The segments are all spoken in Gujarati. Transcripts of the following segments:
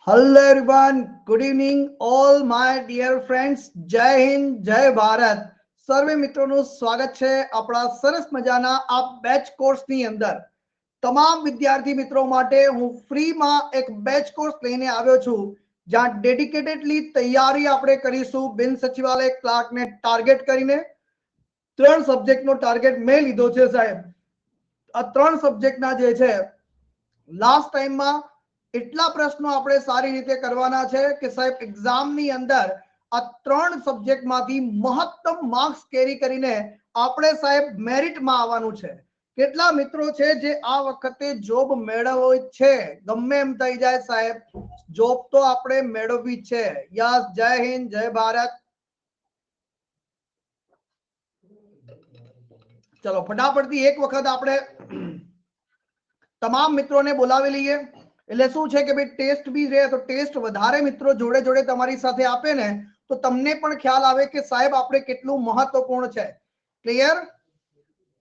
Hello everyone, good evening all my dear friends. જય હિન્દ, જય ભારત. સર્વે મિત્રોનું સ્વાગત છે આપણા સરસ મજાના આ બેચ કોર્સની અંદર. તમામ વિદ્યાર્થી મિત્રો માટે હું ફ્રીમાં એક બેચ કોર્સ લઈને આવ્યો છું જ્યાં ડેડિકેટેડલી તૈયારી આપણે કરીશું બિન સચિવાલય ક્લાર્કને ટાર્ગેટ કરીને. ત્રણ સબ્જેક્ટનો ટાર્ગેટ મેં લીધો છે સાહેબ. આ ત્રણ સબ્જેક્ટના જે છે લાસ્ટ ટાઈમમાં એટલા પ્રશ્નો આપણે સારી રીતે કરવાના છે કે સાહેબ એક્ઝામની અંદર આ ત્રણ સબ્જેક્ટમાંથી મહત્તમ માર્ક્સ કેરી કરીને આપણે સાહેબ મેરિટમાં આવવાનું છે. કેટલા મિત્રો છે જે આ વખતે જોબ મેળવવો છે? ગમે એમ થઈ જાય સાહેબ, જોબ તો આપણે મેળવવી છે. યસ, જય હિન્દ, જય ભારત. ચલો ફટાફટથી એક વખત આપણે તમામ મિત્રોને બોલાવી લઈએ. એટલે શું છે કે ભાઈ ટેસ્ટ બી રહે તો ટેસ્ટ વધારે મિત્રો જોડે જોડે તમારી સાથે આપે ને તો તમને પણ ખ્યાલ આવે કે સાહેબ આપણે કેટલું મહત્વપૂર્ણ છે. ક્લિયર?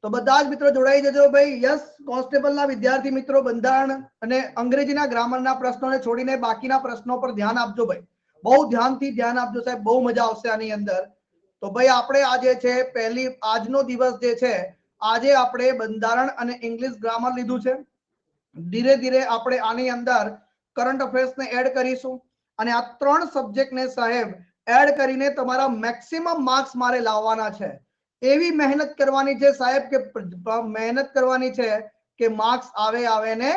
તો બધા જ મિત્રો જોડાઈ જજો ભાઈ. યસ, કોન્સ્ટેબલના વિદ્યાર્થી મિત્રો બંધારણ અને અંગ્રેજીના ગ્રામરના પ્રશ્નોને છોડીને બાકીના પ્રશ્નો પર ધ્યાન આપજો ભાઈ. બહુ ધ્યાનથી ધ્યાન આપજો સાહેબ, બહુ મજા આવશે આની અંદર. તો ભાઈ આપણે આજે છે આજનો દિવસ જે છે આજે આપણે બંધારણ અને ઇંગ્લિશ ગ્રામર લીધું છે. ધીરે ધીરે આપણે આની અંદર કરંટ અફેર્સને એડ કરીશું અને આ ત્રણ સબ્જેક્ટને સાહેબ એડ કરીને તમારા મેક્સિમમ માર્ક્સ મારે લાવવાના છે. એવી મહેનત કરવાની છે સાહેબ કે મહેનત કરવાની છે કે માર્ક્સ આવે ને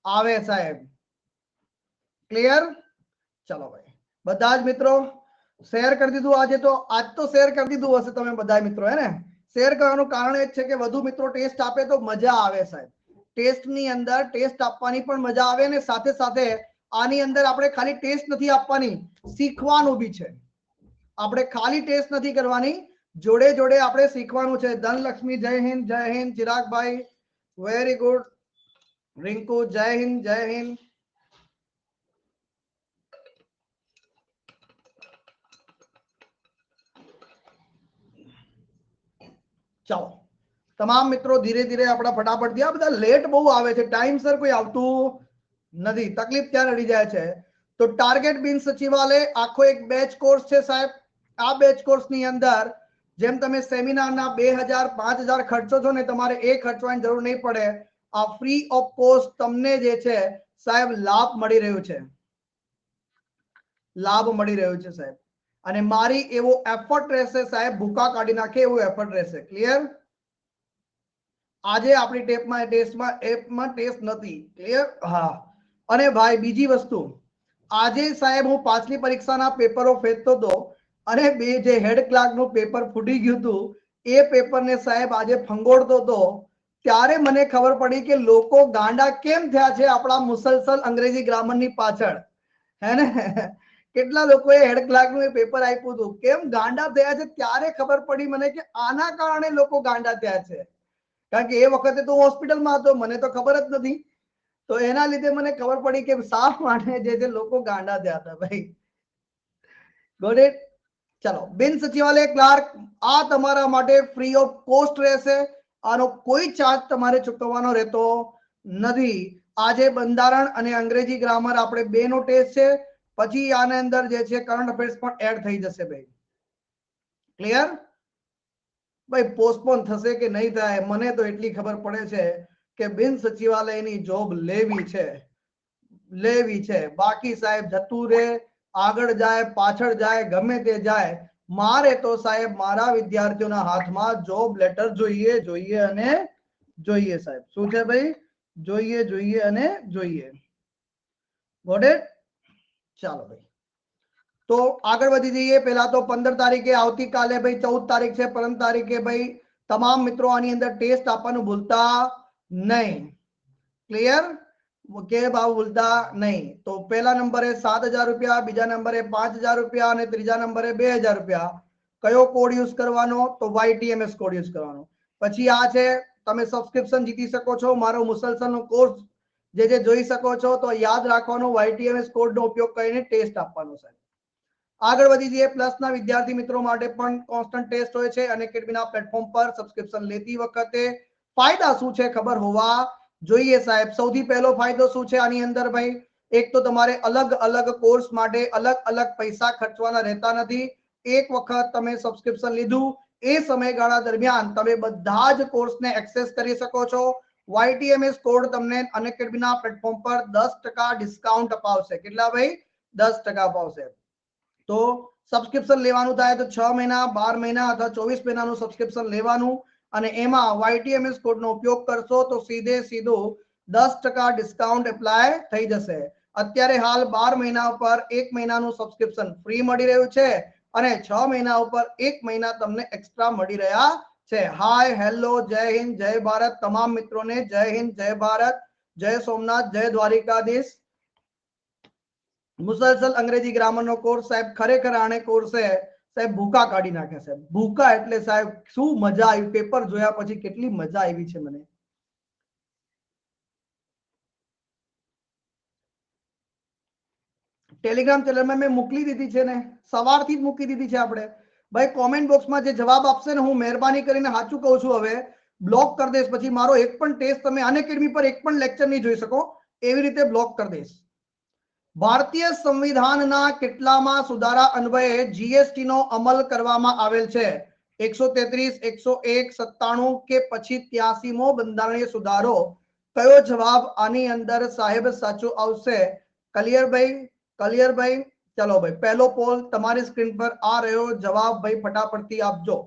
આવે સાહેબ. ક્લિયર? ચલો ભાઈ બધા જ મિત્રો શેર કરી દીધું. આજ તો શેર કરી દીધું હશે તમે બધા મિત્રો, હે ને? શેર કરવાનું કારણ એ છે કે વધુ મિત્રો ટેસ્ટ આપે તો મજા આવે સાહેબ. ટેસ્ટની અંદર ટેસ્ટ આપવાની પણ મજા આવે ને સાથે સાથે આની અંદર આપણે ખાલી ટેસ્ટ નથી આપવાની, શીખવાનું બી છે. આપણે ખાલી ટેસ્ટ નથી કરવાની, જોડે જોડે આપણે શીખવાનું છે. ધનલક્ષ્મી જય હિન્દ, જય હિન્દ. ચિરાગભાઈ વેરી ગુડ. રિંકુ જય હિન્દ, જય હિન્દ. ચાલો તમામ મિત્રો ધીરે ધીરે આપણા ફટાફટ આ બધા લેટ બહુ આવે છે, ટાઈમસર કોઈ આવતું નથી, તકલીફ ત્યાં નડી જાય છે. તો ટાર્ગેટ બિન સચિવાલય આખો એક બેચ કોર્સ છે સાહેબ. આ બેચ કોર્સની અંદર જેમ તમે સેમિનારના 2000 5000 ખર્ચો છો ને, તમારે એ ખર્ચવાની જરૂર નહીં પડે. આ ફ્રી ઓફ કોસ્ટ તમને જે છે સાહેબ લાભ મળી રહ્યું છે, લાભ મળી રહ્યો છે સાહેબ. અને મારી એવો એફર્ટ રહેશે સાહેબ, ભૂકા કાઢી નાખે એવું એફર્ટ રહેશે. ક્લિયર? આજે આપણી એપમાં ટેસ્ટ નથી. ક્લિયર? હા. અને ભાઈ બીજી વસ્તુ, આજે સાહેબ હું પાછલી પરીક્ષાના પેપરો ફેંચતો હતો અને બે જે હેડ ક્લાર્કનું પેપર ફૂટી ગયું હતું એ પેપરને સાહેબ આજે ફંગોળતો હતો ત્યારે મને ખબર પડી કે લોકો ગાંડા કેમ થયા છે આપણા મુસલસલ અંગ્રેજી ગ્રામરની પાછળ, હે ને? કેટલા લોકોએ હેડ ક્લાર્કનું એ પેપર આપ્યું હતું, કેમ ગાંડા થયા છે ત્યારે ખબર પડી મને કે આના કારણે લોકો ગાંડા થયા છે. કારણ કે એ વખતે તો હોસ્પિટલમાં હતો, મને તો ખબર જ નથી. તો એના લીધે મને ખબર પડી કે શા માટે જે છે લોકો ગાંડા થયા હતા ભાઈ. Got it? ચલો, બિન સચિવાલય ક્લાર્ક આ તમારા માટે ફ્રી ઓફ કોસ્ટ રહેશે. આનો કોઈ ચાર્જ તમારે ચૂકવવાનો રહેતો નથી. આજે બંધારણ અને અંગ્રેજી ગ્રામર આપણે બે નો ટેસ્ટ છે, પછી આની અંદર જે છે કરંટ અફેર્સ પણ એડ થઈ જશે ભાઈ. ક્લિયર? ભાઈ પોસ્ટપોન થશે કે નહીં થાય મને તો એટલી ખબર પડે છે કે બિન સચિવાલયની જોબ લેવી છે, લેવી છે. બાકી સાહેબ જતું રહે, આગળ જાય, પાછળ જાય, ગમે તે જાય, મારે તો સાહેબ મારા વિદ્યાર્થીઓના હાથમાં જોબ લેટર જોઈએ, જોઈએ અને જોઈએ સાહેબ. શું છે ભાઈ? જોઈએ, જોઈએ અને જોઈએ. Got it? ચાલો ભાઈ તો આગળ વધી જઈએ. પહેલા તો 15 તારીખે આવતીકાલે ભાઈ 14 તારીખ છે, પરમ તારીખે ભાઈ તમામ મિત્રો આની અંદર ટેસ્ટ આપવાનું ભૂલતા નહીં. ક્લિયર? કે ભાવ ભૂલતા નહીં. તો પહેલા નંબરે 7000 રૂપિયા, બીજા નંબરે 5000 રૂપિયા અને ત્રીજા નંબરે 2000 રૂપિયા. કયો કોડ યુઝ કરવાનો? તો YTMS કોડ યુઝ કરવાનો. પછી આ છે તમે સબસ્ક્રિપ્શન જીતી શકો છો, મારો મુસલસલનો કોર્સ જે જોઈ શકો છો. તો યાદ રાખવાનો YTMS કોડનો ઉપયોગ કરીને ટેસ્ટ આપવાનો છે. આગળ વધી જઈએ. પ્લસના વિદ્યાર્થી મિત્રો માટે પણ કોન્સ્ટન્ટ ટેસ્ટ હોય છે અને એકેડમીના પ્લેટફોર્મ પર સબસ્ક્રિપ્શન લેતી વખતે ફાયદા શું છે ખબર હોવા જોઈએ સાહેબ. સૌથી પહેલો ફાયદો શું છે આની અંદર ભાઈ? એક તો તમારે અલગ અલગ કોર્સ માટે અલગ અલગ પૈસા ખર્ચવાના રહેતા નથી. એક વખત તમે સબસ્ક્રિપ્શન લીધું એ સમયગાળા દરમિયાન તમે બધા જ કોર્સને એક્સેસ કરી શકો છો. YTMS કોડ તમને અનએકેડમીના પ્લેટફોર્મ પર 10% ડિસ્કાઉન્ટ અપાવશે. કેટલા ભાઈ? 10% અપાવશે. તો સબસ્ક્રિપ્શન લેવાનું થાય તો 6 મહિના, 12 મહિના અથવા 24 મહિનાનું સબસ્ક્રિપ્શન લેવાનું અને એમાં YTMS કોડનો ઉપયોગ કરશો તો સીધું 10% ડિસ્કાઉન્ટ એપ્લાય થઈ જશે. અત્યારે હાલ 12 મહિના ઉપર 1 મહિનાનું સબસ્ક્રિપ્શન ફ્રી મળી રહ્યું છે અને 6 મહિના ઉપર 1 મહિના તમને એક્સ્ટ્રા મળી રહ્યા છે. હાય, હેલો, જય હિન્દ, જય ભારત તમામ મિત્રોને. જય હિન્દ, જય ભારત, જય સોમનાથ, જય દ્વારિકાધીશ. મુસલસલ અંગ્રેજી ગ્રામરનો કોર્સ સાહેબ ખરેખર આને કોર્સે સાહેબ ભૂકા કાઢી નાખ્યા સાહેબ. ભૂકા એટલે સાહેબ શું મજા આવી. પેપર જોયા પછી કેટલી મજા આવી છે મને. ટેલિગ્રામ ચેનલમાં મેં મોકલી દીધી છે ને, સવારથી જ મૂકી દીધી છે. આપણે ભાઈ કોમેન્ટ બોક્સમાં જે જવાબ આપશે ને હું મહેરબાની કરીને સાચું કહું છું હવે બ્લોક કરી દઈશ. પછી મારો એક પણ ટેસ્ટ તમે અનએકેડમી પર એક પણ લેક્ચર નહીં જોઈ શકો એવી રીતે બ્લોક કરી દઈશ. ભારતીય સંવિધાનના કેટલામાં સુધારા અન્વયે જીએસટી નો અમલ કરવામાં આવેલ છે? 133, 101, 97 કે પછી 83મો બંધારણીય સુધારો? કયો જવાબ આની અંદર સાહેબ સાચો આવશે? ક્લિયર ભાઈ? ક્લિયર ભાઈ? ચલો ભાઈ, પહેલો પોલ તમારી સ્ક્રીન પર આ રહ્યો. જવાબ ભાઈ ફટાફટથી આપજો,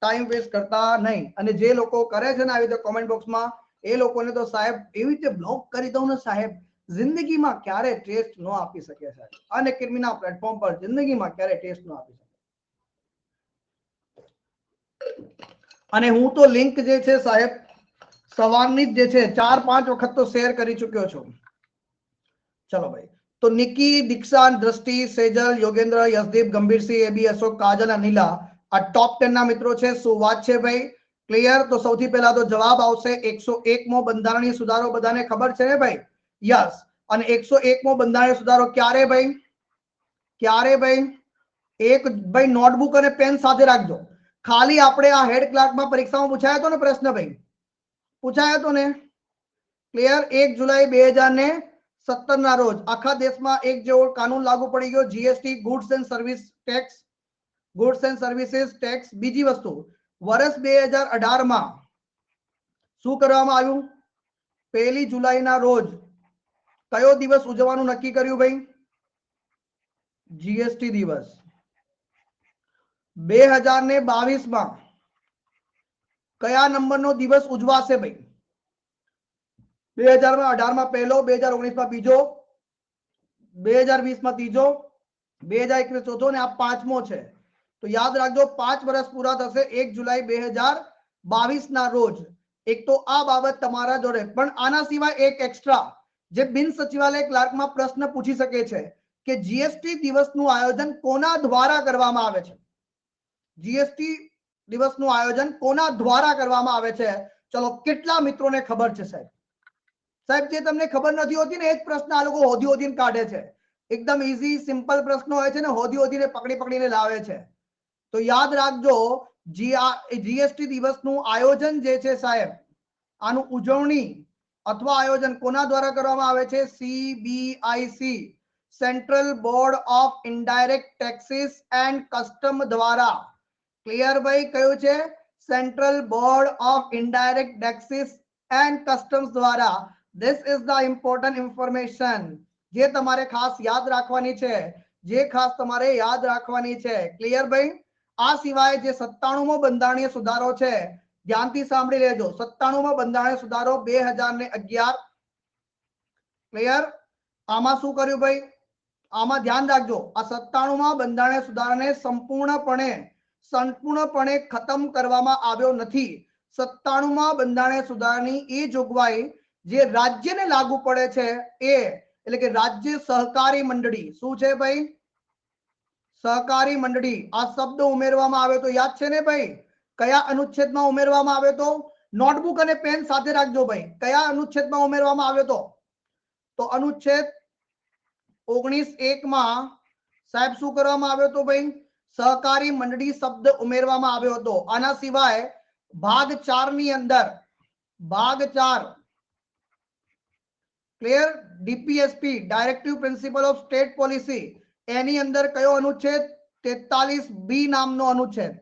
ટાઈમ વેસ્ટ કરતા નહીં. અને જે લોકો કરે છે ને આવી રીતે કોમેન્ટ બોક્સમાં એ લોકોને તો સાહેબ એવી રીતે બ્લોક કરી દઉં ને સાહેબ, જિંદગીમાં ક્યારે ટેસ્ટ ન આપી શકે સાહેબ. અનએકેડમીના પ્લેટફોર્મ પર જિંદગીમાં ક્યારે ટેસ્ટ ન આપી શકે. અને હું તો લિંક જે છે સાહેબ સવારની જ જે છે 4-5 વખત તો શેર કરી ચૂક્યો છું. ચલો ભાઈ, તો નિકી, દીક્ષાંત, દ્રષ્ટિ, સેજલ, યોગેન્દ્ર, યશદીપ, ગંભીરસિંહ, એબી, અશોક, કાજલ, અનિલા આ ટોપ 10 ના મિત્રો છે. શું વાત છે ભાઈ? ક્લિયર? તો સૌથી પહેલા તો જવાબ આવશે 101મો બંધારણીય સુધારો. બધાને ખબર છે ને ભાઈ? યસ. અને 101મો બંધારણીય સુધારો ક્યારે ભાઈ? ક્યારે ભાઈ? એક ભાઈ નોટબુક અને પેન સાથે રાખજો. ખાલી આપણે આ હેડ ક્લાર્કમાં પરીક્ષામાં પૂછાયો હતો ને પ્રશ્ન ભાઈ, પૂછાયો હતો ને? ક્લિયર? 1 જુલાઈ 2017 ના રોજ આખા દેશમાં એક જેવો કાનૂન લાગુ પડી ગયો, GST, goods and service tax, goods and services tax. બીજી વસ્તુ, વર્ષ 2018માં શું કરવામાં આવ્યું? 1 જુલાઈના રોજ કયો દિવસ ઉજવવાનું નક્કી કર્યું ભાઈ? જીએસટી દિવસ. 2022માં કયા નંબરનો દિવસ ઉજવાશે ભાઈ? 2018માં પહેલો, 2019માં બીજો, 2020માં ત્રીજો, 2021 ચોથો ને આ 5મો છે. તો યાદ રાખજો 5 વર્ષ પૂરા થશે 1 જુલાઈ 2022 ના રોજ. એક તો આ બાબત તમારા જોડે, પણ આના સિવાય એક એક્સ્ટ્રા જે બિન સચિવાલય ક્લાર્કમાં પ્રશ્ન પૂછી શકે છે કે જીએસટી દિવસનું આયોજન કોના દ્વારા કરવામાં આવે છે? જીએસટી દિવસનું આયોજન કોના દ્વારા કરવામાં આવે છે? ચલો, કેટલા મિત્રોને ખબર છે સાહેબ? સાહેબ જે તમને ખબર નથી હોતી ને એ જ પ્રશ્ન આ લોકો હોદી હોદીને કાઢે છે. એકદમ ઈઝી સિમ્પલ પ્રશ્નો હોય છે ને હોદી હોદીને પકડીને લાવે છે. તો યાદ રાખજો, જીએસટી દિવસનું આયોજન જે છે સાહેબ, આનું ઉજવણી અથવા આયોજન કોના દ્વારા કરવામાં આવે છે? CBIC, central board of indirect taxes and custom દ્વારા. ક્લિયર ભાઈ? કયું છે? Central board of indirect taxes and customs દ્વારા. This is the important information જે તમારે ખાસ યાદ રાખવાની છે, જે ખાસ તમારે યાદ રાખવાની છે. ક્લિયર ભાઈ? આ સિવાય જે 97મો બંધારણીય સુધારો છે, ધ્યાનથી સાંભળી લેજો. 97મો બંધારણીય સુધારો 2011. ક્લિયર? આમાં શું કર્યું ભાઈ? આમાં ધ્યાન રાખજો, આ 97મા બંધારણીય સુધારાને સંપૂર્ણપણે ખતમ કરવામાં આવ્યો નથી. 97મા બંધારણીય સુધારાની એ જોગવાઈ જે રાજ્યને લાગુ પડે છે એ એટલે કે રાજ્ય સહકારી મંડળી. શું છે ભાઈ? સહકારી મંડળી. આ શબ્દ ઉમેરવામાં આવ્યો તો યાદ છે ને ભાઈ? કયા અનુચ્છેદમાં ઉમેરવામાં આવ્યો તો? નોટબુક અને પેન સાથે રાખજો ભાઈ. કયા અનુચ્છેદમાં ઉમેરવામાં આવ્યો તો? તો અનુચ્છેદ 19(1) સાહેબ શું કરવામાં આવ્યો તો ભાઈ? સહકારી મંડળી શબ્દ ઉમેરવામાં આવ્યો હતો. આના સિવાય ભાગ 4 ની અંદર, ભાગ 4 clear? DPSP directive principle of state policy એની અંદર કયો અનુચ્છેદ 43B નામનો અનુચ્છેદ,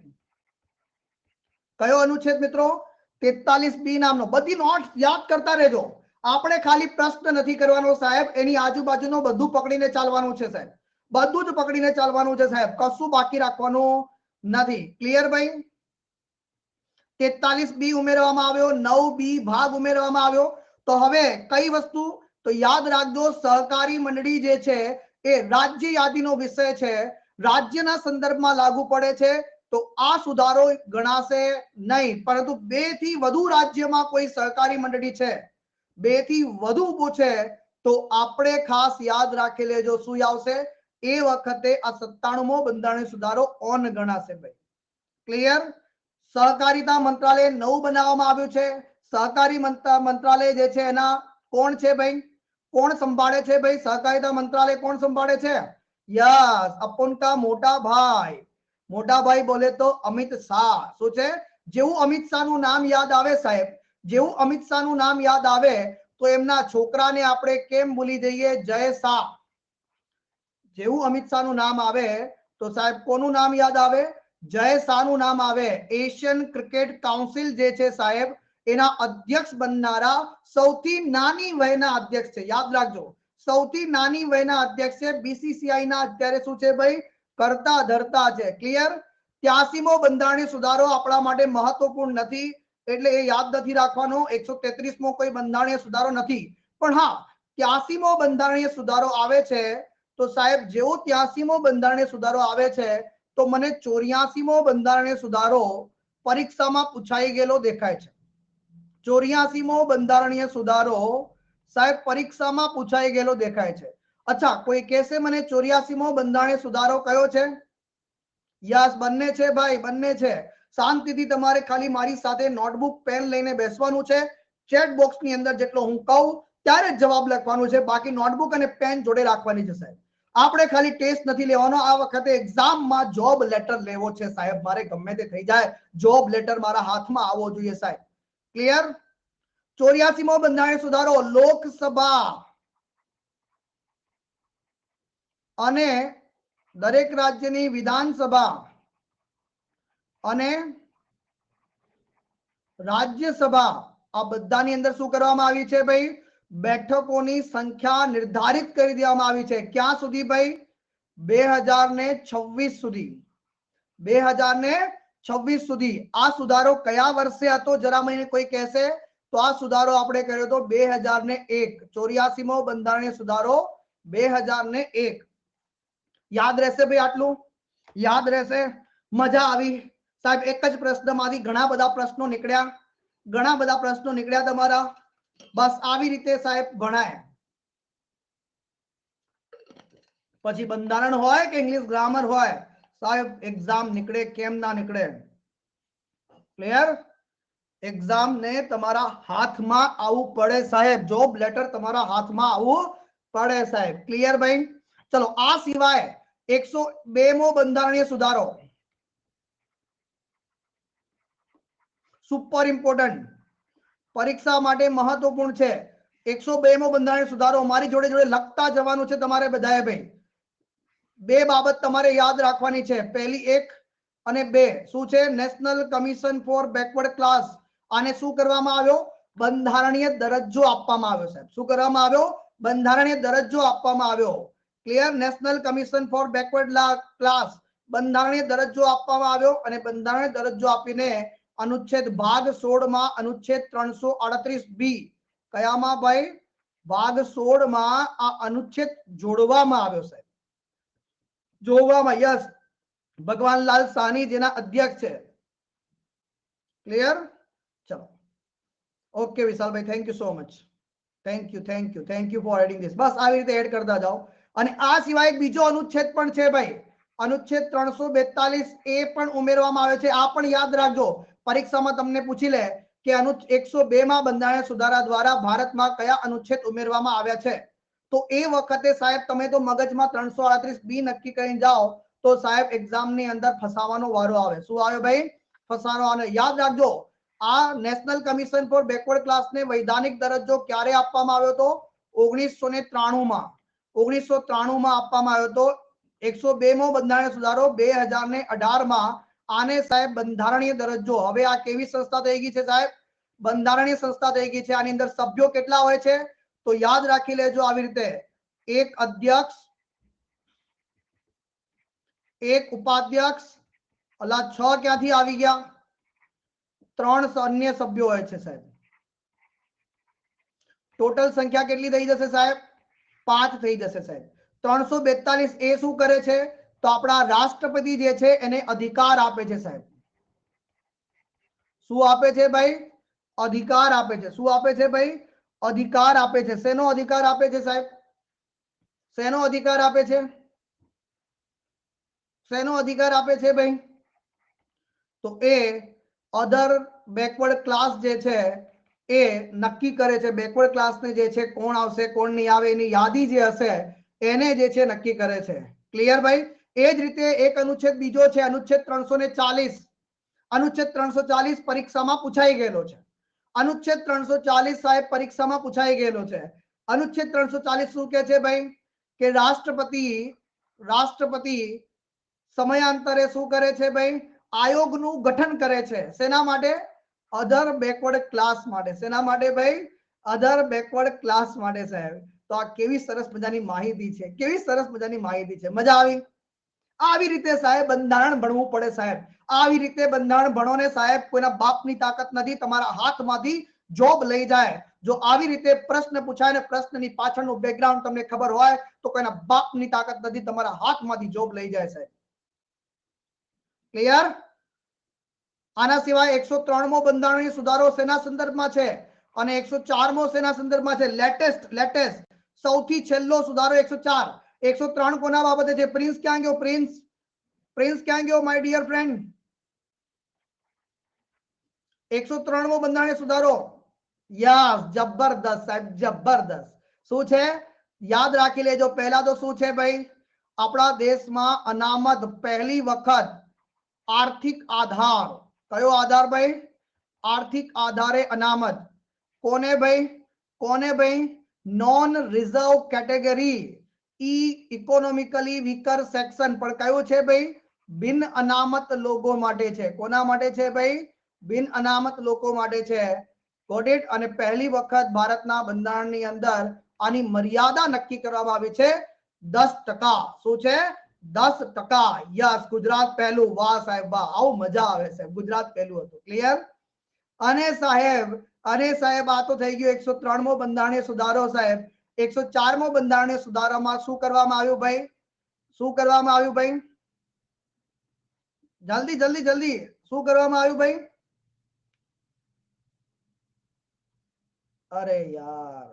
કયો અનુચ્છેદ મિત્રો? 43B નામનો. બધી નોટ્સ યાદ કરતા રહેજો. આપણે ખાલી પ્રશ્ન નથી કરવાનો સાહેબ, એની આજુબાજુનો બધું પકડીને ચાલવાનું છે સાહેબ, બધું જ પકડીને ચાલવાનું છે સાહેબ, કશું બાકી રાખવાનું નથી. ક્લિયર ભાઈ? 43B ઉમેરવામાં આવ્યો, 9B ભાગ ઉમેરવામાં આવ્યો. તો હવે કઈ વસ્તુ? તો યાદ રાખજો, સહકારી મંડળી જે છે એ રાજ્ય યાદીનો વિષય છે, રાજ્યના સંદર્ભમાં લાગુ પડે છે. તો આ સુધારો ગણાશે નહીં, પરંતુ 2 થી વધુ રાજ્યમાં કોઈ સહકારી મંડળી છે, 2 થી વધુ પૂછે તો આપણે ખાસ યાદ રાખી લેજો શું આવશે એ વખતે આ 97મો બંધારણીય સુધારો ઓન ગણાશે ભાઈ. ક્લિયર? સહકારિતા મંત્રાલય નવું બનાવવામાં આવ્યું છે. સહકારી મંત્રાલય જે છે એના કોણ છે ભાઈ? કોણ સંભાળે છે ભાઈ? સહકારિતા મંત્રાલય કોણ સંભાળે છે? યસ, अपन का મોટા ભાઈ. મોટા ભાઈ બોલે તો અમિત શાહ. શું છે? જેવું અમિત શાહ નું નામ યાદ આવે સાહેબ, જેવું અમિત શાહ નું નામ યાદ આવે તો એમના છોકરાને આપણે કેમ ભૂલી જઈએ? જય શાહ. જેવું અમિત શાહ નું નામ આવે તો સાહેબ કોનું નામ યાદ આવે? જય શાહ નું નામ આવે. એશિયન ક્રિકેટ કાઉન્સિલ જે છે સાહેબ એના અધ્યક્ષ બનનારા સૌથી નાની વયના અધ્યક્ષ છે. યાદ રાખજો, સૌથી નાની વયના અધ્યક્ષ છે. બીસીસીઆઈ ના અત્યારે શું છે ભાઈ? કરતા ધરતા છે. ક્લિયર? 83મો બંધારણીય સુધારો આપણા માટે મહત્વપૂર્ણ નથી એટલે એ યાદ નથી રાખવાનો. 133મો કોઈ બંધારણીય સુધારો નથી, પણ હા 83મો બંધારણીય સુધારો આવે છે તો સાહેબ જેવો 83મો બંધારણીય સુધારો આવે છે તો મને 84મો બંધારણીય સુધારો પરીક્ષામાં પૂછાઈ ગયેલો દેખાય છે. 84મો બંધારણીય સુધારો સાહેબ પરીક્ષામાં પૂછાઈ ગયેલો દેખાય છે. અચ્છા, કોઈ કહેશે મને 84મો બંધારણીય સુધારો કયો છે? યસ, બંને છે ભાઈ, બંને છે. શાંતિથી તમારે ખાલી મારી સાથે નોટબુક પેન લઈને બેસવાનું છે. ચેટ બોક્સ ની અંદર જેટલો હું કહું ત્યારે જ જવાબ લખવાનું છે, બાકી નોટબુક અને પેન જોડે રાખવાની છે સાહેબ. આપણે ખાલી ટેસ્ટ નથી લેવાનો, આ વખતે એક્ઝામમાં જોબ લેટર લેવો છે સાહેબ. મારે ગમે તે થઈ જાય, જોબ લેટર મારા હાથમાં આવવો જોઈએ સાહેબ. ક્લિયર? 84મો બંધારણીય સુધારો લોકસભા અને દરેક રાજ્યની વિધાનસભા અને રાજ્યસભા આ બધાની અંદર શું કરવામાં આવી છે ભાઈ? બેઠકોની સંખ્યા નિર્ધારિત કરી દેવામાં આવી છે. ક્યાં સુધી ભાઈ? 2026 સુધી. 2026 સુધી. આ સુધારો કયા વર્ષે હતો? જરા મને કોઈ કહેશે તો આ સુધારો આપણે કર્યો તો 2001. 84મો બંધારણીય સુધારો 2001. યાદ રહેશે ભાઈ? આટલું યાદ રહેશે? મજા આવી સાહેબ? એક જ પ્રશ્નમાંથી ઘણા બધા પ્રશ્નો નીકળ્યા, ઘણા બધા પ્રશ્નો નીકળ્યા તમારા. બસ આવી રીતે સાહેબ ભણાય. પછી બંધારણ હોય કે ઇંગ્લિશ ગ્રામર હોય સાહેબ એક્ઝામ નીકળે, કેમ ના નીકળે? ક્લિયર? એક્ઝામ ને તમારા હાથમાં આવવું પડે સાહેબ, જોબ લેટર તમારા હાથમાં આવવું પડે સાહેબ. ક્લિયર ભાઈ? ચલો, આ સિવાય 102મો બંધારણીય સુધારો સુપર ઇમ્પોર્ટન્ટ, પરીક્ષા માટે મહત્વપૂર્ણ છે. 102મો બંધારણીય સુધારો મારી જોડે જોડે લખતા જવાનું છે તમારે બધાએ ભાઈ. બે બાબત તમારે યાદ રાખવાની છે. પહેલી 1 અને 2 શું છે? National commission four backward class. આને શું કરવામાં આવ્યો? બંધારણીય દરજ્જો આપવામાં આવ્યો સાહેબ. શું કરવામાં આવ્યો? બંધારણીય દરજ્જો આપવામાં આવ્યો. Clear? National commission four backward class બંધારણીય દરજ્જો આપવામાં આવ્યો અને બંધારણીય દરજ્જો આપીને અનુચ્છેદ ભાગ 16 માં અનુચ્છેદ 338B કયામાં ભાઈ? ભાગ 16 માં આ અનુચ્છેદ જોડવામાં આવ્યો સાહેબ. જોડવામાં. યસ, ભગવાનલાલ સાની જેના અધ્યક્ષ છે. ક્લિયર? ચલો, ઓકે વિશાલભાઈ, thank you so much. Thank you for adding this. બસ આવી રીતે એડ કરતા જાઓ. અને આ સિવાય એક બીજો અનુચ્છેદ પણ છે ભાઈ, અનુચ્છેદ 342 એ પણ ઉમેરવામાં આવે છે. આ પણ યાદ રાખજો, પરીક્ષામાં તમને પૂછી લે કે 102 માં બંધારણીય સુધારા દ્વારા ભારતમાં કયા અનુચ્છેદ ઉમેરવામાં આવ્યા છે. તો એ વખતે સાહેબ તમે તો મગજમાં 338B નક્કી કરીને જાઓ તો સાહેબ એક્ઝામની અંદર ફસાવાનો વારો આવે. શું આવે ભાઈ? ફસાવાનો. અને યાદ રાખજો, આ નેશનલ કમિશન ફોર બેકવર્ડ ક્લાસને વૈધાનિક દરજ્જો ક્યારે આપવામાં આવ્યો હતો? 1993 માં 1993 માં આપવામાં આવ્યો હતો. 102 મો બંધારણીય સુધારો 2018 માં આને સાહેબ બંધારણીય દરજ્જો. હવે આ કેવી સંસ્થા થઈ ગઈ છે સાહેબ? બંધારણીય સંસ્થા થઈ ગઈ છે. આની અંદર સભ્યો કેટલા હોય છે તો યાદ રાખી લેજો આવી રીતે: એક અધ્યક્ષ, એક ઉપાધ્યક્ષ, અલા 6 ક્યાંથી આવી ગયા? 3 અન્ય સભ્યો હોય છે સાહેબ. ટોટલ સંખ્યા કેટલી થઈ જશે સાહેબ? 5 થઈ જશે સાહેબ. 342 એ શું કરે છે તો આપણા રાષ્ટ્રપતિ જે છે એને અધિકાર આપે છે સાહેબ. શું આપે છે ભાઈ? અધિકાર આપે છે. શું આપે છે ભાઈ? અધિકાર આપે છે. શેનો અધિકાર આપે છે સાહેબ? શેનો અધિકાર આપે છે? શેનો અધિકાર આપે છે ભાઈ? તો એ અધર બેકવર્ડ ક્લાસ જે છે એ નક્કી કરે છે. બેકવર્ડ ક્લાસને જે છે કોણ આવશે કોણ નહીં આવે એની યાદી જે હશે એને જે છે નક્કી કરે છે. ક્લિયર ભાઈ? એ જ રીતે એક અનુચ્છેદ બીજો છે, અનુચ્છેદ 340. અનુચ્છેદ 340 પરીક્ષામાં પૂછાઈ ગયેલો છે. અનુચ્છેદ 340 સાહેબ પરીક્ષામાં પૂછાઈ ગયેલો છે. અનુચ્છેદ 340 શું કહે છે ભાઈ? કે રાષ્ટ્રપતિ સમયાંતરે શું કરે છે ભાઈ? આયોગનું ગઠન કરે છે. શેના માટે? અધર બેકવર્ડ ક્લાસ માટે. શેના માટે ભાઈ? અધર બેકવર્ડ ક્લાસ માટે સાહેબ. તો આ કેવી સરસ મજાની માહિતી છે, કેવી સરસ મજાની માહિતી છે. મજા આવી? આવી રીતે સાહેબ બંધારણ ભણવું પડે સાહેબ. આવી રીતે બંધારણ ભણો ને સાહેબ, કોઈના બાપની તાકાત નથી, તમારા હાથમાંથી જોબ લઈ જાય. જો આવી રીતે પ્રશ્ન પૂછાય ને પ્રશ્નની પાછળનું બેકગ્રાઉન્ડ તમને ખબર હોય તો કોઈના બાપની તાકાત નથી, તમારા હાથમાંથી જોબ લઈ જાય સાહેબ. ક્લિયર? આના સિવાય 103 મો બંધારણીય સુધારો શેના સંદર્ભમાં છે અને 104 મો શેના સંદર્ભમાં છે? લેટેસ્ટ સૌથી છેલ્લો સુધારો 104. 103 કોના બાબતે છે? પ્રિન્સ ક્યાં ગયો? પ્રિન્સ ક્યાં ગયો માય ડિયર ફ્રેન્ડ? 103 મો બંધારણીય સુધારો. યસ, જબરદસ્ત સાહેબ, જબરદસ્ત. શું છે? યાદ રાખી લેજો. પહેલા તો શું છે ભાઈ? આપણા દેશમાં અનામત પહેલી વખત આર્થિક આધાર. કયો આધાર ભાઈ? આર્થિક આધારે અનામત. કોને ભાઈ? કોને ભાઈ? Non reserve category economically weaker section. પણ કયું છે ભાઈ? બિન અનામત લોકો માટે છે. કોના માટે છે ભાઈ? બિન અનામત લોકો માટે છે. Got it? અને પહેલી વખત ભારતના બંધારણની અંદર આની મર્યાદા નક્કી કરવામાં આવી છે 10%. શું છે? 10%. યસ, ગુજરાત પહેલું. વાહ સાહેબ વાહ, આવું મજા આવે છે. ગુજરાત પહેલું હતું. ક્લિયર? અને સાહેબ આ તો થઈ ગયું 103 મો બંધારણીય સુધારો સાહેબ. 104 મો બંધારણીય સુધારામાં શું કરવામાં આવ્યું ભાઈ? શું કરવામાં આવ્યું ભાઈ? જલ્દી શું કરવામાં આવ્યું ભાઈ? અરે યાર,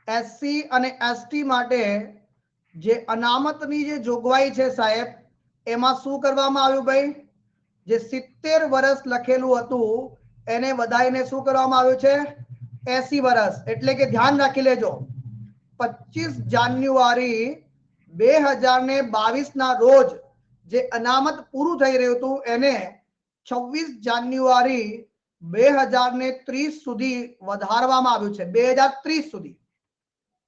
એસસી અને એસટી માટે જે અનામતની જે જોગવાઈ છે સાહેબ, એમાં શું કરવામાં આવ્યું ભાઈ? જે 70 વર્ષ લખેલું હતું એને વધારીને શું કરવામાં આવ્યું છે? 80 વર્ષ. એટલે કે ધ્યાન રાખી લેજો, 25 જાન્યુઆરી 2022 ના રોજ જે અનામત પૂરું થઈ રહ્યું હતું એને 26 જાન્યુઆરી 2030 સુધી વધારવામાં આવ્યું છે. 2030 સુધી.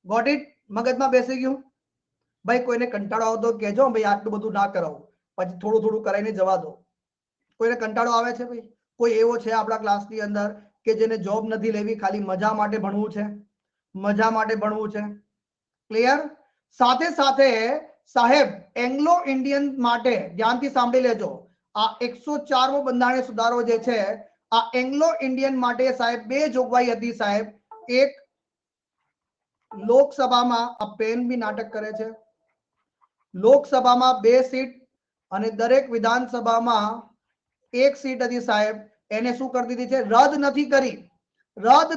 Got it? મગજમાં બેસી ગયું ભાઈ? કોઈને કંટાળો આવતો કહેજો ભાઈ, આટલું બધું ના કરાવું, પછી થોડું થોડું કરાવીને જવા દો. કોઈને કંટાળો આવે છે ભાઈ? કોઈ એવો છે આપણા ક્લાસની અંદર કે જેને જોબ નથી લેવી, ખાલી મજા માટે ભણવું છે? મજા માટે ભણવું છે. ક્લિયર? સાથે સાથે સાહેબ એંગ્લો ઇન્ડિયન માટે ધ્યાનથી સાંભળી લેજો. આ 104 મો બંધારણીય સુધારો જે છે, આ એંગ્લો ઇન્ડિયન માટે સાહેબ બે જોગવાઈ હતી સાહેબ. એક, લોકસભામાં આ પેન બી નાટક કરે છે. લોકસભામાં 2 સીટ અને દરેક વિધાનસભામાં 1 સીટ હતી સાહેબ. એને શું કરી દીધી છે? રદ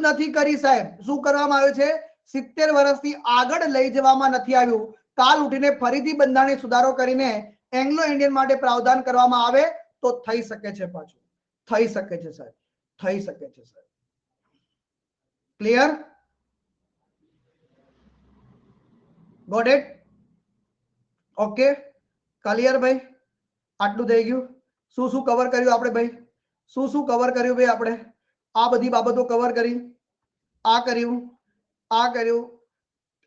નથી કરી સાહેબ. શું કરવામાં આવ્યું છે? 70 વર્ષથી આગળ લઈ જવામાં નથી આવ્યું. કાલ ઉઠીને ફરીથી બંધારણીય સુધારો કરીને એંગ્લો ઇન્ડિયન માટે પ્રાવધાન કરવામાં આવે તો થઈ શકે છે. પાછું થઈ શકે છે સાહેબ, થઈ શકે છે સાહેબ. Clear? Got it? Okay, clear ભાઈ? આટલું થઈ ગયું. શું શું કવર કર્યું આપણે ભાઈ? શું શું કવર કર્યું ભાઈ આપણે? આ બધી બાબતો કવર કરી, આ કર્યું, આ કર્યું.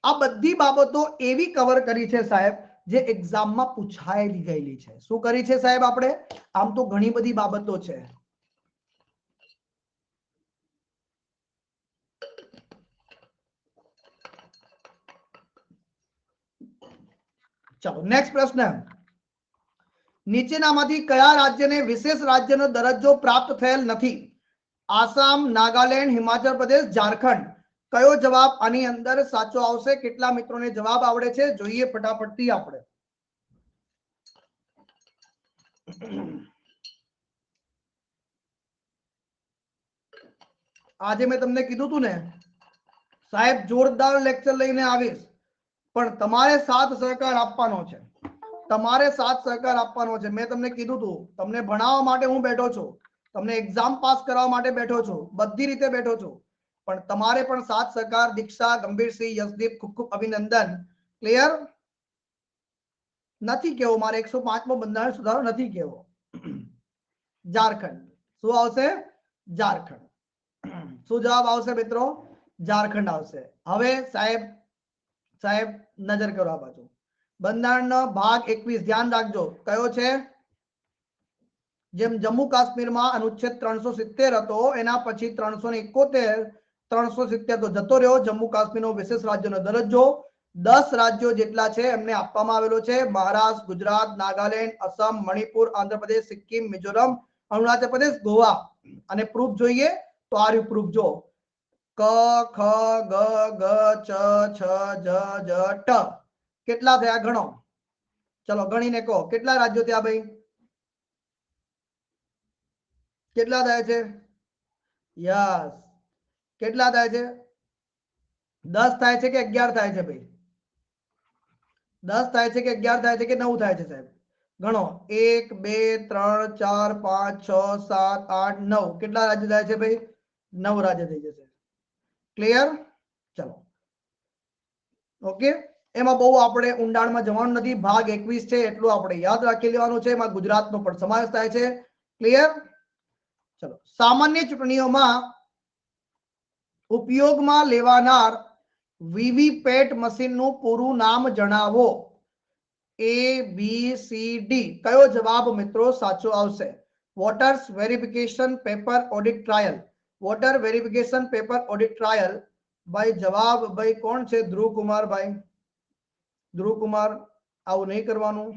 આ બધી બાબતો એવી કવર કરી છે સાહેબ જે એક્ઝામમાં પૂછાયેલી ગયેલી છે. શું કરી છે સાહેબ આપણે? આમ તો ઘણી બધી બાબતો છે. ચલો નેક્સ્ટ પ્રશ્ન. નીચેનામાંથી કયા રાજ્યને વિશેષ રાજ્યનો દરજ્જો પ્રાપ્ત થયેલ નથી? આસામ, નાગાલેન્ડ, હિમાચલ પ્રદેશ, ઝારખંડ. કયો જવાબ આની અંદર સાચો આવશે? કેટલા મિત્રોને જવાબ આવડે છે જોઈએ ફટાફટથી આપણે. આજે મેં તમને કીધું તું ને સાહેબ જોરદાર લેક્ચર લઈને આવીશ, પણ તમારે સાથ સહકાર આપવાનો છે. તમારે સાથ સહકાર આપવાનો છે. મેં તમને કીધું તું તમને ભણાવવા માટે હું બેઠો છું, તમને એક્ઝામ પાસ કરવા માટે બેઠો છું, બધી રીતે બેઠો છું, પણ તમારે પણ સાથ સહકાર. દીક્ષા, ગંભીરસિંહ, યશદીપ, ખૂબ ખૂબ અભિનંદન. ક્લિયર? નથી કેવો મારે 105મો બંધારણ સુધારો નથી કેવો. ઝારખંડ. શું આવશે? ઝારખંડ. શું જવાબ આવશે મિત્રો? ઝારખંડ આવશે. હવે સાહેબ નજર કરો આ બાજુ. બંધારણનો ભાગ 21 ધ્યાન રાખજો કયો છે? જેમ જમ્મુ કાશ્મીરમાં અનુચ્છેદ 370 હતો, એના પછી 371 370 તો જતો રહ્યો. જમ્મુ કાશ્મીરનો વિશેષ રાજ્યનો દરજ્જો 10 રાજ્યો જેટલા છે એમને આપવામાં આવેલો છે. મહારાષ્ટ્ર, ગુજરાત, નાગાલેન્ડ, અસમ, મણિપુર, આંધ્રપ્રદેશ, સિક્કિમ, મિઝોરમ, અરુણાચલ પ્રદેશ, ગોવા. અને પ્રૂફ જોઈએ તો આ રહ્યું પ્રૂફ. જો ક ખ ગ ગ ચ છ જ જ ટ. કેટલા થયા ગણો? ચલો ગણીને કહો કેટલા રાજ્યો થયા ભાઈ? કેટલા થાય છે? યસ. કેટલા થાય છે? 10 થાય છે કે 11 થાય છે ભાઈ? 10 થાય છે કે 11 થાય છે કે 9 થાય છે સાહેબ? ગણો 1 2 3 4 5 6 7 8 9. કેટલા રાજ્ય થાય છે ભાઈ? 9 રાજ્ય થઈ જશે. ક્લિયર? ચલો ઓકે. એમાં બહુ આપણે ઊંડાણમાં જવાનું નથી. ભાગ 21 છે એટલું આપણે યાદ રાખી લેવાનું છે. એમાં ગુજરાતનો પણ સમાવેશ થાય છે. ક્લિયર? ચલો સામાન્ય ચૂંટણીઓમાં ઉપયોગમાં લેવાનાર વીવીપેટ મશીનનું પૂરું નામ જણાવો. A B C D. કયો જવાબ મિત્રો સાચો આવશે? Voters verification paper audit trail. Voter verification paper audit trail. ભાઈ જવાબ ભાઈ કોણ છે? ધ્રુવકુમાર ભાઈ. ધ્રુવકુમાર આવું નહીં કરવાનું.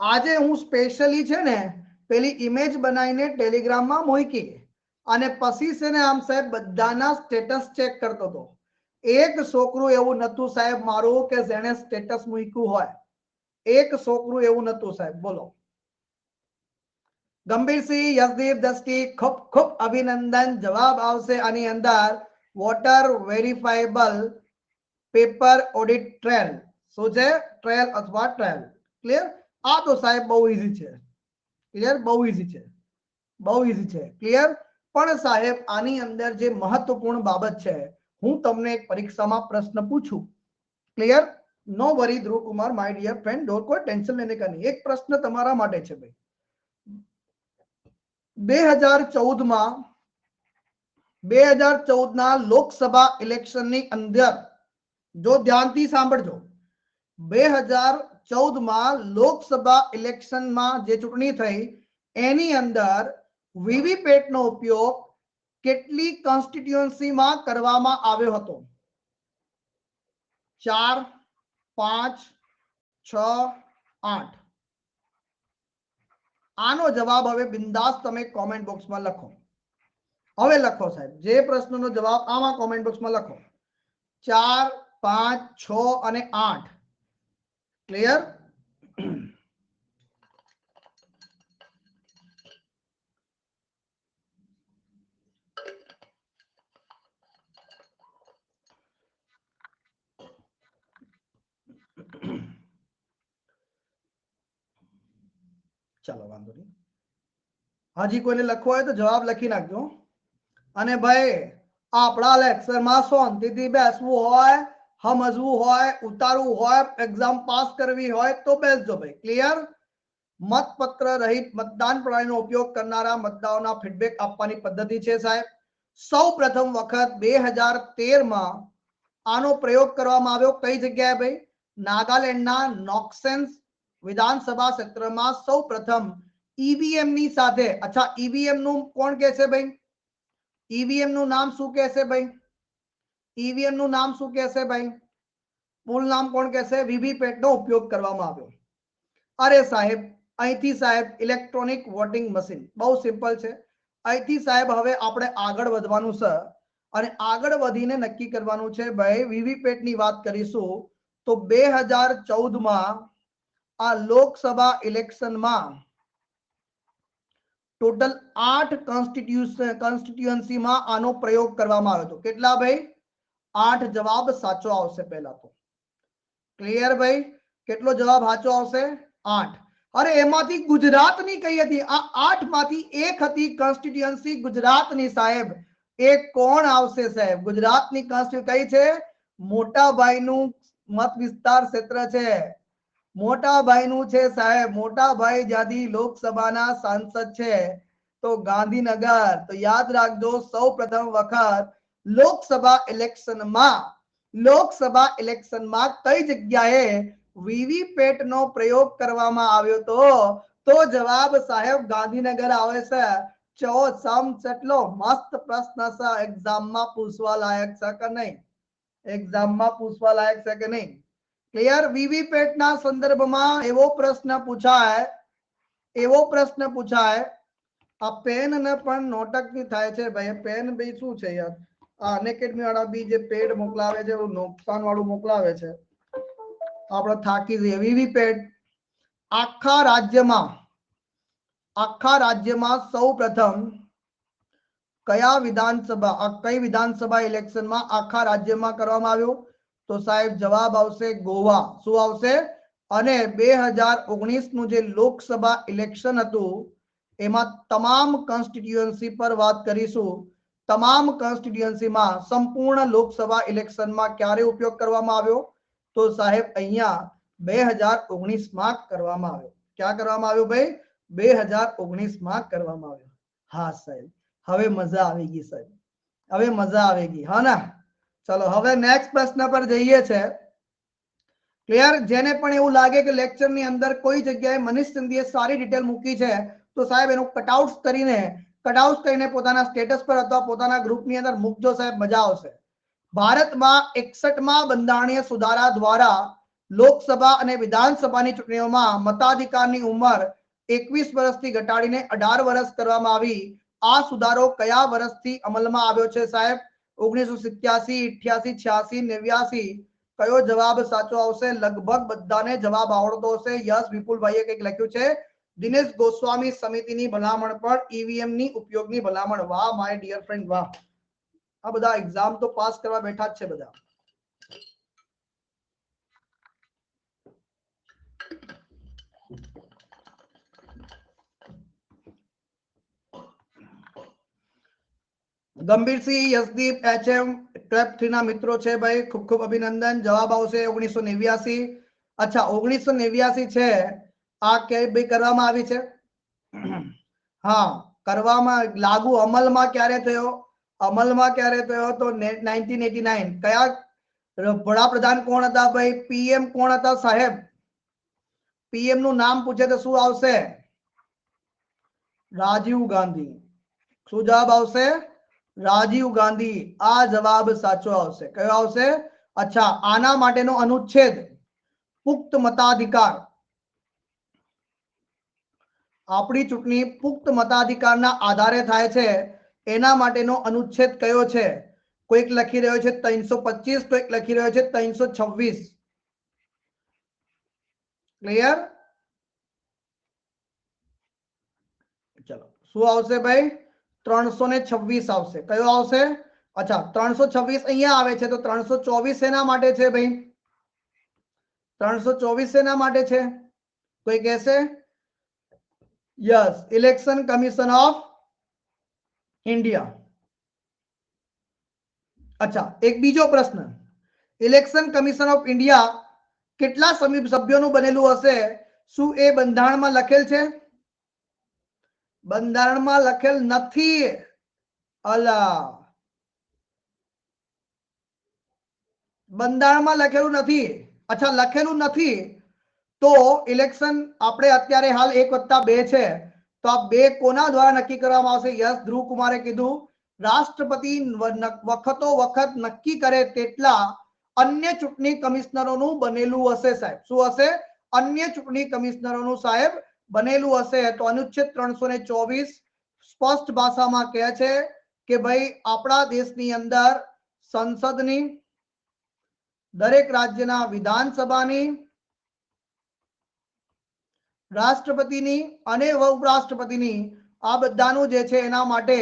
આજે હું સ્પેશિયલી છે ને પેલી ઇમેજ બનાવીને ટેલિગ્રામમાં મૂકી અને પછી છે ને આમ સાહેબ બધાના સ્ટેટસ ચેક કરતો હતો. એક છોકરું એવું નતું સાહેબ મારું કે જેને સ્ટેટસ મૂક્યું હોય. એક છોકરું એવું નતું સાહેબ. બોલો. ગંભીરસિંહ, યશદીપ, દસ્તી, ખૂબ ખૂબ અભિનંદન. જવાબ આવશે આની અંદર water verifiable paper audit trial. શું છે? ટ્રાયલ અથવા ટ્રાયલ. ક્લિયર? આ તો સાહેબ બહુ ઈઝી છે. ક્લિયર? બહુ ઈઝી છે. બહુ ઈઝી છે. ક્લિયર? પણ સાહેબ આની અંદર જે મહત્વપૂર્ણ બાબત છે, હું તમને એક પરીક્ષામાં પ્રશ્ન પૂછું. Clear? No worry Dhruvkumar my dear friend, don't કોઈ ટેન્શન લેને કા નહીં. એક પ્રશ્ન તમારા માટે છે ભાઈ. 2014 ના લોકસભા ઇલેક્શનની અંદર જો ધ્યાનથી સાંભળજો, 2014 માં લોકસભા ઇલેક્શનમાં જે ચૂંટણી થઈ એની અંદર વીવીપેટ નો ઉપયોગ કેટલી કોન્સ્ટિટ્યુઅન્સીમાં કરવામાં આવ્યો હતો? 4 5 6 8. આનો જવાબ હવે બિંદાસ તમે કોમેન્ટ બોક્સમાં લખો. હવે લખો સાહેબ જે પ્રશ્નનો જવાબ આમાં કોમેન્ટ બોક્સમાં લખો. 4 5 6 અને 8. ક્લિયર? ચાલો વાંધો નહીં. હજી કોઈને લખવો હોય તો જવાબ લખી નાખજો. અને ભાઈ આપણા લેક્ચરમાં શાંતિથી બેસવું હોય, સમજવું હોય, ઉતારવું હોય, એક્ઝામ પાસ કરવી હોય તો બેસજો ભાઈ. ક્લિયર? મતપત્ર રહિત મતદાન પ્રણાલીનો ઉપયોગ કરનારા મતદારોના ફીડબેક આપવાની પદ્ધતિ છે સાહેબ. સૌ પ્રથમ વખત 2013 માં આનો પ્રયોગ કરવામાં આવ્યો. કઈ જગ્યાએ ભાઈ? નાગાલેન્ડના નોક્સેન્સ વિધાનસભા ક્ષેત્રમાં સૌ પ્રથમ ઈવીએમ ની સાથે. અચ્છા, ઈવીએમ નું કોણ કહે છે ભાઈ? ઈવીએમ નું નામ શું કહેશે ભાઈ? ઈવીએમ નું નામ શું કહેશે ભાઈ? મૂળ નામ કોણ કહેશે? વીવીપેટ નો ઉપયોગ કરવામાં આવ્યો. અરે સાહેબ, અહીંથી સાહેબ ઇલેક્ટ્રોનિક વોટિંગ મશીન. બહુ સિમ્પલ છે. અહીંથી સાહેબ હવે આપણે આગળ વધવાનું છે અને આગળ વધીને નક્કી કરવાનું છે ભાઈ. વીવીપેટ ની વાત કરીશું તો 2014 માં આ લોકસભા ઇલેક્શનમાં ટોટલ 8 કોન્સ્ટિટ્યુઅન્સીમાં આનો પ્રયોગ કરવામાં આવ્યો હતો. કેટલા ભાઈ? 8 જવાબ સાચો આવશે. પહેલા તો ક્લિયર ભાઈ? કેટલો જવાબ સાચો આવશે? 8. અરે એમાંથી ગુજરાતની કઈ હતી? આ 8 માંથી એક હતી કોન્સ્ટિટ્યુઅન્સી ગુજરાતની સાહેબ. એક કોણ આવશે સાહેબ? ગુજરાતની કોન્સ્ટિટ્યુઅન્સી કઈ છે? મોટાભાઈનું મત વિસ્તાર ક્ષેત્ર છે. મોટાભાઈનું છે સાહેબ. મોટાભાઈ જ્યાંથી લોકસભાના સાંસદ છે તો ગાંધીનગર. તો યાદ રાખજો, સૌ પ્રથમ વખત લોકસભા ઇલેક્શનમાં કઈ જગ્યાએ વીવીપેટ નો પ્રયોગ કરવામાં આવ્યો તો જવાબ સાહેબ ગાંધીનગર આવે છે. કેટલો મસ્ત પ્રશ્ન છે. એક્ઝામમાં પૂછવા લાયક છે કે નહીં? એક્ઝામમાં પૂછવા લાયક છે કે નહીં? ક્લિયર? વીવીપેટ ના સંદર્ભમાં એવો પ્રશ્ન પૂછાય. આ પેન ને પણ નોટંકી થાય છે ભાઈ. પેન ભાઈ શું છે યાર? આ અનએકેડમી વાળા બી જે પેડ મોકલાવે છે એવું નુકસાન વાળું મોકલાવે છે. આપણે થાકી જઈએ. વીવીપેટ આખા રાજ્યમાં સૌ પ્રથમ કઈ વિધાનસભા ઇલેક્શનમાં આખા રાજ્યમાં કરવામાં આવ્યું? તો સાહેબ જવાબ આવશે ગોવા. શું આવશે? અને 2019 નું જે લોકસભા ઇલેક્શન હતું એમાં તમામ કોન્સ્ટિટ્યુઅન્સી પર વાત કરીશું. તમામ કોન્સ્ટિટ્યુઅન્સીમાં સંપૂર્ણ લોકસભા ઇલેક્શનમાં ક્યારે ઉપયોગ કરવામાં આવ્યો? તો સાહેબ અહીંયા 2019 માં કરવામાં આવ્યો. ક્યાં કરવામાં આવ્યો ભાઈ? 2019 માં કરવામાં આવ્યો. હા સાહેબ, હવે મજા આવી ગઈ સાહેબ. હવે મજા આવી ગઈ. હા ના? ચલો હવે નેક્સ્ટ પ્રશ્ન પર જઈએ છે. ક્લિયર? જેને પણ એવું લાગે કે લેક્ચર ની અંદર કોઈ જગ્યાએ મનીષ સિંધીએ સારી ડિટેલ મૂકી છે તો સાહેબ એનું કટઆઉટ કરીને પોતાના સ્ટેટસ પર અથવા પોતાના ગ્રુપની અંદર મૂકજો સાહેબ. મજા આવશે. ભારતમાં 61માં બંધારણીય સુધારા દ્વારા લોકસભા અને વિધાનસભાની ચૂંટણીઓમાં મતાધિકારની ઉંમર 21 વર્ષથી ઘટાડીને 18 વર્ષ કરવામાં આવી. આ સુધારો કયા વર્ષથી અમલમાં આવ્યો છે સાહેબ? 1987, 88, 86, 89. કયો જવાબ સાચો આવશે? લગભગ બધાને જવાબ આવડતો હશે. યસ, વિપુલભાઈએ કંઈક લખ્યું છે. દિનેશ ગોસ્વામી સમિતિની ભલામણ પર ઈવીએમ ની ઉપયોગની ભલામણ. વાહ માય ડિયર ફ્રેન્ડ, વાહ. આ બધા એક્ઝામ તો પાસ કરવા બેઠા જ છે બધા. ગંભીરસિંહ, યશદીપ, એચએમ 12 ના મિત્રો છે ભાઈ. ખૂબ ખૂબ અભિનંદન. જવાબ આવશે 1989. અચ્છા, 1989 છે. આ કે ભાઈ કરવામાં આવી છે? હા, કરવામાં લાગુ અમલમાં ક્યારે થયો? અમલમાં ક્યારે થયો? તો 1989. કયા વડાપ્રધાન કોણ હતા ભાઈ? પીએમ કોણ હતા સાહેબ? પીએમ નું નામ પૂછે તો શું આવશે? રાજીવ ગાંધી. શું જવાબ આવશે? રાજીવ ગાંધી. આ જવાબ સાચો આવશે. કયો આવશે? અચ્છા, આના માટેનો અનુચ્છેદ પુખ્ત મતાધિકાર. આપણી ચૂંટણી પુખ્ત મતાધિકારના આધારે થાય છે. એના માટેનો અનુચ્છેદ કયો છે? કોઈક લખી રહ્યો છે 325, કોઈક લખી રહ્યો છે 326. ક્લિયર? ચલો, શું આવશે ભાઈ? 326 આવશે. કયો આવશે? અચ્છા, 326 અહીંયા આવે છે તો 324 એના માટે છે ભાઈ? 324 એના માટે છે? કોઈ કહેશે? Yes, election commission of India. અચ્છા, એક બીજો પ્રશ્ન. ઇલેક્શન કમિશન ઓફ ઇન્ડિયા કેટલા સભ્યોનું બનેલું હશે? શું એ બંધારણમાં લખેલ છે? બંધારણમાં લખેલ નથી. અલા, બંધારણમાં લખેલું નથી. અચ્છા, લખેલું નથી તો ઇલેક્શન આપણે અત્યારે હાલ 1+2 છે, તો આ 2 કોના દ્વારા નક્કી કરવામાં આવશે? યસ, ધ્રુવ કુમારે કીધું રાષ્ટ્રપતિ વખતો વખત નક્કી કરે તેટલા અન્ય ચૂંટણી કમિશનરોનું બનેલું હશે. સાહેબ શું હશે? અન્ય ચૂંટણી કમિશનરોનું સાહેબ બનેલું હશે. તો અનુચ્છેદ 324 સ્પષ્ટ ભાષામાં કહે છે કે ભાઈ આપણા દેશની અંદર સંસદની, દરેક રાજ્યના વિધાનસભાની, રાષ્ટ્રપતિની અને ઉપરાષ્ટ્રપતિની આ બધાનું જે છે એના માટે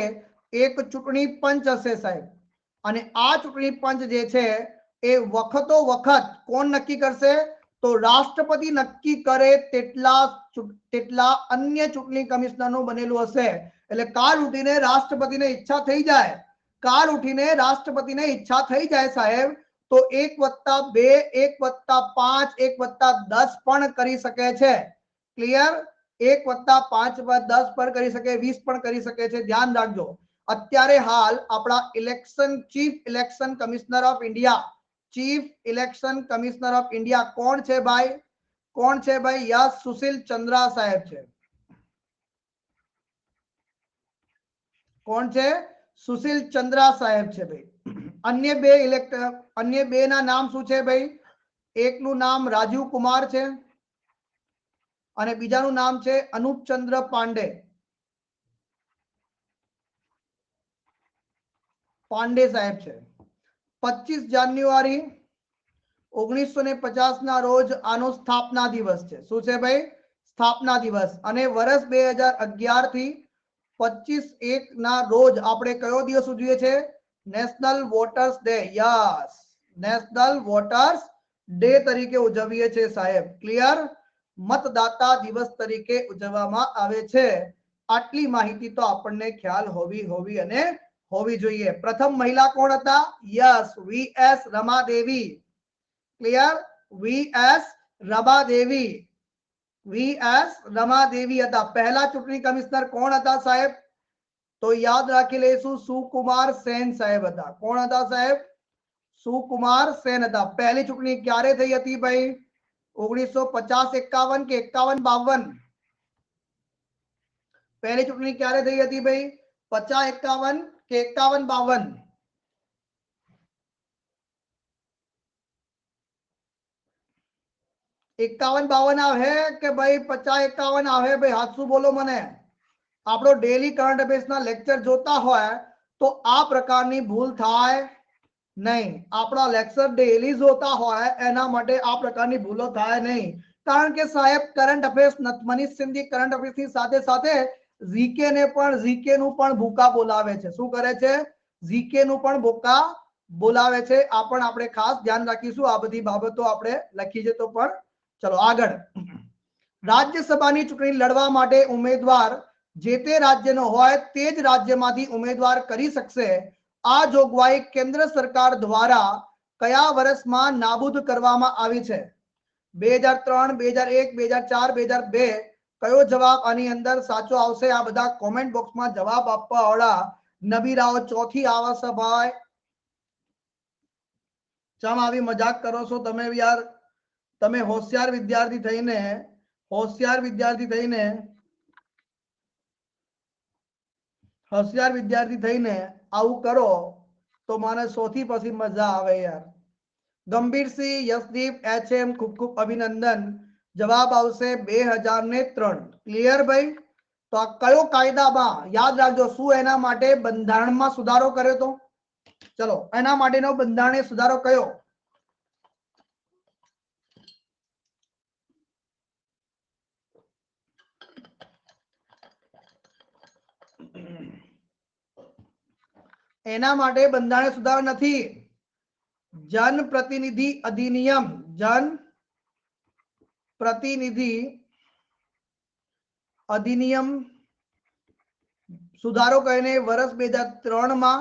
એક ચૂંટણી પંચ હશે સાહેબ. અને આ ચૂંટણી પંચ જે છે એ વખતો વખત કોણ નક્કી કરશે? તો રાષ્ટ્રપતિ નક્કી કરે તેટલા અન્ય ચૂંટણી કમિશનરનું બનેલું હશે. એટલે કાલ ઉઠીને રાષ્ટ્રપતિને ઈચ્છા થઈ જાય, રાષ્ટ્રપતિને ઈચ્છા થઈ જાય સાહેબ, તો 1+2, 1+5, 1+10 પણ કરી શકે છે. ક્લિયર? 1+5+10 પર કરી શકે, 20 પણ કરી શકે છે. ધ્યાન રાખજો. અત્યારે હાલ આપણા chief election commissioner of India કોણ છે ભાઈ? કોણ છે ભાઈ? યસ, સુશીલ ચંદ્રા સાહેબ છે. કોણ છે? સુશીલ ચંદ્રા સાહેબ છે ભાઈ. અન્ય બે ના નામ શું છે ભાઈ? એકનું નામ રાજીવ કુમાર છે અને બીજાનું નામ છે અનુપચંદ્ર પાંડે સાહેબ છે. 25 જાન્યુઆરી 1950 ના રોજ આનો સ્થાપના દિવસ છે. શું છે ભાઈ? સ્થાપના દિવસ. અને વર્ષ 2011 થી 25/1 ના રોજ આપણે કયો દિવસ ઉજવીએ છે? National voters day. Yes, national voters day તરીકે ઉજવીએ છે સાહેબ. ક્લિયર? મતદાતા દિવસ તરીકે ઉજવવામાં આવે છે. આટલી માહિતી તો આપણને ખ્યાલ હોવી જોઈએ. પ્રથમ મહિલા કોણ હતા? Yes, VS Ramadevi. Clear? VS Ramadevi હતા. પહેલા ચૂંટણી કમિશનર કોણ હતા સાહેબ? તો યાદ રાખી લઈશું, સુકુમાર સેન સાહેબ હતા. કોણ હતા સાહેબ? સુકુમાર સેન હતા. પહેલી ચૂંટણી ક્યારે થઈ હતી ભાઈ? 1950-51 કે 51-52? પહેલી ચૂંટણી ક્યારે થઈ હતી ભાઈ? 50-51 કે 51-52? 51-52 આવે કે ભાઈ 50-51 આવે ભાઈ? હાથ શું બોલો મને. આપણો ડેલી કરંટ અફેર્સના લેક્ચર જોતા હોય તો આ પ્રકારની ભૂલ થાય નહીં. આપણા લેક્ચર ડેલી જોતા હોય એના માટે આ પ્રકારની ભૂલો થાય નહીં. કારણ કે સાહેબ current affairs, Manish Sindhi current અફેર્સની સાથે સાથે જીકે નું પણ ભૂકા બોલાવે છે. શું કરે છે? જીકે નું પણ ભૂકા બોલાવે છે. આ પણ આપણે ખાસ ધ્યાન રાખીશું. આ બધી બાબતો આપણે લખી છે તો પણ ચલો આગળ. રાજ્યસભાની ચૂંટણી લડવા માટે ઉમેદવાર જે તે રાજ્યનો હોય તે જ રાજ્યમાંથી ઉમેદવાર કરી શકશે. આ જોગવાઈ કેન્દ્ર સરકાર દ્વારા કયા વર્ષમાં નાબૂદ કરવામાં આવી છે? 2003, 2001, 2004, 2002? કયો જવાબ આની અંદર સાચો આવશે? આ બધા કોમેન્ટ બોક્સમાં જવાબ આપવા વાળા નબીરાઓ ચોથી આવશે ભાઈ. ચમ આવી મજાક કરો છો તમે યાર? તમે હોશિયાર વિદ્યાર્થી થઈને આવું કરો તો મને સૌથી પછી મજા આવે યાર. ગંભીરસિંહ, યશદીપ, એચએમ, ખૂબ ખૂબ અભિનંદન. જવાબ આવશે 2003. ક્લિયર ભાઈ? તો આ કયો કાયદામાં, યાદ રાખજો, શું એના માટે બંધારણમાં સુધારો કર્યો તો? ચલો, એના માટેનો બંધારણીય સુધારો કયો? એના માટે બંધારણીય સુધારો નથી. જનપ્રતિનિધિ અધિનિયમ. જનપ્રતિનિધિ અધિનિયમ સુધારો કરીને વર્ષ 2003 માં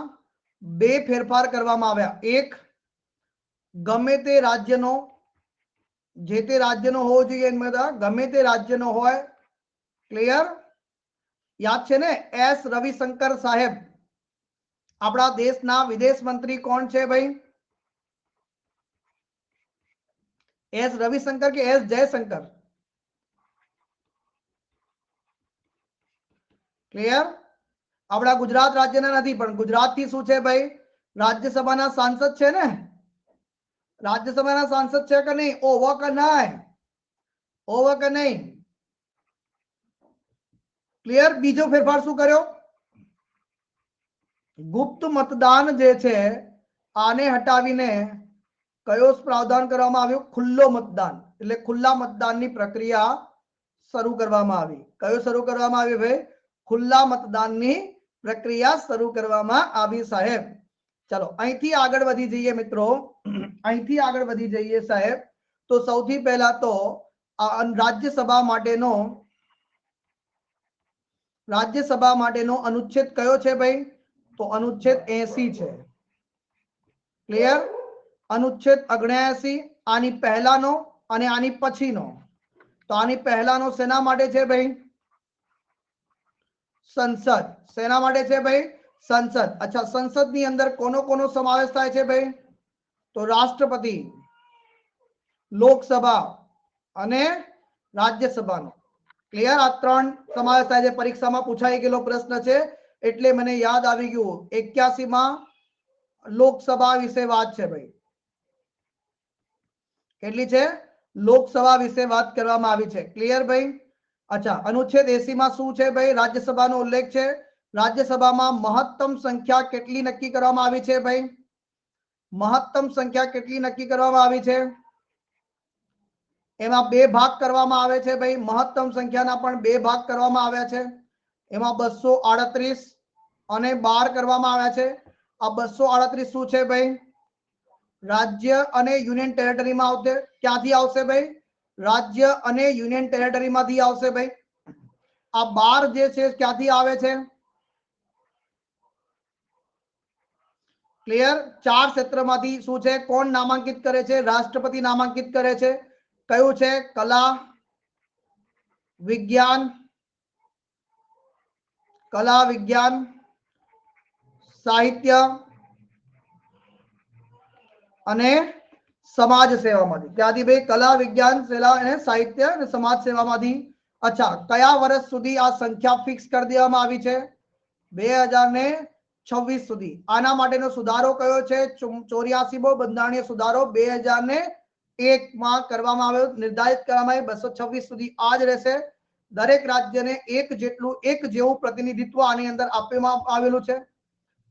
2 ફેરફાર કરવામાં આવ્યા. એક, ગમે તે રાજ્યનો, જે તે રાજ્યનો હોવો જોઈએ, ગમે તે રાજ્યનો હોય. ક્લિયર? યાદ છે ને? એસ રવિશંકર સાહેબ આપણા દેશના વિદેશ મંત્રી કોણ છે ભાઈ? એસ રવિશંકર કે એસ જયશંકર? ક્લિયર? આપણા ગુજરાત રાજ્યના નથી, પણ ગુજરાતથી શું છે ભાઈ, રાજ્યસભાના સાંસદ છે ને, રાજ્યસભાના સાંસદ છે કે નહીં? ઓવર કે નહીં? ઓવર કે નહીં? ક્લિયર? બીજો ફેરફાર શું કર્યો? ગુપ્ત મતદાન જે છે આને હટાવીને કયો પ્રાવધાન કરવામાં આવ્યું? ખુલ્લો મતદાન, એટલે ખુલ્લા મતદાનની પ્રક્રિયા શરૂ કરવામાં આવી. કયો શરૂ કરવામાં આવી ભાઈ? ખુલ્લા મતદાનની પ્રક્રિયા શરૂ કરવામાં આવી સાહેબ. ચલો અહીંથી આગળ વધી જઈએ મિત્રો, અહીંથી આગળ વધી જઈએ સાહેબ. તો સૌથી પહેલા તો રાજ્યસભા માટેનો અનુચ્છેદ કયો છે ભાઈ? તો અનુચ્છેદ 80 છે. ક્લિયર? અનુચ્છેદ 79 આની પહેલાનો અને આની પછીનો. તો આની પહેલાનો શેના માટે છે ભાઈ? સંસદ. શેના માટે છે ભાઈ? સંસદ. અચ્છા, સંસદની અંદર કોનો કોનો સમાવેશ થાય છે ભાઈ? તો રાષ્ટ્રપતિ, લોકસભા અને રાજ્યસભાનો. ક્લિયર? આ ત્રણ સમાવેશ થાય છે. પરીક્ષામાં પૂછાઈ ગયેલો પ્રશ્ન છે એટલે મને યાદ આવી ગયું. 81 માં લોકસભા વિશે વાત છે ભાઈ. કેટલી છે? લોકસભા વિશે વાત કરવામાં આવી છે. ક્લિયર ભાઈ? અચ્છા, અનુચ્છેદ 80 માં શું છે ભાઈ? રાજ્યસભાનો ઉલ્લેખ છે. રાજ્યસભામાં મહત્તમ સંખ્યા કેટલી નક્કી કરવામાં આવી છે ભાઈ? મહત્તમ સંખ્યા કેટલી નક્કી કરવામાં આવી છે? એમાં બે ભાગ કરવામાં આવે છે ભાઈ. મહત્તમ સંખ્યાના પણ બે ભાગ કરવામાં આવ્યા છે. એમાં 238 અને 12 કરવામાં આવ્યા છે. આ 238 શું છે ભાઈ? રાજ્ય અને યુનિયન ટેરેટરીમાં આવશે. ક્યાંથી આવશે ભાઈ? રાજ્ય અને યુનિયન ટેરેટરીમાંથી આવશે ભાઈ. આ 12 જે છે ક્યાંથી આવે છે? ક્લિયર? 4 ક્ષેત્રમાંથી. શું છે? કોણ નામાંકિત કરે છે? રાષ્ટ્રપતિ નામાંકિત કરે છે. કયું છે? કલા, વિજ્ઞાન, સાહિત્ય અને સમાજ સેવામાંથી. ત્યાંથી ભાઈ કલા, વિજ્ઞાન, અને સાહિત્ય અને સમાજ સેવામાંથી. અચ્છા, કયા વર્ષ સુધી આ સંખ્યા ફિક્સ કરી દેવામાં આવી છે? 2026 સુધી. આના માટેનો સુધારો કયો છે? 84મો બંધારણીય સુધારો 2001 માં કરવામાં આવ્યો. નિર્ધારિત કરવામાં આવ્યો 226 સુધી આ જ રહેશે. દરેક રાજ્યને એક જેવું પ્રતિનિધિત્વ આની અંદર આપવામાં આવેલું છે.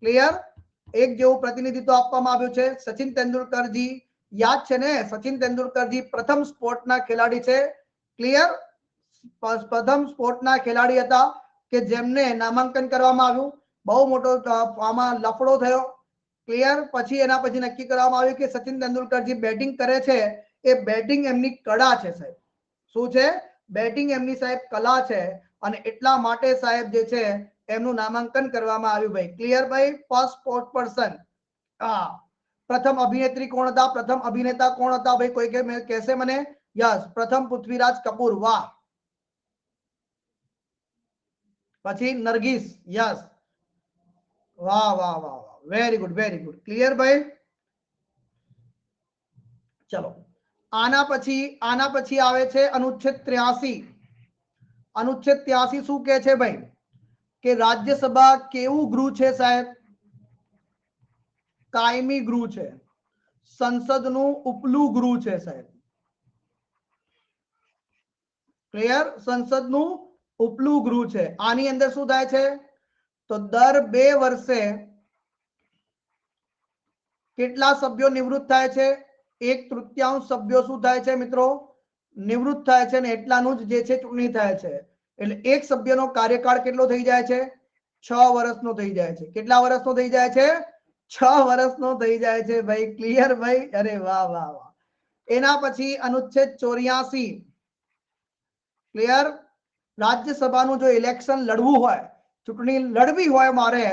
ક્લિયર? એક જેવું પ્રતિનિધિત્વ આપવામાં આવ્યું છે. સચિન તેંડુલકરજી યાદ છે ને? સચિન તેંડુલકરજી પ્રથમ સ્પોર્ટના ખેલાડી છે. ક્લિયર? પ્રથમ સ્પોર્ટના ખેલાડી હતા કે જેમને નામાંકન કરવામાં આવ્યું. બહુ મોટો આમાં લફડો થયો. ક્લિયર? પછી એના પછી નક્કી કરવામાં આવ્યું કે સચિન તેંડુલકરજી બેટિંગ કરે છે, એ બેટિંગ એમની કળા છે સાહેબ. શું છે? બેટિંગ એમની સાહેબ કલા છે, અને એટલા માટે સાહેબ જે છે એમનું નામાંકન કરવામાં આવ્યું ભાઈ. ક્લિયર ભાઈ? First sport person. હા, પ્રથમ અભિનેત્રી કોણ હતા? પ્રથમ અભિનેતા કોણ હતા ભાઈ? કોઈ કહેશે મને? યસ, પ્રથમ પૃથ્વીરાજ કપૂર. વાહ. પછી નરગીસ. યસ, વાહ વાહ વાહ વાહ, very good, very good. Clear ભાઈ? ચલો, આના પછી આવે છે અનુચ્છેદ 83. અનુચ્છેદ 83 શું કહે છે ભાઈ? કે રાજ્યસભા કેવું ગૃહ છે સાહેબ? કાયમી ગૃહ છે. સંસદનું ઉપલું ગૃહ છે સાહેબ. ક્લિયર? સંસદનું ઉપલું ગૃહ છે. આની અંદર શું થાય છે? તો દર 2 વર્ષે કેટલા સભ્યો નિવૃત્ત થાય છે? 1/3 સભ્યો શું થાય છે મિત્રો? નિવૃત્ત થાય છે, ને એટલાનું જ જે છે ચૂંટણી થાય છે. એટલે એક સભ્યનો કાર્યકાળ કેટલો થઈ જાય છે? 6 વર્ષનો થઈ જાય છે. કેટલા વર્ષનો થઈ જાય છે? 6 વર્ષનો થઈ જાય છે ભાઈ. ક્લિયર ભાઈ? અરે વાહ વાહ વાહ. એના પછી અનુચ્છેદ 84. ક્લિયર? રાજ્યસભાનું જો ઇલેક્શન લડવું હોય, ચૂંટણી લડવી હોય મારે,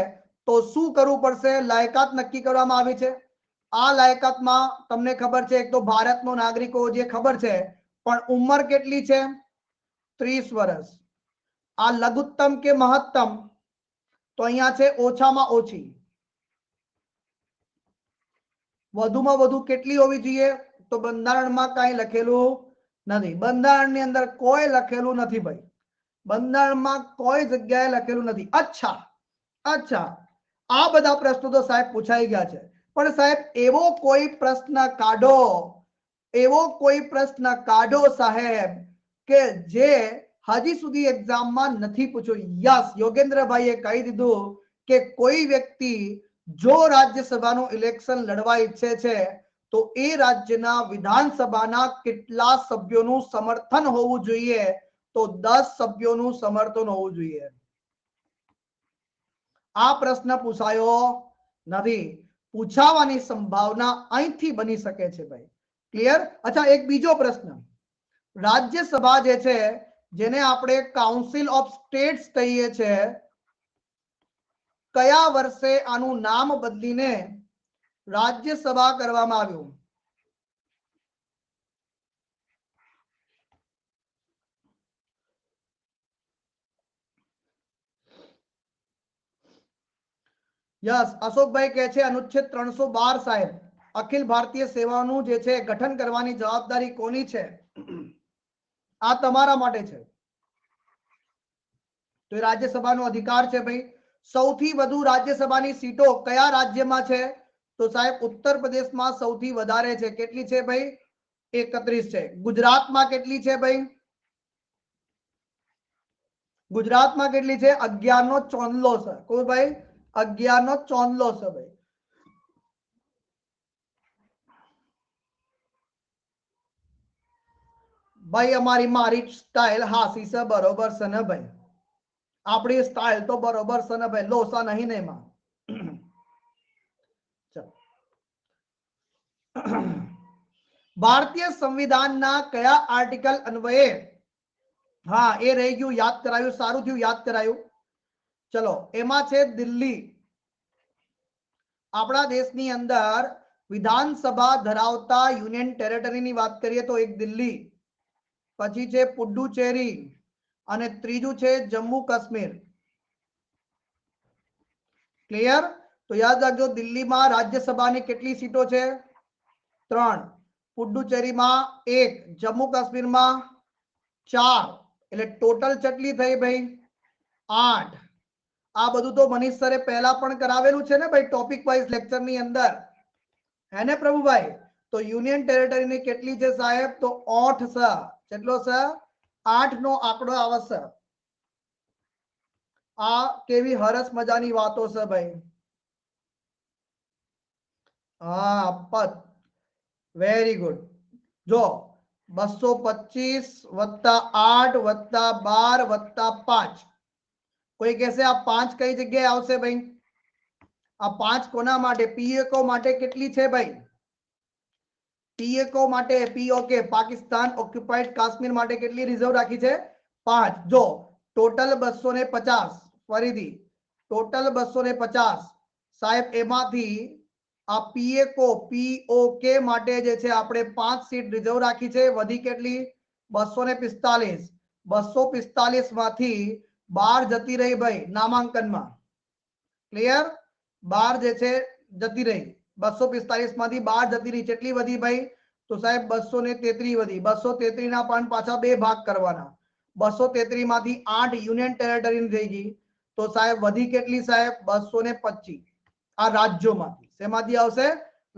તો શું કરવું પડશે? લાયકાત નક્કી કરવામાં આવી છે. આ લાયકાતમાં તમને ખબર છે, એક તો ભારતનો નાગરિકો જે ખબર છે, પણ ઉંમર કેટલી છે? 30 વર્ષ. આ લઘુત્તમ કે મહત્તમ? તો અહીંયા છે ઓછામાં ઓછી. વધુમાં વધુ કેટલી હોવી જોઈએ? તો બંધારણમાં કાંઈ લખેલું નથી. બંધારણની અંદર કોઈ લખેલું નથી ભાઈ. બંધારણમાં કોઈ જગ્યાએ લખેલું નથી. અચ્છા આ બધા પ્રશ્નો તો સાહેબ પૂછાઈ ગયા છે, પણ સાહેબ એવો કોઈ પ્રશ્ન કાઢો સાહેબ કે જે હજી સુધી એક્ઝામમાં નથી પૂછ્યો. યસ, યોગેન્દ્રભાઈએ કહી દીધું કે કોઈ વ્યક્તિ જો રાજ્યસભાનું ઇલેક્શન લડવા ઈચ્છે છે તો એ રાજ્યના વિધાનસભાના કેટલા સભ્યોનું સમર્થન હોવું જોઈએ? તો 10 સભ્યોનું સમર્થન હોવું જોઈએ. આ પ્રશ્ન પૂછાયો નથી. પૂછાવાની સંભાવના અહીંથી બની શકે છે ભાઈ. ક્લિયર? અચ્છા, એક બીજો પ્રશ્ન. રાજ્યસભા જે છે, જેને આપણે કાઉન્સિલ ઓફ સ્ટેટ્સ કહીએ છીએ, કયા વર્ષે આનું નામ બદલીને રાજ્યસભા કરવામાં આવ્યું? યસ, અશોકભાઈ કહે છે અનુચ્છેદ 312 સાહેબ, અખિલ ભારતીય સેવાનું જે છે ગઠન કરવાની જવાબદારી કોની છે? આ તમારા માટે છે. તો એ રાજ્યસભાનો અધિકાર છે ભાઈ. સૌથી વધુ રાજ્યસભાની સીટો કયા રાજ્યમાં છે? તો સાહેબ ઉત્તર પ્રદેશમાં સૌથી વધારે છે. કેટલી છે ભાઈ? 31 છે. ગુજરાતમાં કેટલી છે ભાઈ? ગુજરાતમાં કેટલી છે? 11 નો ચોંદલો છે. કોઈ ભાઈ? 11 નો ચોંદલો છે ભાઈ. ભાઈ મારી સ્ટાઇલ હાસી છે, બરોબર છે ને ભાઈ? આપણી સ્ટાઇલ તો બરોબર છે ને ભાઈ? લોસા નહીં ને એમાં. ભારતીય સંવિધાનના કયા આર્ટિકલ અન્વયે? હા, એ રહી ગયું, યાદ કરાયું. સારું થયું યાદ કરાયું. ચલો, એમાં છે દિલ્હી. આપણા દેશની અંદર વિધાનસભા ધરાવતા યુનિયન ટેરેટરીની વાત કરીએ તો એક દિલ્હી, પછી છે પુડ્ડુચેરી અને ત્રીજું છે જમ્મુ કાશ્મીર. ક્લિયર? તો યાદ રાખજો, દિલ્હીમાં રાજ્યસભાની કેટલી સીટો છે? 3. પુડ્ડુચેરીમાં 1, જમ્મુ કાશ્મીરમાં 4. એટલે ટોટલ કેટલી થઈ ભાઈ? 8. આ બધું તો મનીષ સરે પહેલા પણ કરાવેલું છે ને ભાઈ, ટોપિક વાઇઝ લેક્ચરની અંદર, હે ને પ્રભુભાઈ? તો યુનિયન ટેરેટરીની કેટલી છે સાહેબ? તો 8 છે. કેટલો છે? 8 નો આંકડો આવશે. આ કેવી હરસ મજાની વાતો છે ભાઈ. હા, પત વેરી ગુડ. જો 225 વત્તા 8 વત્તા 12 વત્તા 5. કોઈ કહેશે આ 5 કઈ જગ્યાએ આવશે ભાઈ? આ 5 કોના માટે? પીએકો માટે કેટલી છે ભાઈ? પીએકો માટે, પીઓકે પાકિસ્તાન ઓક્યુપાઈડ કાશ્મીર માટે કેટલી રિઝર્વ રાખી છે? 5. જો ટોટલ 250, ફરીથી ટોટલ 250 સાહેબ, એમાંથી આ પીઓકે માટે જે છે આપણે 5 સીટ રિઝર્વ રાખી છે. વધી કેટલી? 245. 245 માંથી 12 જતી રહી ભાઈ નામાંકનમાં. ક્લિયર? 12 જે છે જતી રહી. 245 માંથી 12 જતી રહી. કેટલી વધી ભાઈ? તો સાહેબ 233 વધી. 233 ના પણ પાછા 2 ભાગ કરવાના. 233 માંથી 8 યુનિયન ટેરેટરી થઈ ગઈ. તો સાહેબ વધી કેટલી સાહેબ? 225. આ રાજ્યોમાંથી. શેમાંથી આવશે?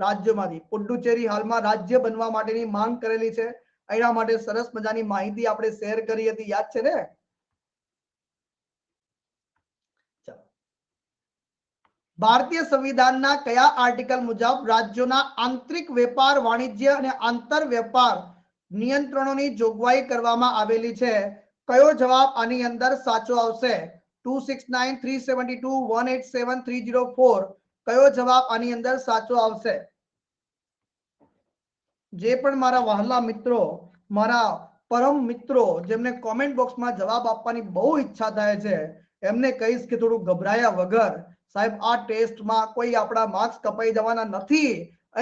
રાજ્યોમાંથી. પુડ્ડુચેરી હાલમાં રાજ્ય બનવા માટેની માંગ કરેલી છે. એના માટે સરસ મજાની માહિતી આપણે શેર કરી હતી, યાદ છે ને? ભારતીય સંવિધાનના કયા આર્ટિકલ મુજબ રાજ્યોના આંતરિક વેપાર, વાણિજ્ય અને આંતર વેપાર નિયંત્રણોની જોગવાઈ કરવામાં આવેલી છે? કયો જવાબ આની અંદર સાચો આવશે? 269 372 187 304. કયો જવાબ આની અંદર સાચો આવશે? જે પણ મારા વહાલા મિત્રો, મારા પરમ મિત્રો જેમને કોમેન્ટ બોક્સમાં જવાબ આપવાની બહુ ઈચ્છા થાય છે, એમને કહીશ કે થોડું ગભરાયા વગર સાહેબ, આ ટેસ્ટમાં કોઈ આપણા માર્ક્સ કપાઈ જવાના નથી.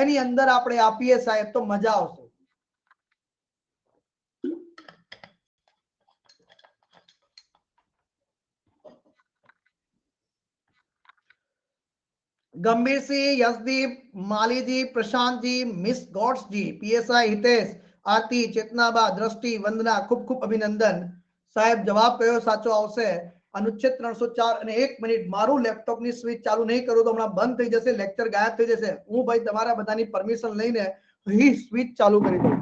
એની અંદર આપણે આપીએ સાહેબ તો મજા આવશે. गंभीर सिंह, यशदीप, माली जी, प्रशांत जी, मिस गॉड्स जी, पीएसआई हितेश, आरती, चेतनाबा, दृष्टि, वंदना, खूब खूब अभिनंदन। साहेब जवाब कयो साचो आवशे? अनुच्छेद 304 અને 1 મિનિટ મારું લેપટોપની સ્વિચ ચાલુ નહીં કરું તો હમણાં બંધ થઈ જશે, લેક્ચર ગાયબ થઈ જશે। હું ભાઈ તમારા બધાની પરમિશન લઈને ही સ્વિચ ચાલુ કરી દઉં।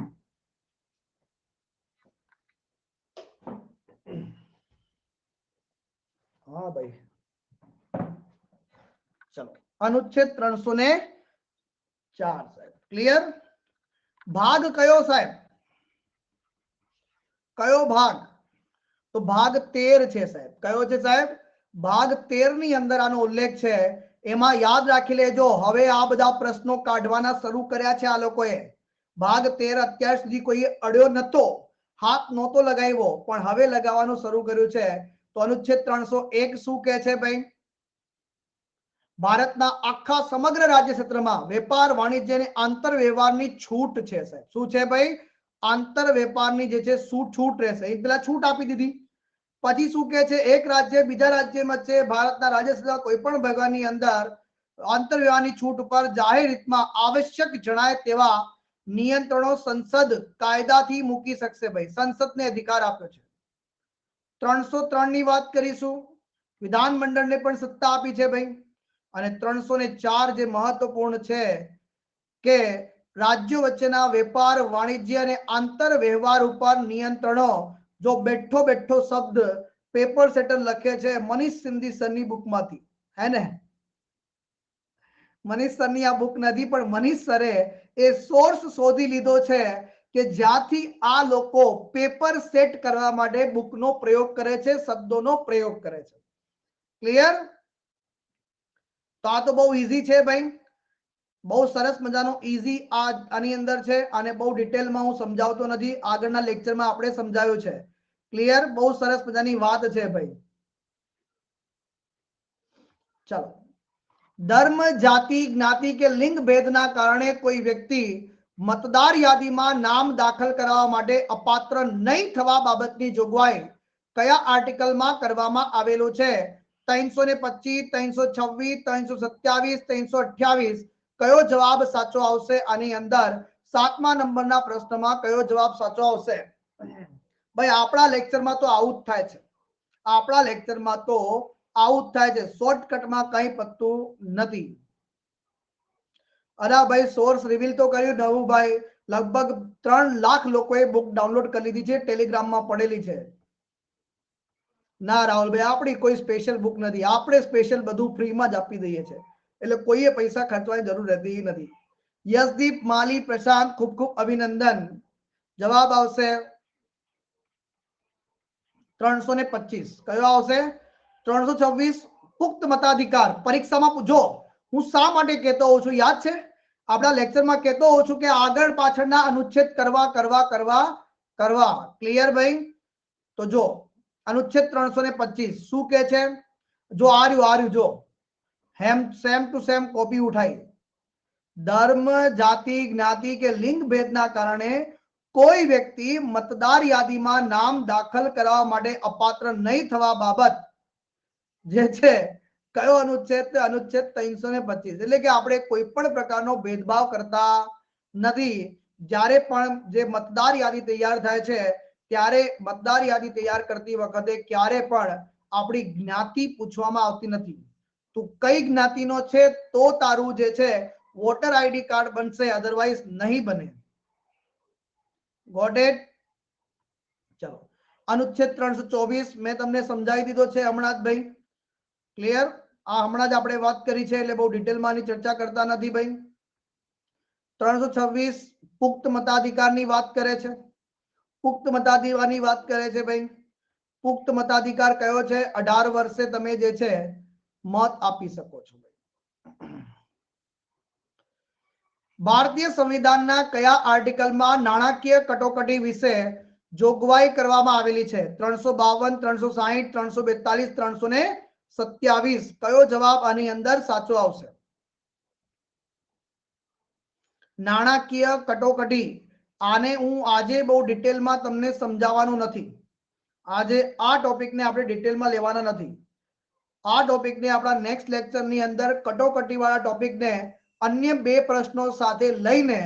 हाँ भाई चलो, अनुच्छेद 304 साहेब क्लियर। भाग कयो साहेब? कयो भाग? तो भाग 13 છે સાહેબ। કયો છે સાહેબ? ભાગ 13 ની અંદર આનો ઉલ્લેખ છે। એમાં યાદ રાખી લેજો, હવે આ બધા પ્રશ્નો કાઢવાના શરૂ કર્યા છે આ લોકોએ। ભાગ 13 અત્યાર સુધી કોઈ અડ્યો નતો, હાથ નહોતો લગાવ્યો, પણ હવે લગાવવાનું શરૂ કર્યું છે। તો अनुच्छेद 301 શું કહે છે ભાઈ? ભારતના આખા સમગ્ર રાજ્ય ક્ષેત્રમાં વેપાર વાણિજ્ય અને આંતર વ્યવહારની છૂટ છે સાહેબ। શું છે ભાઈ? આંતર વેપારની જે છે છૂટ રહેશે। એ પેલા છૂટ આપી દીધી, પછી શું કહે છે? એક રાજ્ય બીજા રાજ્ય વચ્ચે ભારતના રાજ્ય ક્ષેત્રના કોઈ પણ ભાગની અંદર આંતર વ્યવહારની છૂટ પર જાહેર હિતમાં આવશ્યક જણાય તેવા નિયંત્રણો સંસદ કાયદાથી મૂકી શકશે ભાઈ। સંસદને અધિકાર આપ્યો છે। 303 ની વાત કરીશું, વિધાનમંડળને પણ સત્તા આપી છે ભાઈ। અને 304 જે મહત્વપૂર્ણ છે કે રાજ્યો વચ્ચેના વેપાર વાણિજ્ય અને આંતર વ્યવહાર ઉપર નિયંત્રણો। जो बैठो बैठो शब्द पेपर सेटर लखे छे मनीष सिंधी सर बुकमांथी, है ने? मनीष सर आ बुक नहीं पण मनीष सरे ए सोर्स शोधी लीधो छे के ज्यांथी आ लोको पेपर सेट करवा माटे बुकनो प्रयोग करे छे, शब्दोनो प्रयोग करे छे। क्लियर? तो आ तो बहुत इजी छे भाई, बहुत सरस मजानो इजी आनी अंदर छे। आने बहुत डिटेल में हूँ समझावतो नथी, आगळना लेक्चर में आपणे समझाव्युं छे। क्लियर? बहुत सरस मजानी वात छे भाई। चलो, धर्म जाति ज्ञाति के लिंग भेदना कारणे कोई व्यक्ति मतदार यादीमां नाम दाखल करावा माटे अपात्र नहीं थवा बाबतनी जोगवाई कया आर्टिकलमां करवामां आवेलो छे? 325, 326, 327, 328 कयो जवाब साचो आवशे आनी अंदर? 7मा नंबरना प्रश्नमा कयो जवाब साचो आवशे? भाई आपણા લેક્ચરમાં તો આવું જ થાય છે। આપણા લેક્ચરમાં તો આવું જ થાય છે, શોર્ટકટમાં કંઈ પત્તું નથી। અરે ભાઈ સોર્સ રિવીલ તો કર્યું નવું ભાઈ, લગભગ 3 લાખ લોકોએ બુક ડાઉનલોડ કરી લીધી છે, ટેલિગ્રામમાં પડેલી છે। ના રાહુલભાઈ, આપણી કોઈ સ્પેશિયલ બુક નથી, આપણે સ્પેશિયલ બધું ફ્રીમાં જ આપી દઈએ છે, એટલે કોઈએ પૈસા ખર્ચવાની જરૂર રહેતી નથી। યશદીપ, માલી, પ્રશાંત, ખૂબ ખૂબ અભિનંદન। જવાબ આવશે 325। કયો આવશે? 326 પુખ્ત મતાધિકાર। પરીક્ષામાં પૂછો, હું શા માટે કહેતો હોઉં છું યાદ છે? આપણા લેક્ચરમાં કહેતો હોઉં છું કે આગળ પાછળના અનુચ્છેદ કરવા કરવા કરવા કરવા। ક્લિયર ભાઈ? તો જો अनुच्छेद 325 શું કહે છે? જો આ રહ્યું જો સેમ ટુ સેમ કોપી ઉઠાઈ। धर्म जाति ज्ञाति के लिंग भेदना कारणे कोई व्यक्ति मतदार यादीमां नाम दाखल करवा माटे अपात्र नहीं थवा बाबत जे छे कयो अनुच्छेद? अनुच्छेद 325। એટલે કે આપણે કોઈ પણ પ્રકારનો ભેદભાવ કરતા નથી। જ્યારે પણ જે મતદાર યાદી તૈયાર થાય છે ત્યારે મતદાર યાદી તૈયાર કરતી વખતે ક્યારે પણ આપણી જ્ઞાતિ પૂછવામાં આવતી નથી। તું કઈ જ્ઞાતિનો છે તો તારું જે છે voter ID card Banse, otherwise नहीं बने। Got it? चलो, अनुच्छेद 324 मैं तमने समझाई दीधो छे हमणां ज भाई। क्लियर? आ हमणां ज आपणे वात करी छे એટલે બહુ ડિટેલમાં આની ચર્ચા કરતા નથી ભાઈ। 326 પુખ્ત મતાધિકારની વાત કરે છે। પુખ્ત મતાધિકારની વાત કરે છે ભાઈ। પુખ્ત મતાધિકાર કયો છે? 18 વર્ષે તમે જે છે મત આપી શકો છો ભાઈ। भारतीय संविधानना कया आर्टिकलमां नाणाकीय कटोकटी विषे जोगवाई करवामां आवेली छे? 352, 360, 342, 327। कयो जवाब आनी अंदर साचो आवशे? नाणाकीय कटोकटी आने हूँ आजे बहु डिटेलमां तमने समजाववानुं नथी। आजे आ टॉपिकने आपणे डिटेलमां लेवाना नथी। આ ટોપિકને આપણા નેક્સ્ટ લેક્ચરની અંદર કટોકટીવાળા ટોપિકને અન્ય બે પ્રશ્નો સાથે લઈને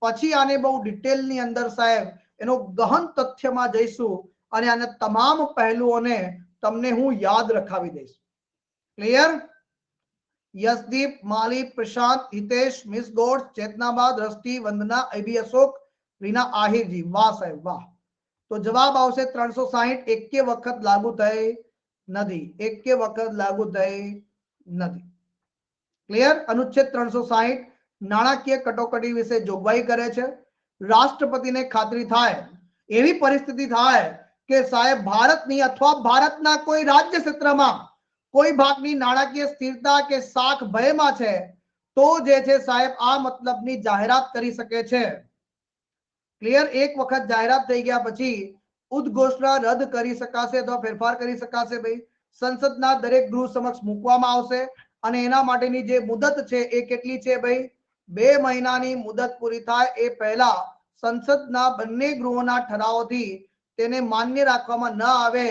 પછી આને બહુ ડિટેલની અંદર સાહેબ એનો ગહન તથ્યમાં જઈશું અને આના તમામ પહેલુઓને તમને હું યાદ રખાવી દઈશ. ક્લિયર? યશદીપ, માલી, પ્રશાંત, હિતેશ, મિસ ગોડ, ચેતનાબા, દ્રષ્ટિ, વંદના, અભી, અશોક, રીના આહિરજી. વાહ સાહેબ વાહ. તો જવાબ આવશે 360. એકે વખત લાગુ થઈ નથી. એકે વખત લાગુ થઈ નથી. ક્લિયર? અનુચ્છેદ 360 નાણાકીય કટોકટી વિશે જોગવાઈ કરે છે. રાષ્ટ્રપતિને ખાતરી થાય, એવી પરિસ્થિતિ થાય કે સાહેબ ભારતની અથવા ભારતના કોઈ રાજ્ય ક્ષેત્રમાં કોઈ ભાગની નાણાકીય સ્થિરતા કે શાખ ભયમાં છે તો જે છે સાહેબ આ મતલબની જાહેરાત કરી શકે છે. ક્લિયર? એક વખત જાહેરાત થઈ ગયા પછી ઉદ્ઘોષણા રદ કરી શકાશે અથવા ફેરફાર કરી શકાશે. ભાઈ સંસદના દરેક ગૃહ સમક્ષ મૂકવામાં આવશે અને એના માટેની જે મુદત છે એ કેટલી છે ભાઈ? 2 મહિનાની મુદત પૂરી થાય એ પહેલા સંસદના બંને ગૃહોના ઠરાવોથી તેને માન્ય રાખવામાં ન આવે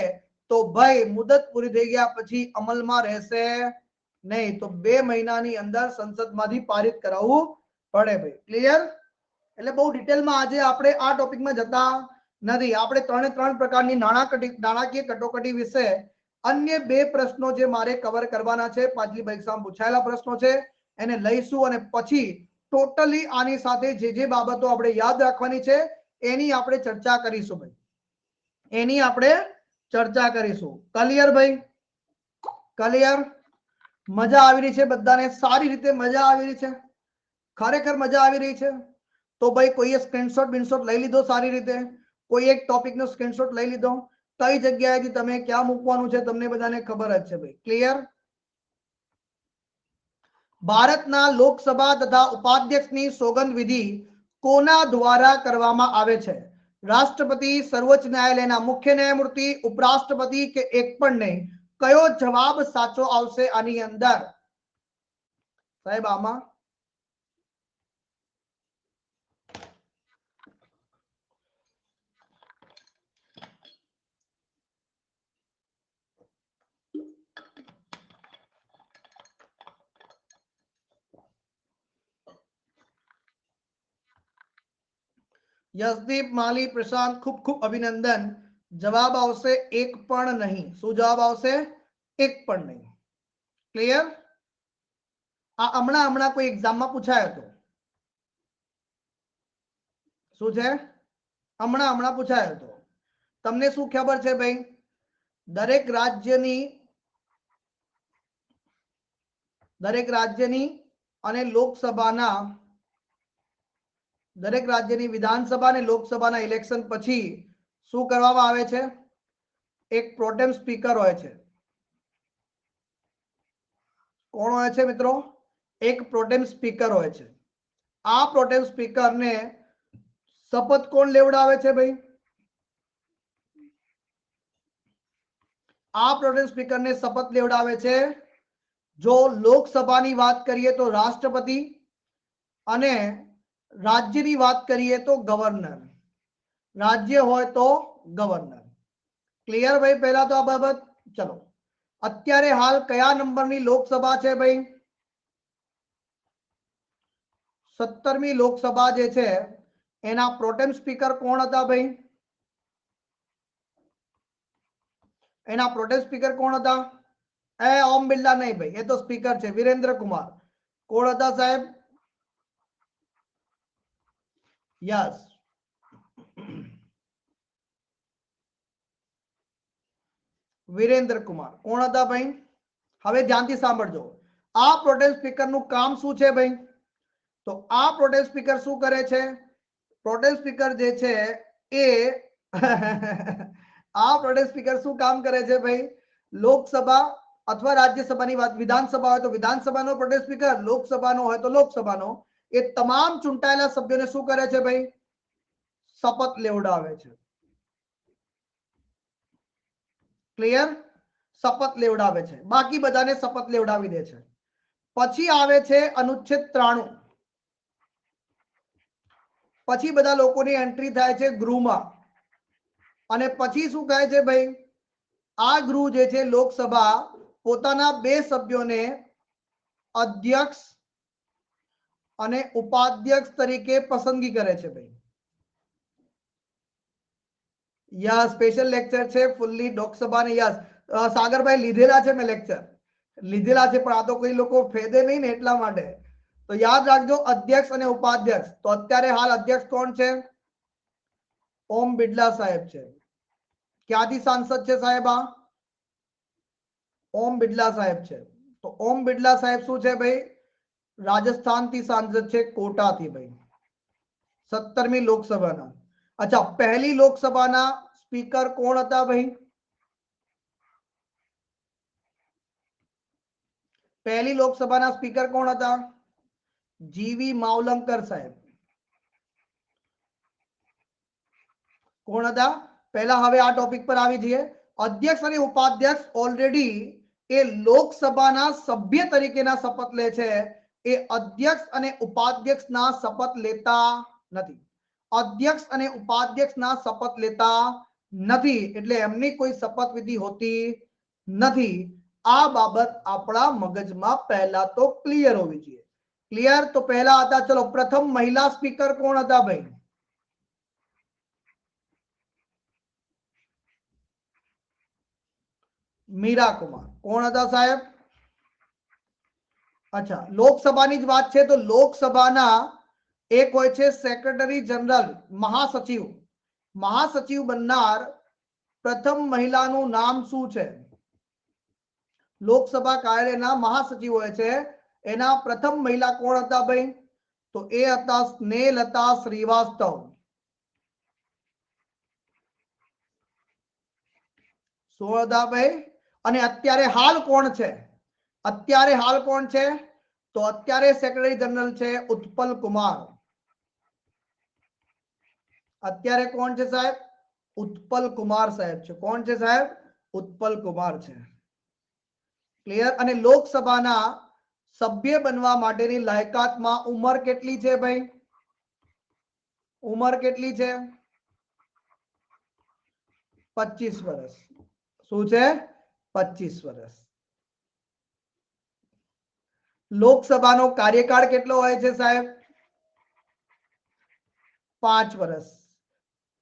તો ભાઈ મુદત પૂરી થઈ ગયા પછી અમલમાં રહેશે નહીં. તો 2 મહિનાની અંદર સંસદમાંથી પારિત કરાવવું પડે ભાઈ. ક્લિયર? એટલે બહુ ડિટેલમાં આજે આપણે આ ટોપિકમાં જતા નથી. આપણે ત્રણ પ્રકારની નાણાકીય કટોકટી વિશે અન્ય બે પ્રશ્નો જે મારે કવર કરવાના છે, પાછલી પરીક્ષામાં પૂછાયેલા પ્રશ્નો છે, એને લઈશું અને પછી ટોટલી આની સાથે જે બાબતો આપણે યાદ રાખવાની છે એની આપણે ચર્ચા કરીશું ભાઈ. એની આપણે ચર્ચા કરીશું. ક્લિયર ભાઈ? ક્લિયર? મજા આવી રહી છે બધાને? સારી રીતે મજા આવી રહી છે? ખરેખર મજા આવી રહી છે? તો ભાઈ કોઈએ સ્ક્રીનશોટ બિનશોટ લઈ લીધો સારી રીતે? કોઈ એક ટોપિકનો સ્ક્રીનશોટ લઈ લીધો? કઈ જગ્યાએથી તમે ક્યાં મૂકવાનું છે તમને બધાને ખબર જ છે ભાઈ. ક્લિયર? ભારતના લોકસભા તથા ઉપાધ્યક્ષની સોગંદ વિધિ કોના દ્વારા કરવામાં આવે છે? રાષ્ટ્રપતિ, સર્વોચ્ચ ન્યાયાલયના મુખ્ય ન્યાયમૂર્તિ, ઉપરાષ્ટ્રપતિ કે એક પણ નહીં? કયો જવાબ સાચો આવશે આની અંદર સાહેબ? આમાં યશદીપ, માલી, પ્રશાંત, ખૂબ ખૂબ અભિનંદન. જવાબ આવશે એક પણ નહીં. શું જવાબ આવશે? એક પણ નહીં. ક્લિયર? આ હમણાં કોઈ એક્ઝામમાં પૂછાયો હતો. શું છે? હમણાં પૂછાયો હતો. તમને શું ખબર છે ભાઈ? દરેક રાજ્યની અને લોકસભાના દરેક રાજ્યની વિધાનસભા અને લોકસભાના ઇલેક્શન પછી શું કરવામાં આવે છે? એક પ્રોટેમ સ્પીકર હોય છે. કોણ હોય છે મિત્રો? એક પ્રોટેમ સ્પીકર હોય છે. આ પ્રોટેમ સ્પીકરને શપથ કોણ લેવડાવે છે ભાઈ? આ પ્રોટેમ સ્પીકરને શપથ લેવડાવે છે, જો લોકસભાની વાત કરીએ તો રાષ્ટ્રપતિ અને રાજ્યની વાત કરીએ તો ગવર્નર. રાજ્ય હોય તો ગવર્નર. ક્લિયર ભાઈ? પહેલા તો આ બાબત. ચલો, અત્યારે હાલ કયા નંબરની લોકસભા છે ભાઈ? 17મી લોકસભા જે છે એના પ્રોટેમ સ્પીકર કોણ હતા ભાઈ? એના પ્રોટેમ સ્પીકર કોણ હતા? ઓમ બિરલા નહીં ભાઈ, એ તો સ્પીકર છે. વિરેન્દ્ર કુમાર. કોણ હતા સાહેબ? યસ, વિરેન્દ્ર કુમાર. કોણ હતા ભાઈ? હવે ધ્યાનથી સાંભળજો. આ પ્રોટેમ સ્પીકર નું કામ શું છે ભાઈ? તો આ પ્રોટેમ સ્પીકર શું કરે છે? પ્રોટેમ સ્પીકર જે છે એ આ પ્રોટેમ સ્પીકર શું કામ કરે છે ભાઈ? લોકસભા અથવા રાજ્યસભાની વાત, વિધાનસભા હોય તો વિધાનસભાનો પ્રોટેમ સ્પીકર, લોકસભાનો હોય તો લોકસભાનો, એ તમામ ચૂંટાયેલા સભ્યોને શું કરે છે ભાઈ? શપથ લેવડાવે છે. ક્લિયર? શપથ લેવડાવે છે. બાકી બધાને શપથ લેવડાવી દે છે. પછી આવે છે અનુચ્છેદ 93. પછી બધા લોકોની એન્ટ્રી થાય છે ગૃહમાં અને પછી શું કહે છે ભાઈ? આ ગૃહ જે છે લોકસભા પોતાના બે સભ્યોને અધ્યક્ષ અને ઉપાધ્યક્ષ તરીકે પસંદગી કરે છે ભાઈ. યા સ્પેશિયલ લેક્ચર છે ફૂલ્લી લોકસભા ને યસ સાગરભાઈ લીધેલા છે, મેં લેક્ચર લીધેલા છે, પણ આ તો કોઈ લોકો ફેદે નહીં ને એટલા માટે. તો યાદ રાખજો અધ્યક્ષ અને ઉપાધ્યક્ષ. તો અત્યારે હાલ અધ્યક્ષ કોણ છે? ઓમ બિરલા સાહેબ છે. ક્યાંથી સાંસદ છે સાહેબ? આ ઓમ બિરલા સાહેબ છે. તો ઓમ બિરલા સાહેબ શું છે ભાઈ? રાજસ્થાનથી સાંસદ છે, કોટાથી ભાઈ, 17મી લોકસભાના. અચ્છા, પહેલી લોકસભાના સ્પીકર કોણ હતા ભાઈ? પહેલી લોકસભાના સ્પીકર કોણ હતા? જીવી માવલંકર સાહેબ. કોણ હતા પહેલા? હવે આ ટોપિક પર આવી જઈએ. અધ્યક્ષ અને ઉપાધ્યક્ષ ઓલરેડી એ લોકસભાના સભ્ય તરીકેના શપથ લે છે. એ અધ્યક્ષ અને ઉપાધ્યક્ષના શપથ લેતા નથી. અધ્યક્ષ અને ઉપાધ્યક્ષના શપથ લેતા નથી, એટલે એમની કોઈ શપથવિધિ હોતી નથી. આ બાબત આપણા મગજમાં પહેલા તો ક્લિયર હોવી જોઈએ. ક્લિયર? તો પહેલા હતા, ચલો પ્રથમ મહિલા સ્પીકર કોણ હતા ભાઈ? મીરા કુમાર. કોણ હતા સાહેબ? અચ્છા, લોકસભાની જ વાત છે તો લોકસભાના એક હોય છે સેક્રેટરી જનરલ, મહાસચિવ. મહાસચિવ બનનાર પ્રથમ મહિલાનું નામ શું છે? લોકસભા કાર્યાલયના મહાસચિવ હોય છે, એના પ્રથમ મહિલા કોણ હતા ભાઈ? તો એ હતા સ્નેહલતા શ્રીવાસ્તવ. શું હતા ભાઈ? અને અત્યારે હાલ કોણ છે? અત્યારે હાલ કોણ છે? તો અત્યારે સેક્રેટરી જનરલ છે ઉત્પલ કુમાર. અત્યારે કોણ છે સાહેબ? ઉત્પલ કુમાર સાહેબ છે. કોણ છે સાહેબ? ઉત્પલ કુમાર છે. ક્લિયર? અને લોકસભાના સભ્ય બનવા માટેની લાયકાતમાં ઉંમર કેટલી છે ભાઈ? ઉંમર કેટલી છે? 25 વર્ષ. શું છે? 25 વર્ષ. લોકસભાનો કાર્યકાળ કેટલો હોય છે સાહેબ? 5 વર્ષ.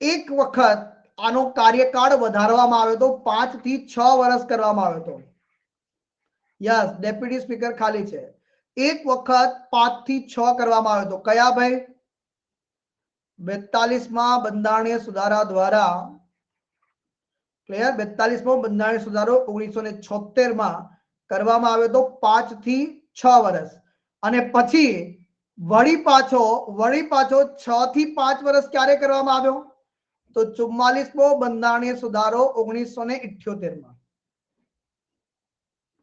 એક વખત આનો કાર્યકાળ વધારવામાં આવ્યો તો 5 થી 6 વર્ષ કરવામાં આવ્યો હતો. યસ, ડેપ્યુટી સ્પીકર ખાલી છે. એક વખત 5 થી 6 કરવામાં આવ્યો હતો. કયા ભાઈ? 42માં બંધારણીય સુધારા દ્વારા. ક્લિયર? 42મો બંધારણીય સુધારો 1976માં કરવામાં આવ્યો તો 5 થી 6 વર્ષ. અને પછી વળી પાછો 6 થી 5 વર્ષ ક્યારે કરવામાં આવ્યો? તો 44મો બંધારણીય સુધારો 1978માં.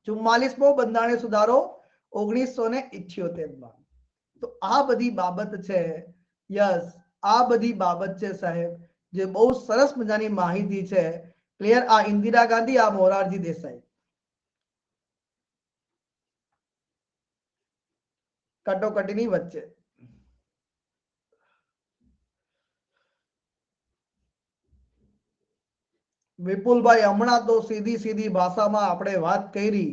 44મો બંધારણીય સુધારો 1978માં. તો આ બધી બાબત છે. યસ, આ બધી બાબત છે સાહેબ, જે બહુ સરસ મજાની માહિતી છે. ક્લિયર? આ ઇન્દિરા ગાંધી, આ મોરારજી દેસાઈ. કટોકટીની વચ્ચે. વિપુલભાઈ, હમણાં તો સીધી સીધી ભાષામાં આપણે વાત કરી.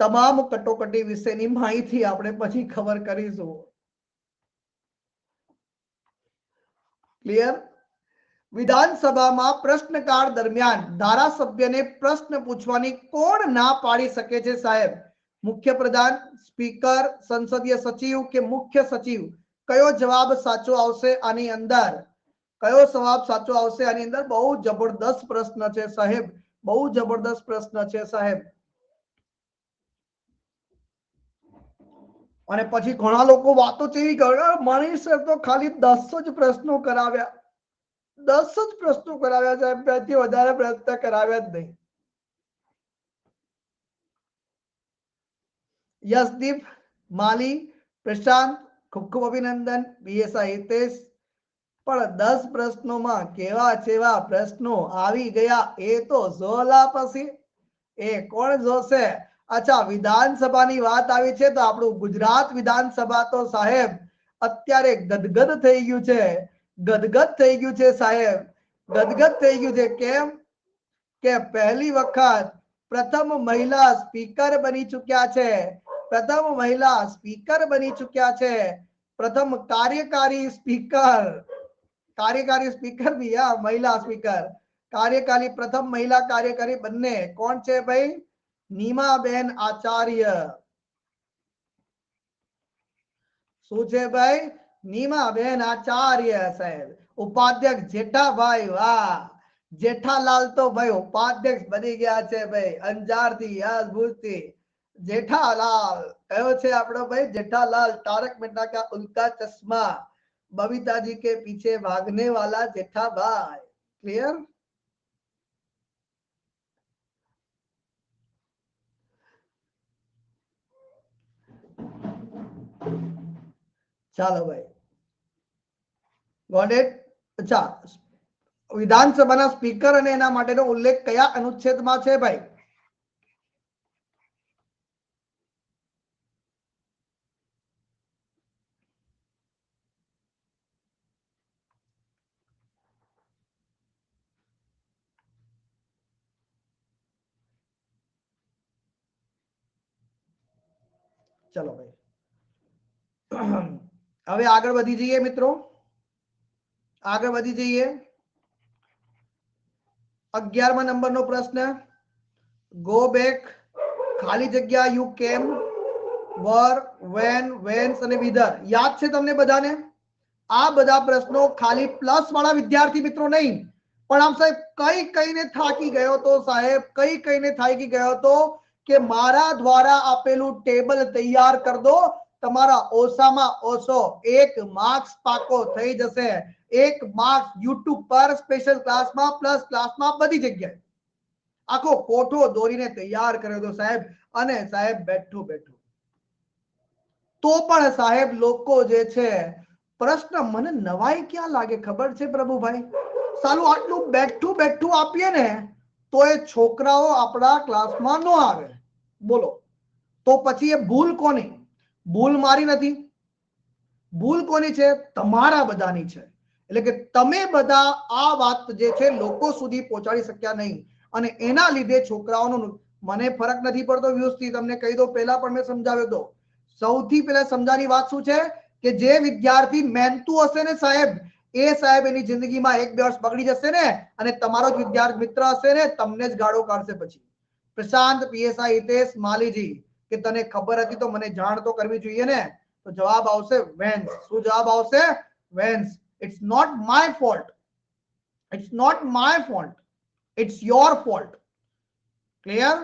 તમામ કટોકટી વિશેની માહિતી આપણે પછી ખબર કરીશું. ક્લિયર? વિધાનસભામાં પ્રશ્નકાળ દરમિયાન ધારાસભ્યને પ્રશ્ન પૂછવાની કોણ ના પાડી શકે છે સાહેબ? મુખ્ય પ્રધાન, સ્પીકર, સંસદીય સચિવ કે મુખ્ય સચિવ? કયો જવાબ સાચો આવશે આની અંદર? કયો જવાબ સાચો આવશે આની અંદર? બહુ જબરદસ્ત પ્રશ્ન છે સાહેબ, બહુ જબરદસ્ત પ્રશ્ન છે સાહેબ. અને પછી ઘણા લોકો વાતો કેવી કરે, મનીષ સર તો ખાલી 10 જ પ્રશ્નો કરાવ્યા. 10 જ પ્રશ્નો કરાવ્યા સાહેબ, ત્યાંથી વધારે પ્રશ્ન કરાવ્યા જ નહીં. યશદીપ, માલી, પ્રશાંત, ખૂબ ખૂબ અભિનંદન. બીએસઆઈ હિતેશ. પણ 10 પ્રશ્નોમાં કેવા કેવા પ્રશ્નો આવી ગયા એ તો જોલા પછી. એ કોણ જોશે? અચ્છા, વિધાનસભાની વાત આવી છે તો આપણું ગુજરાત વિધાનસભા તો સાહેબ અત્યારે ગદગદ થઈ ગયું છે. ગદગદ થઈ ગયું છે સાહેબ, ગદગદ થઈ ગયું છે. કેમ? કે પહેલી વખત પ્રથમ મહિલા સ્પીકર બની ચૂક્યા છે, પ્રથમ મહિલા સ્પીકર બની ચૂક્યા છે, પ્રથમ કાર્યકારી સ્પીકર भी મહિલા સ્પીકર, કાર્યકારી પ્રથમ મહિલા કાર્યકારી બંને કોણ છે ભાઈ? નીમાબેન આચાર્ય. શું છે ભાઈ? નીમાબેન આચાર્ય સાહેબ. ઉપાધ્યક્ષ જેઠાભાઈ, વાહ, જેઠાલાલ તો ભાઈ ઉપાધ્યક્ષ બની ગયા છે ભાઈ, અંજારથી, ભુજથી. જેઠાલાલ કયો છે આપણો ભાઈ? જેઠાલાલ, તારક મહેતા કા ઉલ્ટા ચશ્મા, बबीता जी के पीछे भागने वाला जेठा भाई. क्लियर? ચાલો ભાઈ, ગોટ ઇટ? અચ્છા, વિધાનસભાના સ્પીકર અને એના માટેનો ઉલ્લેખ કયા અનુચ્છેદમાં છે ભાઈ? ચલો ભાઈ, હવે આગળ વધી જઈએ મિત્રો, આગળ વધી જઈએ. 11મા નંબરનો પ્રશ્ન, ગો બેક, ખાલી જગ્યા યુ કેમ, વર, વેન, વેન્સ અને વિધર. યાદ છે તમને બધાને? આ બધા પ્રશ્નો ખાલી પ્લસ વાળા વિદ્યાર્થી મિત્રો નહીં, પણ આમ સાહેબ કઈ કઈને થાકી ગયો તો સાહેબ, કઈ કઈને થાકી ગયો તો કે મારા દ્વારા આપેલું ટેબલ તૈયાર કર દો, તમારા ઓછામાં ઓછો 1 માર્ક્સ પાકો થઈ જશે. 1 માર્ક્સ યુટ્યુબ પર સ્પેશિયલ ક્લાસમાં પ્લસ ક્લાસમાં બધી જગ્યાએ આખો કોઠો દોરીને તૈયાર કર્યો તો સાહેબ. અને સાહેબ બેઠું બેઠું તો પણ સાહેબ લોકો જે છે પ્રશ્ન, મને નવાઈ ક્યાં લાગે ખબર છે પ્રભુભાઈ? સાલું આટલું બેઠું બેઠું આપીએ ને તો એ છોકરાઓ આપણા ક્લાસમાં ન આવે. બોલો, તો પછી એ ભૂલ કોની? ભૂલ મારી નથી, ભૂલ કોની છે? તમારા બધાની છે. એટલે કે તમે બધા આ વાત જે છે લોકો સુધી પહોંચાડી શક્યા નહીં, અને એના લીધે છોકરાઓનું, મને ફરક નથી પડતો વ્યવસ્થિત તમને કહી દો, પહેલા પણ મેં સમજાવ્યો હતો. સૌથી પહેલા સમજાવવાની વાત શું છે કે જે વિદ્યાર્થી મહેનતુ હશે ને સાહેબ, એ સાહેબ એની જિંદગીમાં 1-2 વર્ષ બગડી જશે ને, અને તમારો જ વિદ્યાર્થી મિત્ર હશે ને, તમને જ ગાળો કાઢશે પછી. પ્રશાંત પીએસઆઈ હિતેશ માલીજી, કે તને ખબર હતી તો મને જાણ તો કરવી જોઈએ ને. તો જવાબ આવશે વેન્સ. શું જવાબ આવશે? વેન્સ. It's not my fault, it's not my fault, it's your fault. Clear?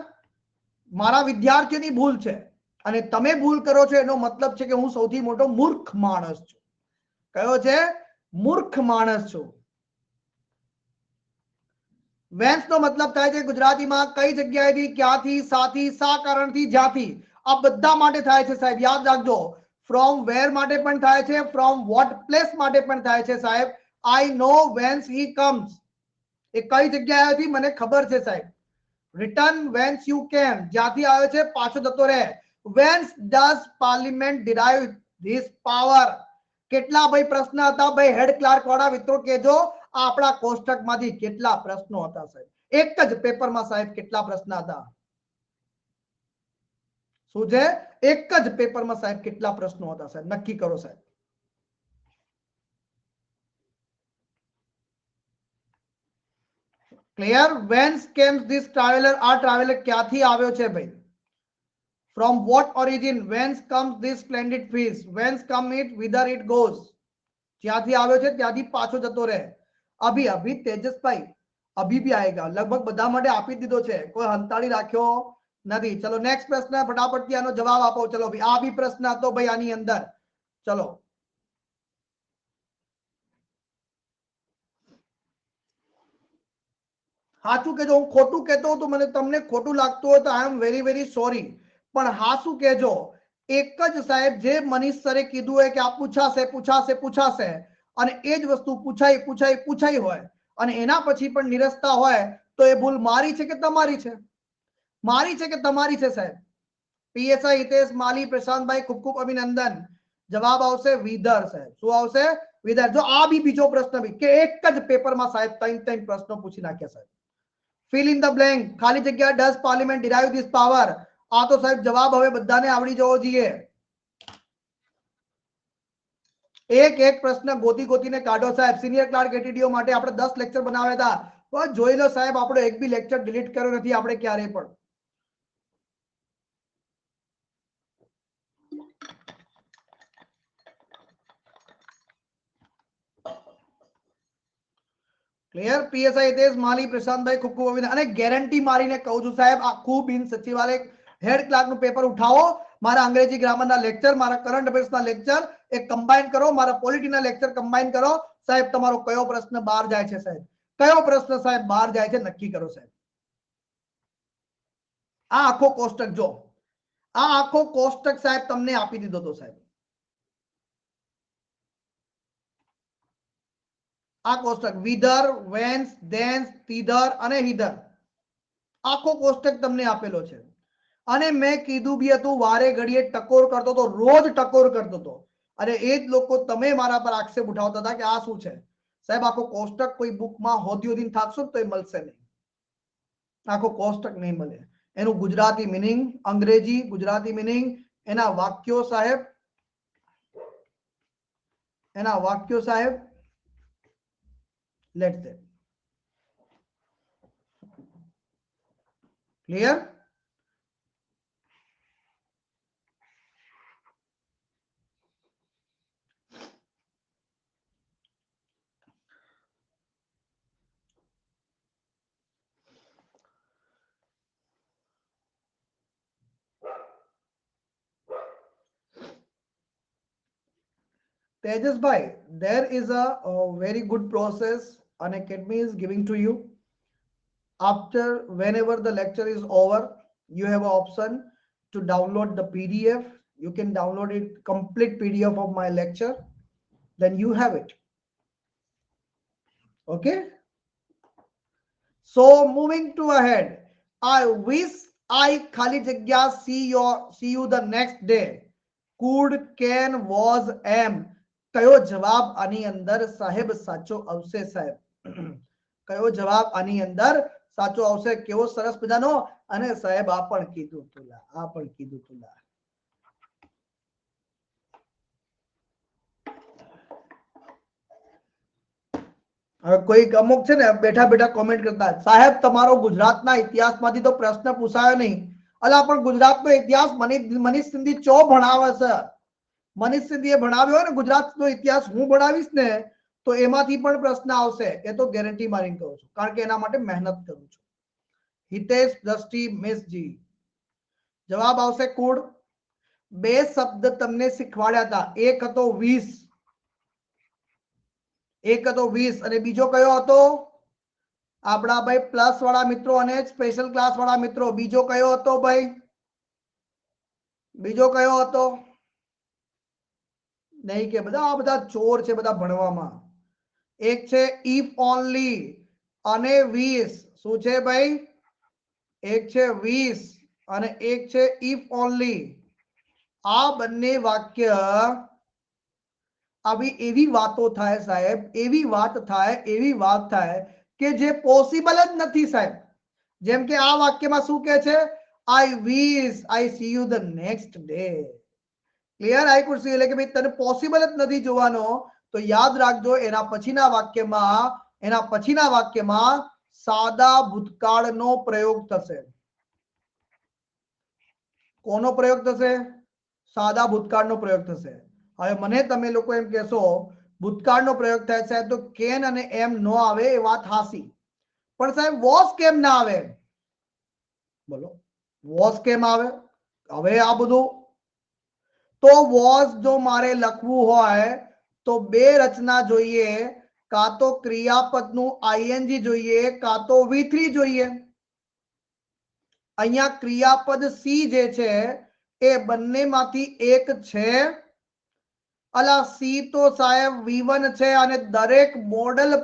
મારા વિદ્યાર્થીઓની ભૂલ છે, અને તમે ભૂલ કરો છો એનો મતલબ છે કે હું સૌથી મોટો મૂર્ખ માણસ છું. કયો છે? મૂર્ખ માણસ છું. વેન્સ નો મતલબ થાય છે ગુજરાતીમાં કઈ જગ્યાએથી, ક્યાંથી, સાથી, સા કારણથી, જ્યાંથી. આ બધા માટે થાય છે સાહેબ, યાદ રાખજો. ફ્રોમ વેર માટે પણ થાય છે, ફ્રોમ વોટ પ્લેસ માટે પણ થાય છે સાહેબ. આઈ નો વેન્સ હી કમ્સ, એ કઈ જગ્યાએથી મને ખબર છે સાહેબ. રિટર્ન વેન્સ યુ કેમ, જ્યાંથી આવે છે પાછો જતો રહે. Vans does parliament derive this power. કેટલા ભાઈ પ્રશ્ન હતા ભાઈ હેડ ક્લાર્ક વાળા મિત્રો કહેજો, આપણા કોષ્ટકમાંથી કેટલા પ્રશ્નો હતા સાહેબ? એક જ પેપરમાં સાહેબ કેટલા પ્રશ્ન હતા? શું છે? એક જ પેપરમાં સાહેબ કેટલા પ્રશ્નો હતા સાહેબ? નક્કી કરો સાહેબ. ક્લિયર? વેન્સ કેમ ધીસ ટ્રાવેલર, આ ટ્રાવેલર ક્યાંથી આવ્યો છે ભાઈ? From what origin? Whence comes this splendid fish? Whence come it? Whither it goes? જ્યાંથી આવ્યો છે ત્યાંથી પાછો જતો રહે. અભી અભી તેજસભાઈ અભી ભી આएगा. લગભગ બધા માટે આપી દીધો છે, કોઈ હંતાળી રાખ્યો નથી. ચલો નેક્સ્ટ પ્રશ્ન, ફટાફટ આનો જવાબ આપો. ચલો ભાઈ, આ બી પ્રશ્ન હતો ભાઈ આની અંદર. ચલો, હાચું કહેજો. હું ખોટું કહેતો હોઉં તો મને, તમને ખોટું લાગતું હોય તો આઈ એમ વેરી વેરી સોરી, પણ હાચું કહેજો. એક જ સાહેબ જે મનીષ સરે કીધું હોય કે આ પૂછાશે પૂછાશે પૂછાશે, અને એ જ વસ્તુ પૂછાઈ પૂછાઈ પૂછાઈ હોય, અને એના પછી પણ નિરસતા હોય, તો એ ભૂલ મારી છે કે તમારી છે? મારી છે કે તમારી છે સાહેબ? પીએસઆઈ હિતેશ માલી, પ્રશાંતભાઈ ખૂબ ખૂબ અભિનંદન. જવાબ આવશે વિધર સાહેબ. શું આવશે? વિધર. જો આ બી બીજો પ્રશ્ન બી કે એક જ પેપરમાં સાહેબ 3 પ્રશ્નો પૂછી નાખ્યા સાહેબ. ફિલ ઇન ધ બ્લેન્ક, ખાલી જગ્યા. Does parliament derive this power? આ તો સાહેબ જવાબ હવે બધાને આવડી જવો જોઈએ. એક એક પ્રશ્ન ગોતી ગોતીને કાઢો સાહેબ. સિનિયર ક્લાર્ક એટીડીઓ માટે આપણે 10 લેક્ચર બનાવ્યા હતા, તો જોઈ લો સાહેબ, આપણો એક બી લેક્ચર ડિલીટ કર્યો નથી આપણે ક્યારે પણ. ક્લિયર? પીએસઆઈ હિતેશ માલી, પ્રશાંતભાઈ, ખૂબ ખૂબ અભિનંદન. અને ગેરંટી મારીને કહું છું સાહેબ, આખું બિન સચિવાલય હેડ ક્લાર્કનું પેપર ઉઠાવો, મારા અંગ્રેજી ગ્રામરના લેક્ચર, મારા કરંટ અફેર્સના લેક્ચર એ કમ્બાઈન કરો, મારા પોલિટીના લેક્ચર કમ્બાઈન કરો સાહેબ. તમારો કયો પ્રશ્ન બહાર જાય છે સાહેબ, કયો પ્રશ્ન સાહેબ બહાર જાય છે નક્કી કરો સાહેબ. આ આખો કોષ્ટક જો, આ આખો કોષ્ટક સાહેબ તમને આપી દીધો તો સાહેબ. આ કોષ્ટક વિધર, વેન્સ, ધેન્સ, તીધર અને હિધર, આખો કોષ્ટક તમને આપેલો છે. અને મેં કીધું બી હતું, વારે ઘડીએ ટકોર કરતો તો, રોજ ટકોર કરતો તો. અને એ જ લોકો તમે મારા પર આક્ષેપ ઉઠાવતા હતા કે આ શું છે સાહેબ. આખો કોષ્ટક કોઈ બુકમાં હોદ્યોદીન થાકશો તો એ મળશે નહીં, આખો કોષ્ટક નહીં મળે. એનું ગુજરાતી મીનિંગ, અંગ્રેજી ગુજરાતી મીનિંગ, એના વાક્યો સાહેબ, એના વાક્યો સાહેબ. Let's that clear? Tejasbhai, there is a very good process and Academy is giving to you. After whenever the lecture is over, you have an option to download the PDF. You can download it, complete PDF of my lecture, then you have it. Okay, so moving to ahead, I wish I khali jagya see you the next day. Could, can, was, am. કયો જવાબ આની અંદર સાહેબ સાચો આવશે સાહેબ? કયો જવાબ આની અંદર સાચો આવશે? કેવો સરસ મજાનો. અને સાહેબ આ પણ કીધું તુલા, આ પણ કીધું તુલા. હવે કોઈ અમુક છે ને બેઠા બેઠા કોમેન્ટ કરતા, સાહેબ તમારો ગુજરાતના ઇતિહાસમાંથી તો પ્રશ્ન પૂછાયો નહીં. અલા પણ ગુજરાતનો ઇતિહાસ મનીષ સિંધી ચો ભણાવે છે. મનીષ સિંધીએ ભણાવ્યો હોય ને ગુજરાતનો ઇતિહાસ, હું ભણાવીશ ને તો એમાંથી પણ પ્રશ્ન આવશે. એ તો ગેરંટી મારીને કહું છું, કારણ કે એના માટે મહેનત કરું છું. હિતેશ દ્રષ્ટિ મિસજી, જવાબ આવશે કુડ. બે શબ્દ તમને શીખવાડ્યા હતા, એક હતો 20, એક હતો 20 અને બીજો કયો હતો? આપણા ભાઈ પ્લસ વાળા મિત્રો અને સ્પેશિયલ ક્લાસ વાળા મિત્રો, બીજો કયો હતો ભાઈ? બીજો કયો હતો? નહીં કે બધા આ બધા ચોર છે બધા ભણવામાં. એક છે ઇફ ઓનલી અને 20. શું છે ભાઈ? એક છે 20 અને એક છે ઇફ ઓનલી. આ બંને વાક્ય આવી એવી વાતો થાય સાહેબ, એવી વાત થાય, એવી વાત થાય કે જે પોસિબલ જ નથી સાહેબ. જેમ કે આ વાક્યમાં શું કહે છે? I wish I see you the next day. Clear? I could see, એટલે કે ભાઈ તને પોસિબલ જ નથી જોવાનો, તો યાદ રાખજો એના પછીના વાક્યમાં સાદા ભૂતકાળનો પ્રયોગ થશે. કોનો પ્રયોગ થશે? સાદા ભૂતકાળનો પ્રયોગ થશે. હવે મને તમે લોકો એમ કહેશો ભૂતકાળનો પ્રયોગ થાય સાહેબ તો કેન અને એમ નો આવે, એ વાત હાસી. પણ સાહેબ વોસ કેમ ના આવે? બોલો, વોસ કેમ આવે? હવે આ બધું તો વોસ જો મારે લખવું હોય તો બે રચના જોઈએ, કાં તો ક્રિયાપદનું આઈએનજી જોઈએ, કાં તો V3 જોઈએ. અહીંયા ક્રિયાપદ સી જે છે એ બંનેમાંથી એક છે. અલા સી તો સાહેબ V1 છે અને દરેક મોડલ્સ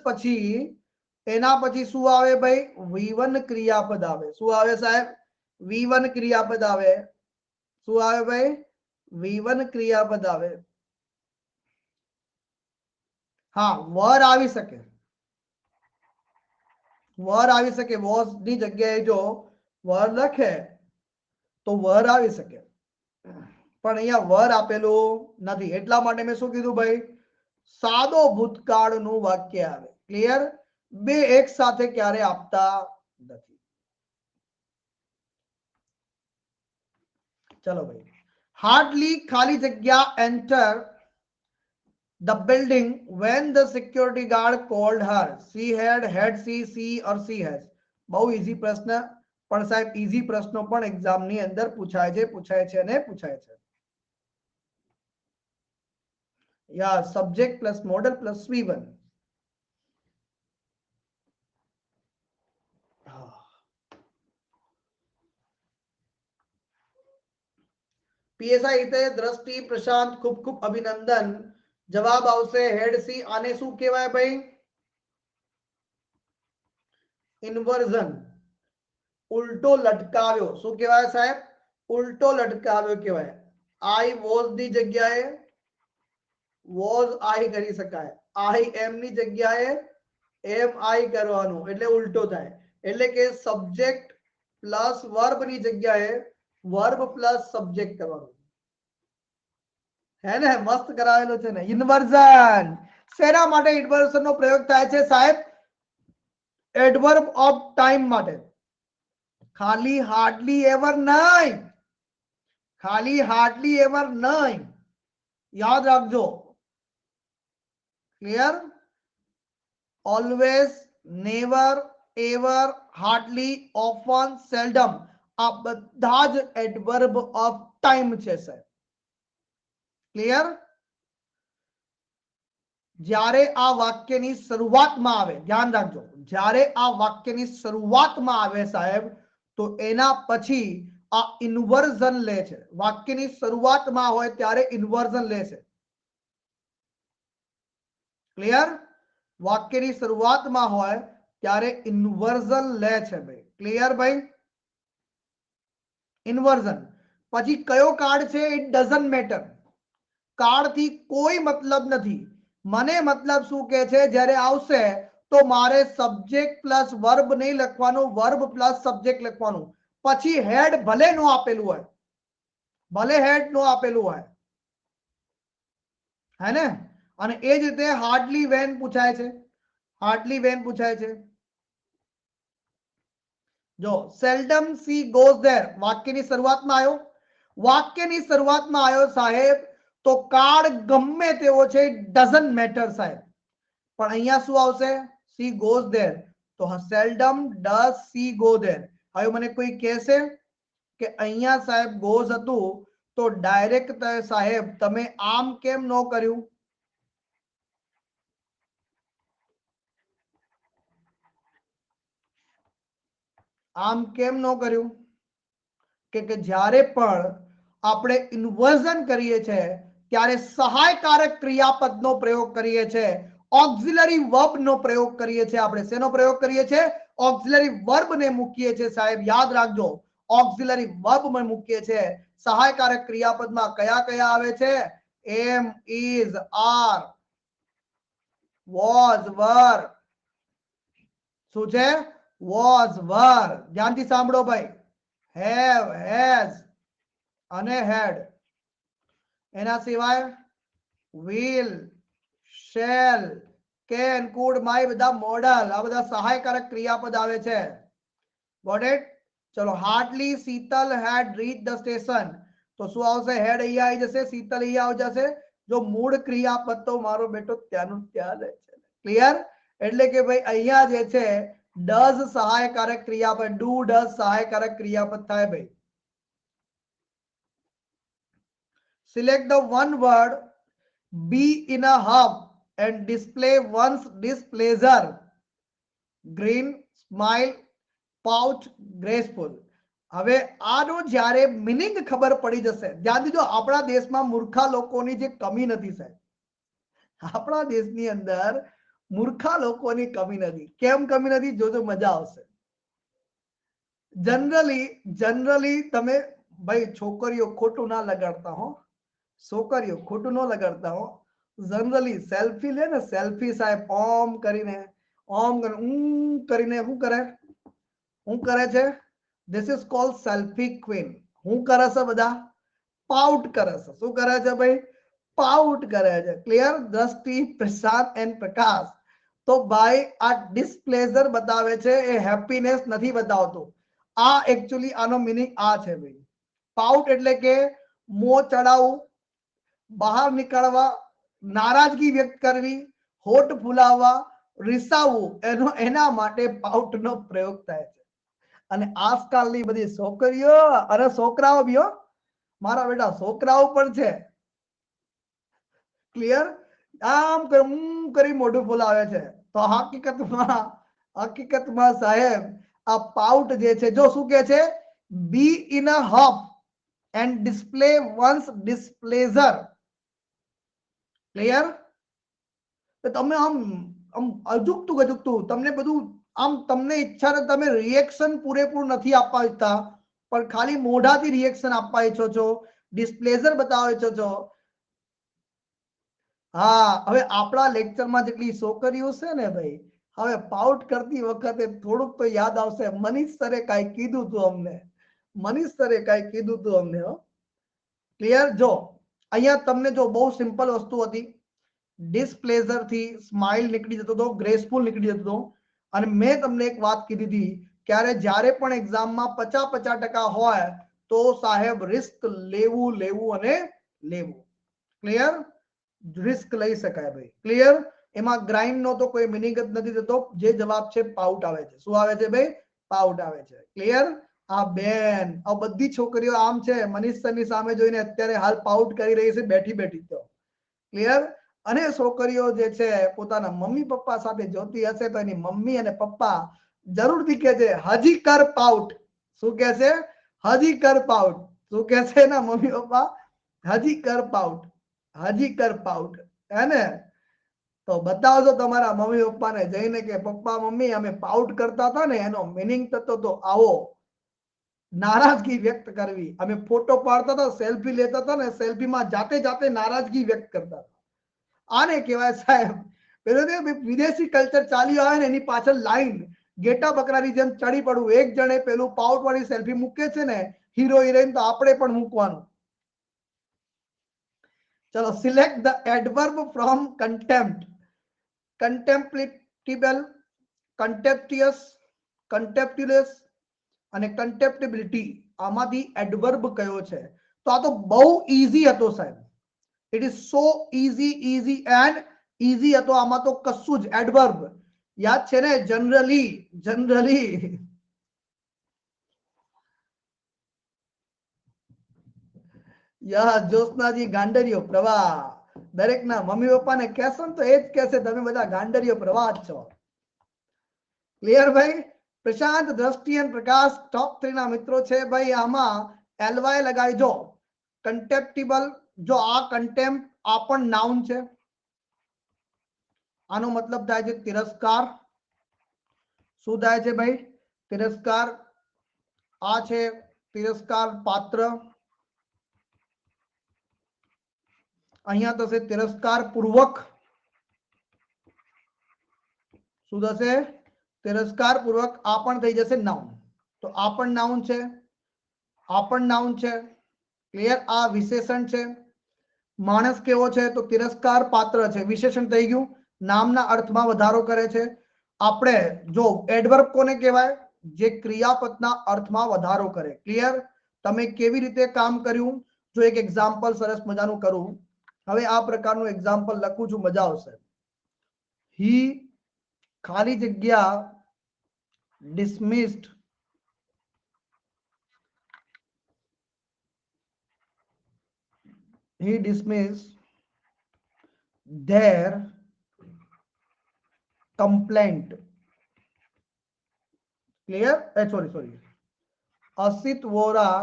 પછી એના પછી શું આવે ભાઈ? V1 ક્રિયાપદ આવે. શું આવે સાહેબ? V1 ક્રિયાપદ આવે. શું આવે ભાઈ? V1 ક્રિયાપદ આવે. હા, વર આવી શકે, વર આવી શકે, વોઝ ની જગ્યાએ જો વર લખે તો વર આવી શકે, પણ અહીંયા વર આપેલું નથી, એટલા માટે મેં શું કીધું ભાઈ, સાદો ભૂતકાળનું વાક્ય આવે. ક્લિયર? બે એક સાથે ક્યારે આપતા નથી. ચલો ભાઈ, હાર્ડલી ખાલી જગ્યા enter the building when the security guard called her. She had she or she has. બહુ ઈઝી પ્રશ્ન, પણ સાહેબ ઈઝી પ્રશ્નો પણ એક્ઝામ ની અંદર પૂછાય છે અને પૂછાય છે. યા subject plus modal plus V1. PSI રીતે દ્રષ્ટિ પ્રશાંત ખૂબ ખૂબ અભિનંદન. જવાબ આવશે હેડ સી. આને શું કહેવાય ભાઈ? ઇન્વર્ઝન, ઉલટો લટકાવ્યો. શું કહેવાય સાહેબ? ઉલટો લટકાવ્યો કહેવાય. આઈ વોઝ ની જગ્યાએ વોઝ આઈ કરી શકાય, આઈ એમ ની જગ્યાએ એમ આઈ કરવાનું, એટલે ઉલટો થાય. એટલે કે સબ્જેક્ટ પ્લસ વર્બ ની જગ્યાએ વર્બ પ્લસ સબ્જેક્ટ કરવાનું. હે ને? મસ્ત કરાવેલો છે ને. ઇન્વર્ઝન. શેના માટે ઇન્વર્ઝન નો પ્રયોગ થાય છે સાહેબ? એડવર્બ ઓફ ટાઈમ માટે. ખાલી હાર્ડલી એવર નહીં, ખાલી હાર્ડલી એવર નહીં, યાદ રાખજો. Clear? Always, never, ever, hardly, often, seldom, આ બધા જ એડવર્બ ઓફ ટાઈમ છે સાહેબ. ક્લિયર? જ્યારે આ વાક્યની શરૂઆતમાં આવે, ધ્યાન રાખજો, જ્યારે આ વાક્યની શરૂઆતમાં આવે સાહેબ, તો એના પછી આ ઇન્વર્ઝન લે છે. વાક્યની શરૂઆતમાં હોય ત્યારે ઇન્વર્ઝન લે છે. ક્લિયર? વાક્યની શરૂઆતમાં હોય ત્યારે ઇન્વર્ઝન લે છે ભાઈ. ક્લિયર ભાઈ? ઇન્વર્ઝન. પછી કયો કાર્ડ છે? It doesn't matter. કાર્ડ થી કોઈ મતલબ નથી. મને મતલબ શું કે છે, જ્યારે આવશે તો મારે સબ્જેક્ટ પ્લસ વર્બ નહીં લખવાનું, વર્બ પ્લસ સબ્જેક્ટ લખવાનું. પછી હેડ ભલે નો આપેલું હોય, ભલે હેડ નો આપેલું હોય, હે ને? અને એ જ રીતે હાર્ડલી વેન પૂછાય છે, હાર્ડલી વેન પૂછાય છે. જો સેલ્ડમ સી ગોઝ ધેર વાક્યની શરૂઆતમાં આવ્યો, વાક્યની શરૂઆતમાં આવ્યો સાહેબ, તો કાર્ડ ગમે તેવો છે, ડઝન્ટ મેટર સાહેબ. પણ અહીંયા શું આવશે? C goes there. તો સેલ્ડમ ડઝ સી ગો ધેર. હવે મને કોઈ કહેશે કે અહીંયા સાહેબ ગોઝ હતું, તો ડાયરેક્ટ સાહેબ તમે આમ કેમ ન કર્યું? આમ કેમ ન કર્યું? કે જ્યારે પણ આપણે ઇન્વર્ઝન કરીએ છીએ ત્યારે સહાયકારક ક્રિયાપદનો પ્રયોગ કરીએ છીએ, ઓક્ઝિલરી વર્બનો પ્રયોગ કરીએ છીએ. આપણે શેનો પ્રયોગ કરીએ છીએ? ઓક્ઝિલરી વર્બને મૂકીએ છીએ સાહેબ. યાદ રાખજો, ઓક્ઝિલરી વર્બમાં મૂકીએ છીએ. સહાયકારક ક્રિયાપદમાં કયા કયા આવે છે? એમ, ઇઝ, આર, વોઝ, વર. શું છે? વોઝ, વર. ધ્યાનથી સાંભળો ભાઈ. હેવ, હેઝ અને હેડ. એના સિવાય will, shall, can, could, might, બધા મોડલ, આ બધા સહાયકારક ક્રિયાપદ આવે છે. Got it? ચલો, hardly Sheetal had reached the station. તો શું આવશે? હેડ અહીંયા આવી જશે, શીતલ અહીંયા આવી જશે. જો મૂળ ક્રિયાપદ તો મારો બેટો ત્યાંનું ત્યાં રહે છે. ક્લિયર? એટલે કે ભાઈ અહીંયા જે છે ડઝ સહાયકારક ક્રિયાપદ, ડુ ડઝ સહાયકારક ક્રિયાપદ થાય ભાઈ. Select the one word, be in a hub and display one's displeasure. Green, smile, pout, graceful. હવે આનો જ્યારે મીનિંગ ખબર પડી જશે, ધ્યાન દીધો, આપણા દેશમાં મૂર્ખા લોકોની જે કમી નથી સાહેબ, આપણા દેશની અંદર મૂર્ખા લોકોની કમી નથી. કેમ કમી નથી? જોજો, મજા આવશે. જનરલી તમે ભાઈ છોકરીઓ ખોટું ના લગાડતા હો, છોકરીઓ ખોટું ન લગાડતા હો. જનરલી સેલ્ફી લે ને, સેલ્ફી સાહેબ ઓમ કરીને ઓમ કરીને શું કરે, શું કરે છે? This is called selfie queen. શું કરે છે બધા? પાઉટ કરે છે. શું કરે છે ભાઈ? પાઉટ કરે છે. ક્લિયર? દ્રષ્ટિ, પ્રશાંત એન્ડ પ્રકાશ. તો ભાઈ આ ડિસ્પ્લેઝર બતાવે છે, એ હેપીનેસ નથી બતાવતું. આ એકચ્યુઅલી આનો મીનિંગ આ છે ભાઈ. પાઉટ એટલે કે મોં ચડાવવું, બહાર નીકળવા, નારાજગી વ્યક્ત કરવી, હોઠ ફૂલાવવા, રીસાવવું, એના માટે પાઉટનો પ્રયોગ થાય છે. અને આજકાલની બધી છોકરીઓ અને છોકરાઓ બી, મારા બેટા છોકરાઓ પણ છે, ક્લિયર, આમ કરી મોઢું ફૂલાવે છે. તો હકીકતમાં સાહેબ આ પાઉટ જે છે, જો શું કે છે, be in a huff and display one's displeasure. Clear? તો તમે આમ અજુકતું તમને બધું આમ, તમને ઈચ્છા ને તમે રિએક્શન પૂરેપૂરું નથી આપવા ઈચ્છતા, પણ ખાલી મોઢાથી રિએક્શન આપવા ઈચ્છો છો, ડિસ્પ્લેઝર બતાવવા ઈચ્છો છો. હા, હવે આપણા લેક્ચરમાં જેટલી છોકરીઓ છે ને ભાઈ, હવે પાઉટ કરતી વખતે થોડુંક તો યાદ આવશે. મનીષ સરે કાંઈ કીધું તું અમને, મનીષ સરે કાંઈ કીધું તું અમને. ક્લિયર? જો અહીંયા તમને જો બહુ સિમ્પલ વસ્તુ હતી, ડિસ્પ્લેઝર થી સ્માઇલ નીકળી જતો હતો, ગ્રેસફુલ નીકળી જતો હતો. અને મેં તમને એક વાત કીધી હતી, ક્યારે જ્યારે પણ એક્ઝામમાં 50% હોય તો સાહેબ રિસ્ક લેવું લેવું અને લેવું. ક્લિયર? રિસ્ક લઈ શકાય ભાઈ. ક્લિયર? એમાં ગ્રાઇન્ડ નો તો કોઈ મિનિંગ જ નથી થતો. જે જવાબ છે પાઉટ આવે છે. શું આવે છે ભાઈ? પાઉટ આવે છે. ક્લિયર? આ બેન, આ બધી છોકરીઓ આમ છે, મનીષ સરની સામે જોઈને અત્યારે હાલ પાઉટ કરી રહી છે બેઠી બેઠી. તો ક્લિયર? અને છોકરીઓ જે છે પોતાના મમ્મી પપ્પા સાથે જોતી હશે તો એની મમ્મી અને પપ્પા જરૂરથી કહે છે, હજી કર પાઉટ. શું કહે છે? હજી કર પાઉટ. શું કહે છે એના મમ્મી પપ્પા? હજી કર પાઉટ, હજી કર પાઉટ. હે ને? તો બતાવજો તમારા મમ્મી પપ્પાને જઈને કે પપ્પા મમ્મી અમે પાઉટ કરતા હતા ને, એનો મિનિંગ થતો તો આવો. નારાજગી વ્યક્ત કરવી. અમે ફોટો પાડતા હતા, સેલ્ફી લેતા હતા ને, સેલ્ફીમાં જાતે જાતે નારાજગી વ્યક્ત કરતા હતા. આને કહેવાય સાહેબ, પેલું વિદેશી કલ્ચર ચાલ્યું આવે ને એની પાછળ લાઈન, ગેટા બકરાની જેમ ચડી પડવું. એક જણે પેલું પાઉટ વાળી સેલ્ફી મૂકે છે ને હીરો હિરોઈન, તો આપણે પણ મૂકવાનું. ચલો, select the adverb from contempt. Contemptible, contemptuous, contemptless અને કન્ટેમ્પ્ટિબિલિટી. આમાંથી એડવર્બ કયો છે? તો આ તો બહુ ઈઝી હતો સાહેબ. It is so easy and easy હતો. આમાં તો કશું જ એડવર્બ યાદ છે ને? જનરલી યા જ્યોત્સનાજી ગાંડરિયો પ્રવાહ. દરેકના મમ્મી પપ્પાને કહેશો ને તો એ જ કહેશે તમે બધા ગાંડરિયો પ્રવાહ જ છો. ક્લિયર ભાઈ? પ્રશાંત, દ્રષ્ટિ અને પ્રકાશ ટોપ 3 ના મિત્રો છે ભાઈ. આમાં એલવાય લગાવીજો. કન્ટેમ્પ્ટિબલ, જો આ કન્ટેમ્પ્ટ આ પણ નાઉન છે. આનો મતલબ થાય છે તિરસ્કાર. શું થાય છે ભાઈ? તિરસ્કાર. આ છે તિરસ્કાર પાત્ર. અહીંયા થશે તિરસ્કાર પૂર્વક. શું થશે? તિરસ્કાર પૂર્વક. આ પણ થઈ જશે નાઉન. તો આ પણ નાઉન છે, આ પણ નાઉન છે. ક્લિયર? આ વિશેષણ છે. માણસ કેવો છે? તો તિરસ્કાર પાત્ર છે, વિશેષણ થઈ ગયું. નામના અર્થમાં વધારો કરે છે. આપણે જો એડવર્બ કોને કહેવાય? જે ક્રિયાપદના અર્થમાં વધારો કરે. ક્લિયર? તમે કેવી રીતે કામ કર્યું? જો એક એક્ઝામ્પલ સરસ મજાનું કરું. હવે આ પ્રકારનું એક્ઝામ્પલ લખું છું, મજા આવશે. હી ખાલી જગ્યા ડિસમિસ્ડ he dismissed their complaint. Clear? Sorry. Asit Vora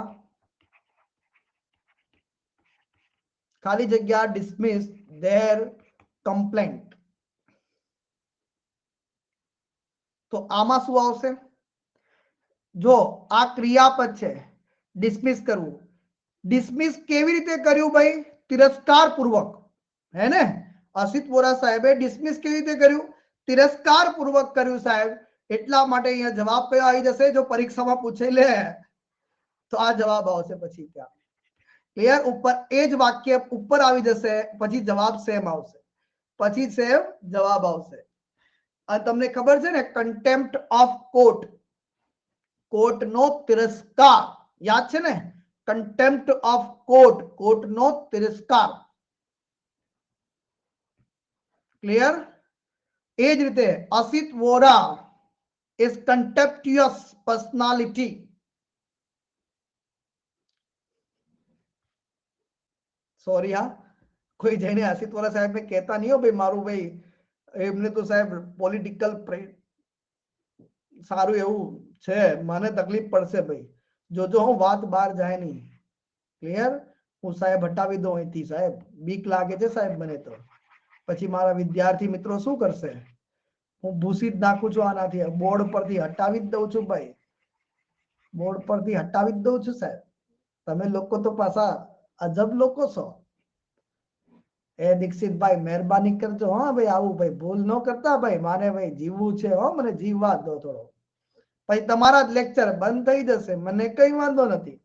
ખાલી જગ્યા dismissed their complaint. તો આમાં શું આવશે? જો આ ક્રિયાપદ છે, ડિસમિસ કરવું. ડિસમિસ કેવી રીતે કર્યું ભાઈ? તિરસ્કાર પૂર્વક. હે ને? અસિત વોરા સાહેબે ડિસમિસ કેવી રીતે કર્યું? તિરસ્કાર પૂર્વક કર્યું સાહેબ, એટલા માટે અહીંયા જવાબ કયો આવી જશે? જો પરીક્ષામાં પૂછે લે તો આ જવાબ આવશે. પછી ત્યાં ક્લિયર? ઉપર એ જ વાક્ય ઉપર આવી જશે, પછી જવાબ સેમ આવશે, પછી સેમ જવાબ આવશે. અને તમને ખબર છે ને, કન્ટેમ્પ્ટ ઓફ કોર્ટ, કોર્ટ નો તિરસ્કાર, યાદ છે ને? કન્ટેમ્પ્ટ ઓફ કોર્ટ, કોર્ટ નો તિરસ્કાર. ક્લિયર? એ જ રીતે Asit Vora is contemptuous personality. Sorry હા, કોઈ જઈને અસિત વોરા સાહેબ ને કહેતા નહીં હો ભાઈ, મારું ભાઈ એમને તો સાહેબ પોલિટિકલ સારું એવું છે, મને તકલીફ પડશે ભાઈ, જોજો હું વાત બહાર જાય નહીં. ક્લિયર? હું સાહેબ હટાવી દઉં અહીંથી સાહેબ, બીક લાગે છે સાહેબ મને તો. પછી મારા વિદ્યાર્થી મિત્રો શું કરશે? હું ભૂસી જ નાખું છું આનાથી, બોર્ડ પરથી હટાવી જ દઉં છું ભાઈ, બોર્ડ પરથી હટાવી જ દઉં છું સાહેબ. તમે લોકો તો પાછા અજબ લોકો છો. એ દીક્ષિતભાઈ મહેરબાની કરજો હા ભાઈ, આવું ભાઈ ભૂલ ન કરતા ભાઈ, મારે ભાઈ જીવવું છે હો, મને જીવવા દો થોડો. પછી તમારા જ લેક્ચર બંધ થઈ જશે, મને કઈ વાંધો નથી.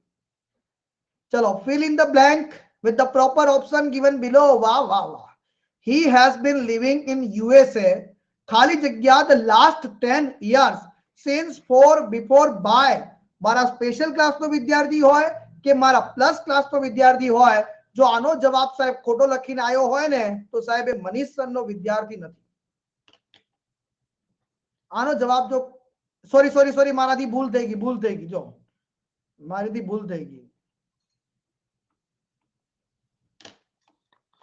ચલો, fill in the blank with the proper option given below. વાહ વાહ વાહ. He has been living in USA, ખાલી જગ્યા, the last 10 years since for before by. મારા સ્પેશિયલ ક્લાસનો વિદ્યાર્થી હોય કે મારા પ્લસ ક્લાસનો વિદ્યાર્થી હોય, જો આનો જવાબ સાહેબ ખોટો લખીને આવ્યો હોય ને, તો સાહેબ એ મનીષ સરનો વિદ્યાર્થી નથી. આનો જવાબ જો સોરી સોરી સોરી, મારાથી ભૂલ થઈ ગઈ, જો મારીથી ભૂલ થઈ ગઈ.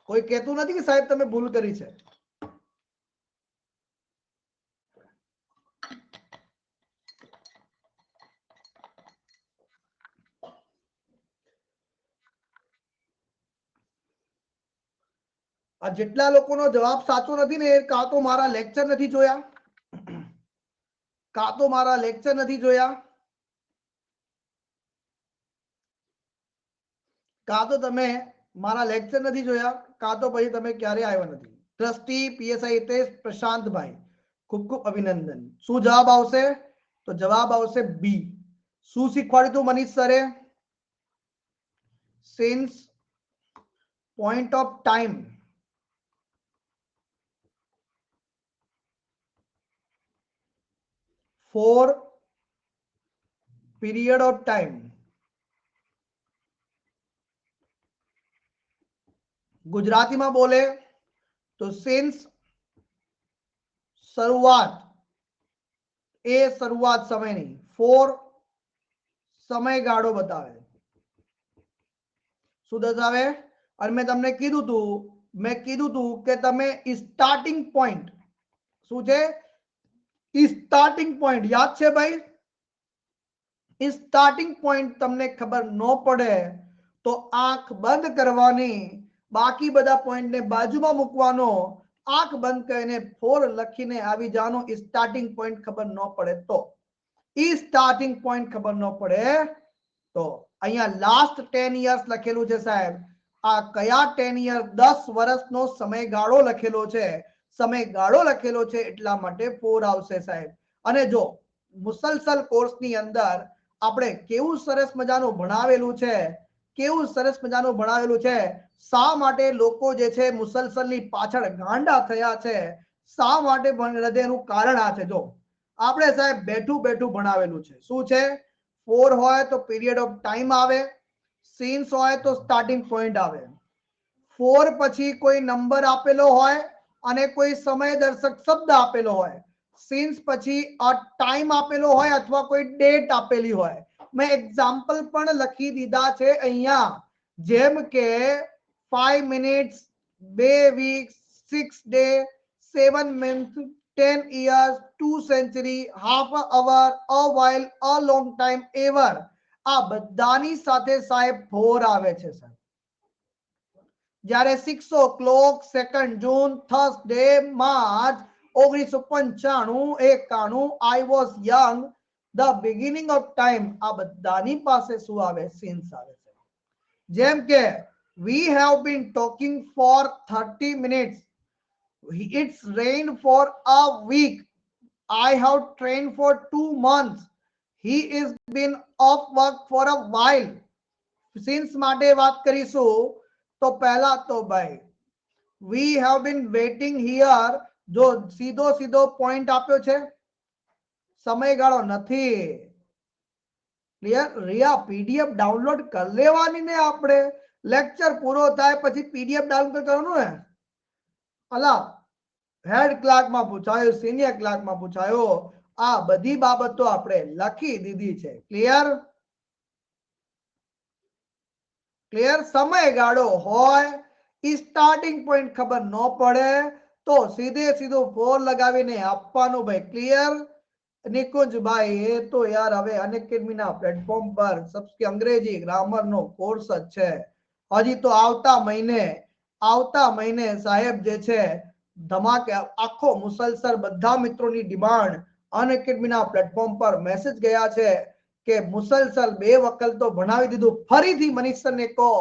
કોઈ કહેતું નથી કે સાહેબ તમે ભૂલ કરી છે. આ જેટલા લોકોનો જવાબ સાચો નથી ને, એ કાં તો મારા લેક્ચર નથી જોયા, કાં તો મારા લેક્ચર નથી જોયા, કાં તો તમે મારા લેક્ચર નથી જોયા, કાં તો પછી તમે ક્યારે આવ્યા નથી. ટ્રસ્ટી પીએસઆઈ હિતેશ પ્રશાંતભાઈ, ખૂબ ખૂબ અભિનંદન. શું જવાબ આવશે? તો જવાબ આવશે બી. શું શીખવાડ્યું હતું મનીષ સરે? Since point of time, for period of time. ગુજરાતીમાં બોલે તો સિન્સ શરૂઆત, એ શરૂઆત સમયની, ફોર સમયગાળો બતાવે. શું દર્શાવે? અને મેં તમને કીધું તું કે તમે સ્ટાર્ટિંગ પોઈન્ટ, શું છે સ્ટાર્ટિંગ પોઈન્ટ, યાદ છે ભાઈ? સ્ટાર્ટિંગ પોઈન્ટ તમને ખબર ન પડે તો આંખ બંધ કરવાની, બાકી બધા પોઈન્ટને બાજુમાં મૂકવાનો, આંખ બંધ કરીને ફોર લખીને આવી જવાનો. સ્ટાર્ટિંગ પોઈન્ટ ખબર ન પડે તો, સ્ટાર્ટિંગ પોઈન્ટ ખબર ન પડે તો. અહીંયા લાસ્ટ 10 યર્સ લખેલું છે સાહેબ. આ કયા 10 યર? 10 વર્ષનો સમયગાળો લખેલો છે, સમયગાળો લખેલો છે, એટલા માટે 4 આવશે સાહેબ. અને જો મુસલસલ કોર્સની અંદર આપણે કેવું સરસ મજાનું ભણાવેલું છે, કેવું સરસ મજાનું ભણાવેલું છે. શા માટે લોકો જે છે મુસલસલની પાછળ ગાંડા થયા છે, શા માટે હૃદયનું કારણ આ છે. જો આપણે સાહેબ બેઠું બેઠું ભણાવેલું છે. શું છે? 4 હોય તો પીરિયડ ઓફ ટાઈમ આવે, સિન્સ હોય તો સ્ટાર્ટિંગ પોઈન્ટ આવે, 4 પછી કોઈ નંબર આપેલો હોય અને કોઈ સમય દર્શક શબ્દ આપેલો હોય, સિન્સ પછી ટાઈમ આપેલો હોય અથવા કોઈ ડેટ આપેલી હોય. મેં એક્ઝામ્પલ પણ લખી દીધા છે અહીંયા, જેમ કે 5 minutes, 2 week, 6 day, 7 month, 10 years, 2 century, half an hour, a while, a long time, ever. આ બધાની સાથે સાહેબ 4 આવે છે સાહેબ. જ્યારે 6 o'clock, 2 June, Thursday, March 1995, 91, I was young, the beginning of time. આ બધાની પાસે શું આવે? સિન્સ આવે છે. જેમ કે we have been talking for 30 minutes, It's rained for a week. I have trained for 2 months. He is been off work for a while. Since માટે વાત કરીશું તો પહેલા તો ભાઈ we have been waiting here. જો સીધો સીધો પોઈન્ટ આપ્યો છે, સમયગાળો નથી. ક્લિયર? રિયા પીડીએફ ડાઉનલોડ કરી લેવાની ને આપણે લેક્ચર પૂરો થાય પછી પીડીએફ ડાઉનલોડ કરવાનું ને. અલા હેડ ક્લાર્કમાં પૂછાયો, સિનિયર ક્લાર્કમાં પૂછાયો, આ બધી બાબતો આપણે લખી દીધી છે. ક્લિયર? ક્લિયર? સમયગાળો હોય ઈ સ્ટાર્ટિંગ પોઈન્ટ ખબર ન પડે તો સીધે સીધું 4 લગાવીને આપવાનું ભાઈ. ક્લિયર? નિકુંજભાઈ એ તો યાર હવે અનએકેડમીના પ્લેટફોર્મ પર સબસ્કે અંગ્રેજી ગ્રામરનો કોર્સ જ છે. હજી તો આવતા મહિને સાહેબ જે છે ધમાકે આખો મુસલસલ બધા મિત્રોની ડિમાન્ડ અનએકેડમીના પ્લેટફોર્મ પર મેસેજ ગયા છે કે મુસલસલ 2 વખત તો ભણાવી દીધું. ફરીથી મનીષ સરને કહો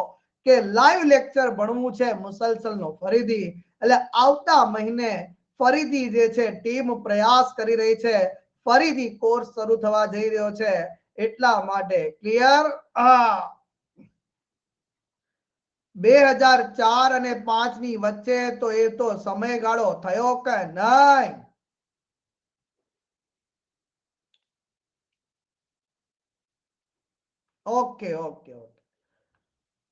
કે લાઈવ લેક્ચર ભણવું છે મુસલસલનો ફરીથી. એટલે આવતા મહિને ફરીથી જે છે ટીમ પ્રયાસ કરી રહી છે, ફરીથી કોર્સ શરૂ થવા જઈ રહ્યો છે એટલા માટે. ક્લિયર? હા, 2004 અને 5 ની વચ્ચે તો એ તો સમયગાળો થયો કે નહીં? Okay okay okay.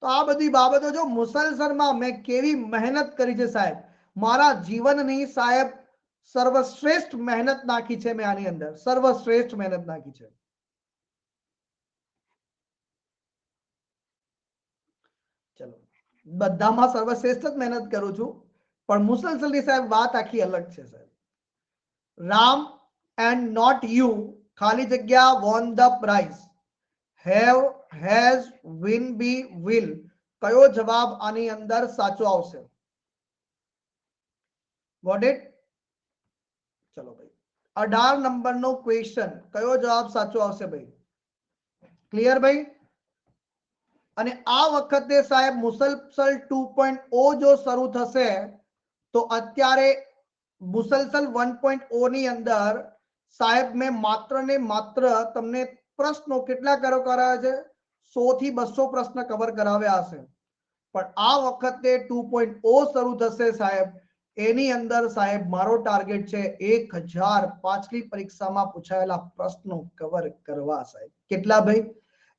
તો આ બધી બાબતો જો મુસલસલમાં મેં કેવી મહેનત કરી છે સાહેબ, મારા જીવનની સાહેબ સર્વશ્રેષ્ઠ મહેનત નાખી છે મેં આની અંદર, સર્વશ્રેષ્ઠ મહેનત નાખી છે. ચલો બધામાં સર્વશ્રેષ્ઠ જ મહેનત કરું છું, પણ મુસલસલની સાહેબ વાત આખી અલગ છે સાહેબ. રામ એન્ડ નોટ યુ ખાલી જગ્યા won the prize. Have, has, win, be, will. કયો જવાબ આની અંદર સાચો આવશે? Got it? ચલો ભાઈ 18 નંબરનો ક્વેશ્ચન, કયો જવાબ સાચો આવશે ભાઈ? ક્લિયર ભાઈ? અને આ વખતે સાહેબ મુસલસલ 2.0 જો શરૂ થશે તો અત્યારે મુસલસલ 1.0 ની અંદર સાહેબ મેં માત્ર ને માત્ર તમને પ્રશ્નો કેટલા કરાવ્યા છે? 100 થી 200 પ્રશ્ન કવર કરાવ્યા હશે. પણ આ વખતે 2.0 શરૂ થશે સાહેબ, એની અંદર સાહેબ મારો ટાર્ગેટ છે 1000 પાછલી પરીક્ષામાં પૂછાયેલા પ્રશ્નો કવર કરવા સાહેબ. કેટલા ભાઈ?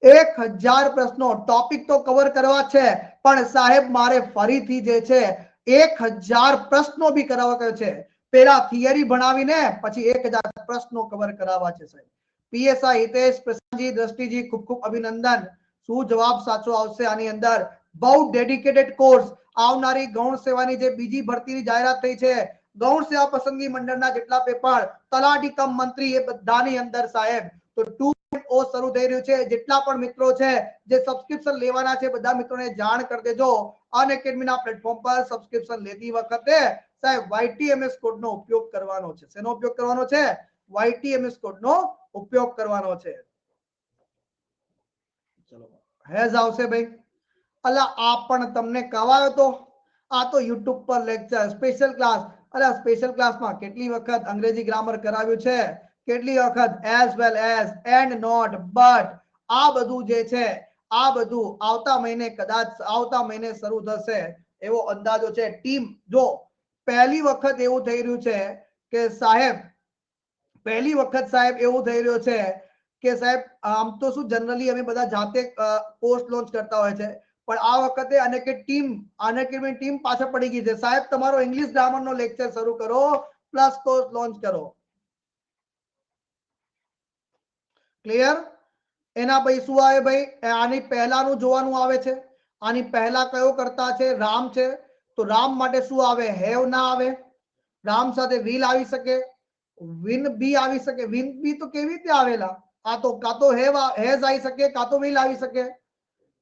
1000 પ્રશ્નો. ટોપિક તો કવર કરવા છે પણ સાહેબ મારે ફરીથી જે છે 1000 પ્રશ્નો બી કરાવવા કહ્યું છે. પહેલા થિયરી ભણાવીને પછી 1000 પ્રશ્નો કવર કરાવવા છે સાહેબ. પીએસઆઈ હિતેશ પ્રશાંતજી દ્રષ્ટિજી ખૂબ ખૂબ અભિનંદન. શું જવાબ સાચો આવશે આની અંદર? બહુ ડેડિકેટેડ કોર્સ. આવનારી ગૌણ સેવાની જે બીજી ભરતીની જાહેરાત થઈ છે, ગૌણ સેવા પસંદગી મંડળના જેટલા પેપર, તલાટી કમ મંત્રી, એ બધાની અંદર સાહેબ તો 2.0 શરૂ થઈ રહ્યું છે. જેટલા પણ મિત્રો છે જે સબસ્ક્રિપ્શન લેવાના છે બધા મિત્રોને જાણ કરી દેજો. અનએકેડમીના પ્લેટફોર્મ પર સબસ્ક્રિપ્શન લેતી વખતે સાહેબ YTMS કોડનો ઉપયોગ કરવાનો છે. શેનો ઉપયોગ કરવાનો છે? YTMS કોડનો ઉપયોગ કરવાનો છે. ચલો હેઝ આવશે ભાઈ. અલા આ પણ તમને કવાયો તો, આ તો YouTube પર લેક્ચર સ્પેશિયલ ક્લાસ. અલા સ્પેશિયલ ક્લાસમાં કેટલી વખત અંગ્રેજી ગ્રામર કરાવ્યું છે, કેટલી વખત as well as, and, not, but, આ બધું જે છે આ બધું આવતા મહિને કદાચ આવતા મહિને શરૂ થશે એવો અંદાજો છે. ટીમ જો પહેલી વખત એવું થઈ રહ્યું છે કે સાહેબ, પહેલી વખત સાહેબ એવું થઈ રહ્યું છે કે સાહેબ આમ તો શું જનરલી અમે બધા જાતે કોર્સ લોન્ચ કરતા હોય છે, પણ આ વખતે અનએકેડમી ટીમ પાછળ પડી ગઈ છે. સાહેબ તમારો ઇંગ્લિશ ગ્રામરનો લેક્ચર શરૂ કરો પ્લસ કોર્સ લોન્ચ કરો. ક્લિયર? એના પછી શું આવે ભાઈ? આની પહેલાનું જોવાનું આવે છે. આની પહેલા કયો કરતા છે? રામ છે. તો રામ માટે શું આવે? હેવ ના આવે. રામ સાથે વિલ આવી શકે, વિન બી આવી શકે. વિન બી તો કેવી રીતે આવેલા? આ તો કાં તો હેઝ આવી શકે કાં તો વિલ આવી શકે.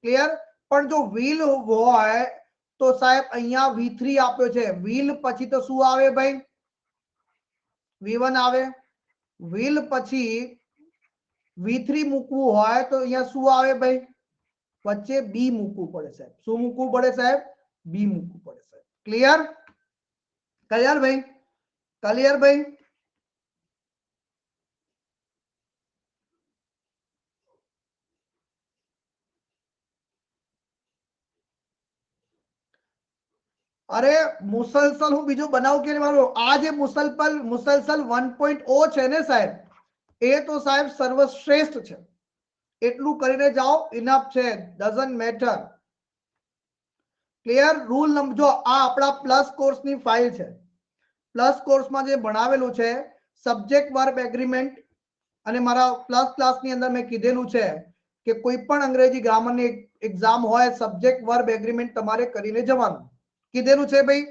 ક્લિયર? પણ જો વિલ હોય તો સાહેબ અહીંયા V3 આપ્યો છે. વિલ પછી તો શું આવે ભાઈ? V1 આવે. વિલ પછી V3 મૂકવું હોય તો અહીંયા શું આવે ભાઈ? વચ્ચે બી મૂકવું પડે સાહેબ. શું મૂકવું પડે સાહેબ? બી મૂકવું પડે સાહેબ. ક્લિયર? ક્લિયર ભાઈ? ક્લિયર ભાઈ? અરે મુસલસલ હું બીજું બનાવું કે મારું આ જે મુસલસલ 1.0 છે ને સાહેબ, એ તો સાહેબ સર્વશ્રેષ્ઠ છે. એટલું કરીને જાઓ, ઇનફ છે, doesn't matter. Clear? Rule number જો આ આપણા પ્લસ કોર્સની ફાઇલ છે. પ્લસ કોર્સમાં જે ભણાવેલું છે સબ્જેક્ટ વર્બ એગ્રીમેન્ટ, અને મારા પ્લસ ક્લાસની અંદર મેં કીધેલું છે કે કોઈ પણ અંગ્રેજી ગ્રામરની એક્ઝામ હોય સબ્જેક્ટ વર્બ એગ્રીમેન્ટ તમારે કરીને જવાનું કીધેલું છે ભાઈ.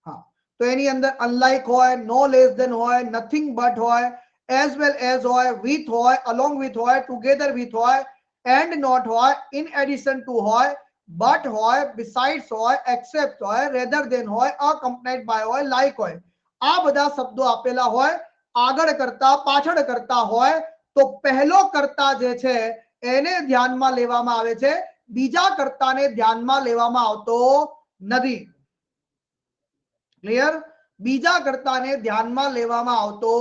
હા, તો એની અંદર અનલાઇક હોય, નો લેસ ધેન હોય, નથિંગ બટ હોય, એઝ વેલ એઝ હોય, વિથ હોય, અલોંગ વિથ હોય, ટુગેધર વિથ હોય, એન્ડ નોટ હોય, ઇન એડિશન ટુ હોય, બટ હોય, બિસાઇડ્સ હોય, એક્સેપ્ટ હોય, રેધર ધેન હોય, અકમ્પેન્ડ બાય હોય, લાઇક હોય, આ બધા શબ્દો આપેલા હોય. આગળ કરતા પાછળ કરતા હોય તો પહેલો કરતા જે છે એને ધ્યાનમાં લેવામાં આવે છે, બીજા કરતાને ધ્યાનમાં લેવામાં આવતો નથી. ક્લિયર? બીજા કરતાને ધ્યાનમાં લેવામાં આવતો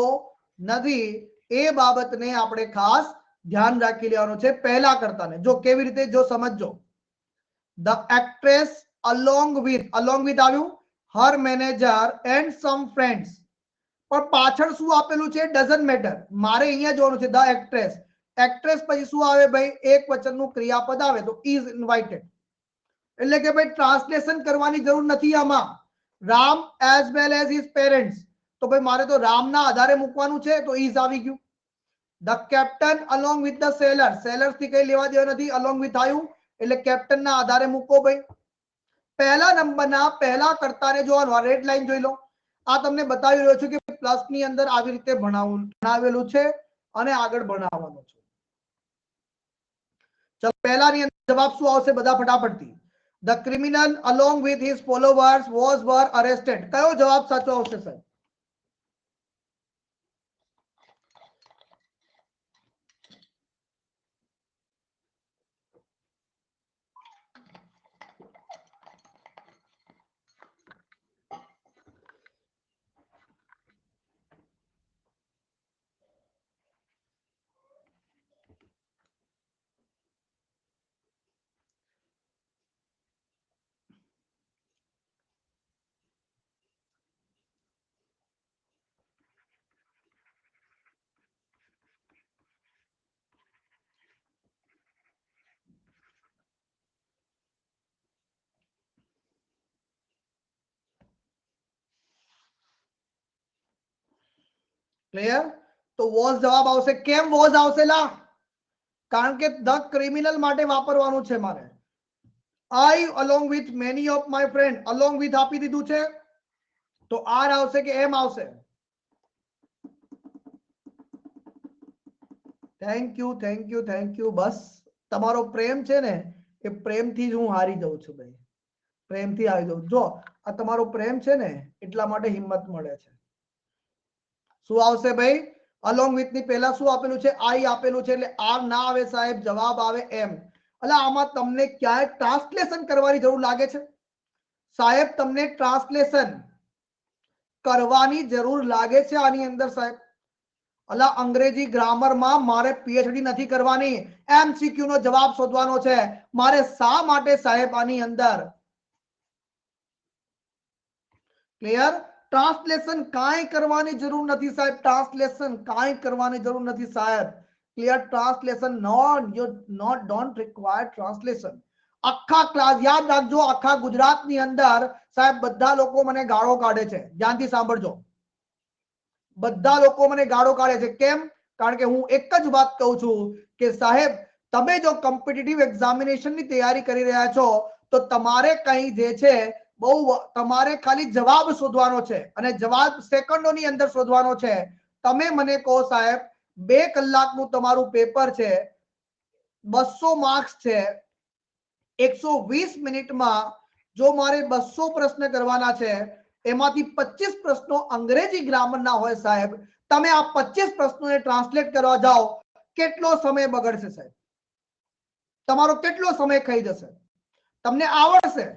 નથી. એ બાબતને આપણે ખાસ ધ્યાન રાખી લેવાનું છે. પહેલા કરતાને જો કેવી રીતે, જો સમજજો. ધ એક્ટ્રેસ અલોંગ વિથ આવ્યું, હર મેનેજર એન્ડ સમ ફ્રેન્ડ્સ. પણ પાછળ શું આપેલું છે ડઝન્ટ મેટર. મારે અહીંયા જોવાનું છે ધ એક્ટ્રેસ. એક્ટ્રેસ પછી શું આવે ભાઈ? એક વચનનું ક્રિયાપદ આવે તો ઇઝ ઇન્વાઇટેડ. એટલે કે ભાઈ ટ્રાન્સલેશન કરવાની જરૂર નથી આમાં. Ram as well as his parents, તો ભાઈ મારે તો રામના આધારે મૂકવાનું છે તો ઇઝ આવી ગયું. The captain along with the seller, sellers થી કઈ લેવા દેવા નથી, અલોંગ વિથ આવ્યું એટલે કેપ્ટનના આધારે મૂકો ભાઈ. પહેલા નંબરના પહેલા કરતાને જોવાનું. રેડ લાઈન જોઈ લો. આ તમને બતાવી રહ્યો છું કે પ્લસ ની અંદર આવી રીતે ભણાવેલું છે અને આગળ ભણાવવાનું છે. ચલો પહેલાની અંદર જવાબ શું આવશે બધા ફટાફટથી? The criminal along with his followers were arrested. કયો જવાબ સાચો આવશે સાહેબ? ક્લિયર? તો વોઝ જવાબ આવશે. કેમ વોઝ આવશે લા? કારણ કે ધ ક્રિમિનલ માટે વાપરવાનું છે મારે. I along with many of my friend, along with આપી દીધું છે તો આર આવશે કે એમ આવશે? Thank you, thank you, thank you. બસ તમારો પ્રેમ છે ને એ પ્રેમથી જ હું હારી જાઉં છું ભાઈ. પ્રેમથી આવી જાઉં. જો આ તમારો પ્રેમ છે ને એટલા માટે હિંમત મળે છે. શું આવશે ભાઈ? અલોંગ વિથ ની પહેલા શું આપેલું છે? આઈ આપેલું છે એટલે આર ના આવે સાહેબ, જવાબ આવે એમ. એટલે આમાં તમને ક્યાંય ટ્રાન્સલેશન કરવાની જરૂર લાગે છે સાહેબ? તમને ટ્રાન્સલેશન કરવાની જરૂર લાગે છે આની અંદર સાહેબ? અલા અંગ્રેજી ગ્રામરમાં મારે પીએચડી નથી કરવાની, એમસીક્યુ નો જવાબ શોધવાનો છે મારે. શા માટે સાહેબ આની અંદર? ક્લિયર? ટ્રાન્સલેશન કાંઈ કરવાની જરૂર નથી સાહેબ. ટ્રાન્સલેશન કાંઈ કરવાની જરૂર નથી સાહેબ. Clear? Translation don't require translation. આખા ક્લાસ યાદ રાખજો, આખા ગુજરાતની અંદર સાહેબ બધા લોકો મને ગાળો કાઢે છે. ધ્યાનથી સાંભળજો. બધા લોકો મને ગાળો કાઢે છે. કેમ? કારણ કે હું એક જ વાત કહું છું કે સાહેબ તમે જો કોમ્પિટિટિવ એક્ઝામિનેશનની તૈયારી કરી રહ્યા છો તો તમારે કઈ જે છે બહુ તમારે ખાલી જવાબ શોધવાનો છે અને જવાબ સેકન્ડોની અંદર શોધવાનો છે. તમે મને કહો સાહેબ 2 કલાકનું તમારું પેપર છે, 200 માર્ક્સ છે, 120 મિનિટમાં જો મારે 200 પ્રશ્ન કરવાના છે એમાંથી 25 પ્રશ્નો અંગ્રેજી ગ્રામરના હોય સાહેબ. તમે આ 25 પ્રશ્નોને ટ્રાન્સલેટ કરવા જાઓ કેટલો સમય બગડશે સાહેબ? તમારો કેટલો સમય ખાઈ જશે? તમને આવડશે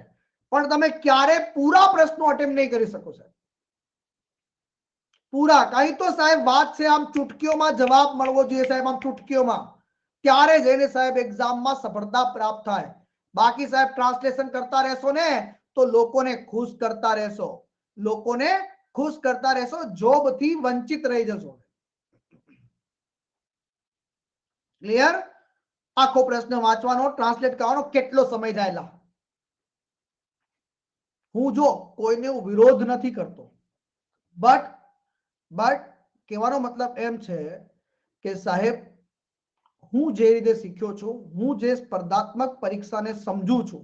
પણ તમે ક્યારે પૂરા પ્રશ્નો અટેમ્પ્ટ નહીં કરી શકો સાહેબ. પૂરા કઈ તો સાહેબ વાત છે, આમ ચૂટકીઓમાં જવાબ મળવો જોઈએ સાહેબ, આમ ચૂટકીઓમાં, ત્યારે જઈને સાહેબ એક્ઝામમાં સફળતા પ્રાપ્ત થાય. બાકી સાહેબ ટ્રાન્સલેશન કરતા રહેશો ને તો લોકોને ખુશ કરતા રહેશો, લોકોને ખુશ કરતા રહેશો, જોબ થી વંચિત રહી જશો. ક્લિયર? આખો પ્રશ્ન વાંચવાનો, ટ્રાન્સલેટ કરવાનો કેટલો સમય જાયલા. હું જો કોઈને વિરોધ નથી કરતો, બટ કહેવાનો મતલબ એમ છે કે સાહેબ હું જે રીતે શીખ્યો છું, હું જે સ્પર્ધાત્મક પરીક્ષાને સમજુ છું,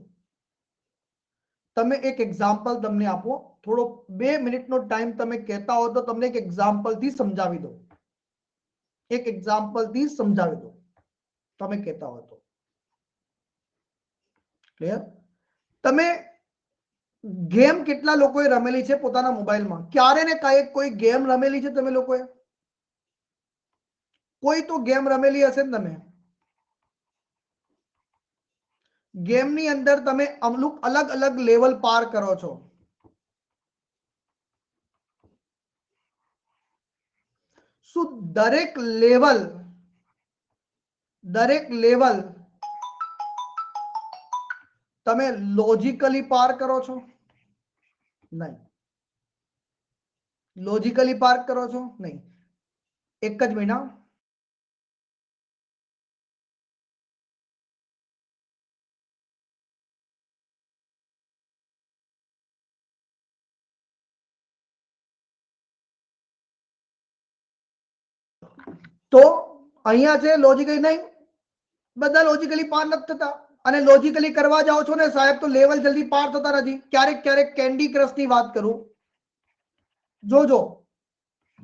તમે એક એક્ઝામ્પલ તમને આપો, થોડો 2 મિનિટનો ટાઈમ તમે કહેતા હો તો તમને એક એક્ઝામ્પલ થી સમજાવી દો, એક એક્ઝામ્પલ થી સમજાવી દો તમે કહેતા હો તો. ક્લિયર? તમે ગેમ કેટલા લોકોએ રમેલી છે પોતાના મોબાઈલમાં? ક્યારે ને કોઈ ગેમ રમેલી છે તમે લોકોએ? કોઈ તો ગેમ રમેલી હશે ને તમે. ગેમની અંદર તમે અમુક અલગ અલગ લેવલ પાર કરો છો. શું દરેક લેવલ તમે લોજિકલી પાર કરો છો? નહીં. લોજિકલી પાર કરો છો? નહીં. એક જ મહિના. તો અહીંયા છે લોજિકલી નહીં, બધા લોજિકલી પાર નથી થતા, અને લોજિકલી કરવા જાઓ છો ને સાહેબ તો લેવલ જલ્દી પાર થતા નથી. ક્યારેક ક્યારેક કેન્ડી ક્રશ ની વાત કરું, જોજો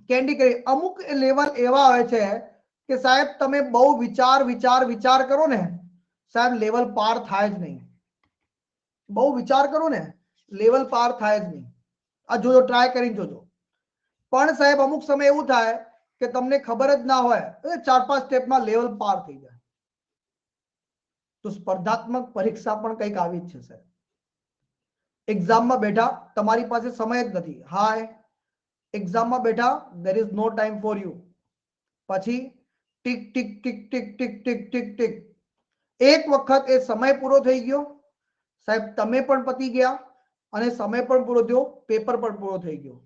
કેન્ડી ક્રશ અમુક લેવલ એવા હોય છે કે સાહેબ તમે બહુ વિચાર કરો ને સાહેબ લેવલ પાર થાય જ નહીં. બહુ વિચાર કરો ને લેવલ પાર થાય જ નહીં. આ જોજો, ટ્રાય કરીને જોજો. પણ સાહેબ અમુક સમય એવું થાય કે તમને ખબર જ ના હોય, 4-5 સ્ટેપમાં લેવલ પાર થઈ જાય. તો સ્પર્ધાત્મક પરીક્ષા પણ કંઈક આવી જ છે સાહેબ. એક્ઝામમાં બેઠા તમારી પાસે સમય જ નથી. હાય, એક્ઝામમાં બેઠા there is no time for you. પછી tick tick tick tick tick tick tick tick, એક વખત એ સમય પૂરો થઈ ગયો સાહેબ, તમે પણ પતી ગયા અને સમય પણ પૂરો થયો, પેપર પણ પૂરો થઈ ગયો.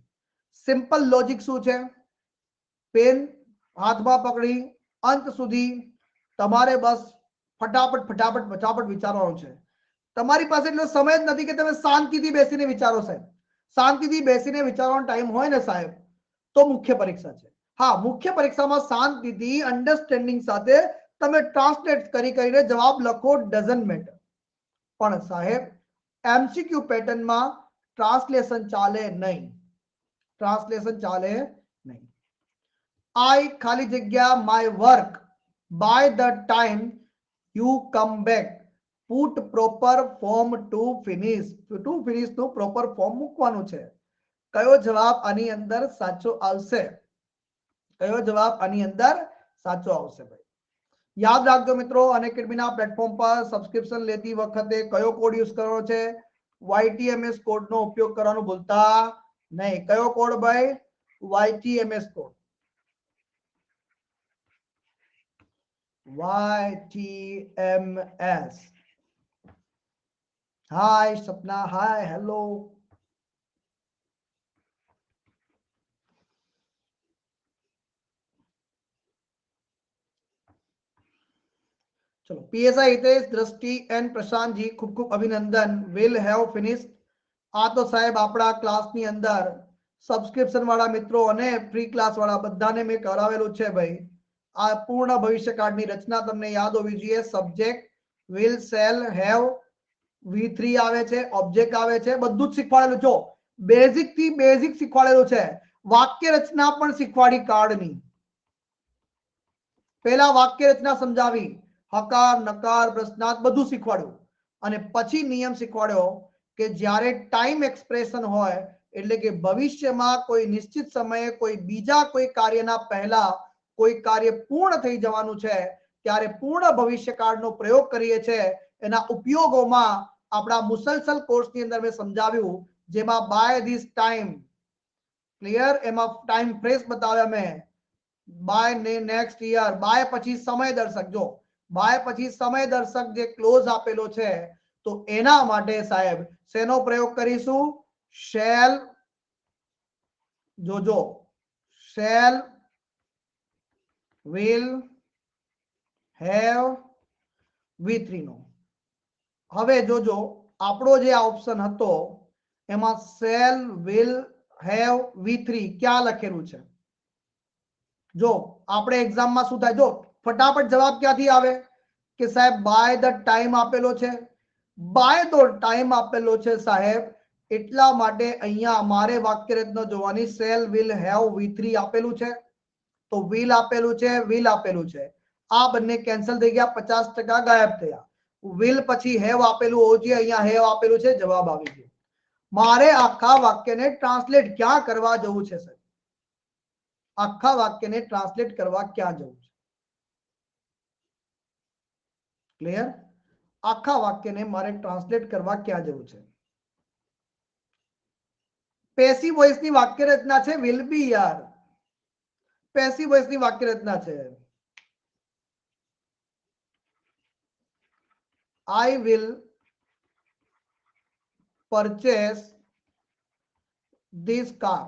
સિમ્પલ લોજિક શું છે? પેન હાથમાં પકડી અંત સુધી તમારે બસ ફટાફટ વિચારવાનું છે. તમારી પાસે એટલો સમય જ નથી કે તમે શાંતિથી બેસીને વિચારો સાહેબ. શાંતિથી બેસીને વિચારવાનો ટાઈમ હોય ને સાહેબ તો મુખ્ય પરીક્ષા છે. હા, મુખ્ય પરીક્ષામાં શાંતિથી અન્ડરસ્ટેન્ડિંગ સાથે તમે ટ્રાન્સલેટ કરીને જવાબ લખો, ડઝન્ટ મેટર. પણ સાહેબ એમસીક્યુ પેટર્નમાં ટ્રાન્સલેશન ચાલે નહીં. ટ્રાન્સલેશન ચાલે નહીં. આઈ ખાલી જગ્યા my work by the time you come back put proper form to finish. To finish નું પ્રોપર ફોર્મ મૂકવાનું છે. કયો જવાબ આની અંદર સાચો આવશે? કયો જવાબ આની અંદર સાચો આવશે ભાઈ? યાદ રાખજો મિત્રો, અનએકેડમીના પ્લેટફોર્મ પર સબસ્ક્રિપ્શન લેતી વખતે કયો કોડ યુઝ કરવાનો છે? YTMS કોડનો ઉપયોગ કરવાનું ભૂલતા નહીં. કયો કોડ ભાઈ? YTMS code. YTMS. હાય સપના, હાય હેલો. ચલો, પીએસઆઈ હિતેશ, દ્રષ્ટિ એન્ડ પ્રશાંતજી, ખૂબ ખૂબ અભિનંદન. Will have finish. આ તો સાહેબ આપણા ક્લાસની અંદર સબસ્ક્રિપ્શન વાળા મિત્રો અને ફ્રી ક્લાસ વાળા બધાને મેં કરાવેલું છે ભાઈ. આ પૂર્ણ ભવિષ્ય કાર્ડની રચના તમને યાદ હોવી જોઈએ. Subject, will, shell, have, V3 આવે છે, ઓબ્જેક્ટ આવે છે, બધું જ શીખવાડેલું છો. બેઝિક થી બેઝિક શીખવાડેલું છે. વાક્ય રચના પણ શીખવાડી કાર્ડની. પહેલા વાક્ય રચના સમજાવી, હકાર, નકાર, પ્રશ્નાર્થ બધું શીખવાડ્યું, અને પછી નિયમ શીખવાડ્યો કે જ્યારે ટાઈમ એક્સપ્રેશન હોય એટલે કે ભવિષ્યમાં કોઈ નિશ્ચિત સમયે કોઈ બીજા કોઈ કાર્યના પહેલા કોઈ કાર્ય પૂર્ણ થઈ જવાનું છે ત્યારે પૂર્ણ ભવિષ્યકાળનો પ્રયોગ કરીએ છીએ. એના ઉપયોગોમાં આપણા મુસલસલ કોર્સની અંદર મેં સમજાવ્યું, જેમાં બાય ધીસ ટાઈમ ક્લિયર? એમાં ટાઈમ ફ્રેશ બતાવ્યા મેં. બાય ને નેક્સ્ટ યર, બાય પછી સમય દર્શક, જો બાય પછી સમય દર્શક જે ક્લોઝ આપેલો છે તો એના માટે સાહેબ શેનો પ્રયોગ કરીશું? શેલ, જોજો, શેલ વિલ હેવ V3 નો. હવે જોજો આપણો જે આ ઓપ્શન હતો એમાં શેલ વિલ હેવ V3 ક્યાં લખેલું છે? જો આપણે એક્ઝામમાં શું થાય, જો ફટાફટ જવાબ ક્યાંથી આવે કે સાહેબ બાય ધ ટાઈમ આપેલો છે. બાય ધ ટાઈમ આપેલો છે સાહેબ, એટલા માટે અહીંયા અમારે વાક્ય રચના જોવાની. શેલ વિલ હેવ V3 આપેલું છે તો વિલ આપેલું છે, વિલ આપેલું છે, આ બંને કેન્સલ થઈ ગયા, 50% ગાયબ થયા. વિલ પછી હેવ આપેલું હોવું જોઈએ, અહીંયા હેવ આપેલું છે, જવાબ આવી ગયો. મારે આખા વાક્યને ટ્રાન્સલેટ ક્યાં કરવા જવું છે સર? આખા વાક્યને ટ્રાન્સલેટ કરવા ક્યાં જવું છે? ક્લિયર? આખા વાક્યને મારે ટ્રાન્સલેટ કરવા ક્યાં જવું છે? પેસિવ વોઇસ ની વાક્ય રચના છે વિલ બી યાર. પેસિવ વોઇસ ની વાક્ય રચના છે I will purchase this car.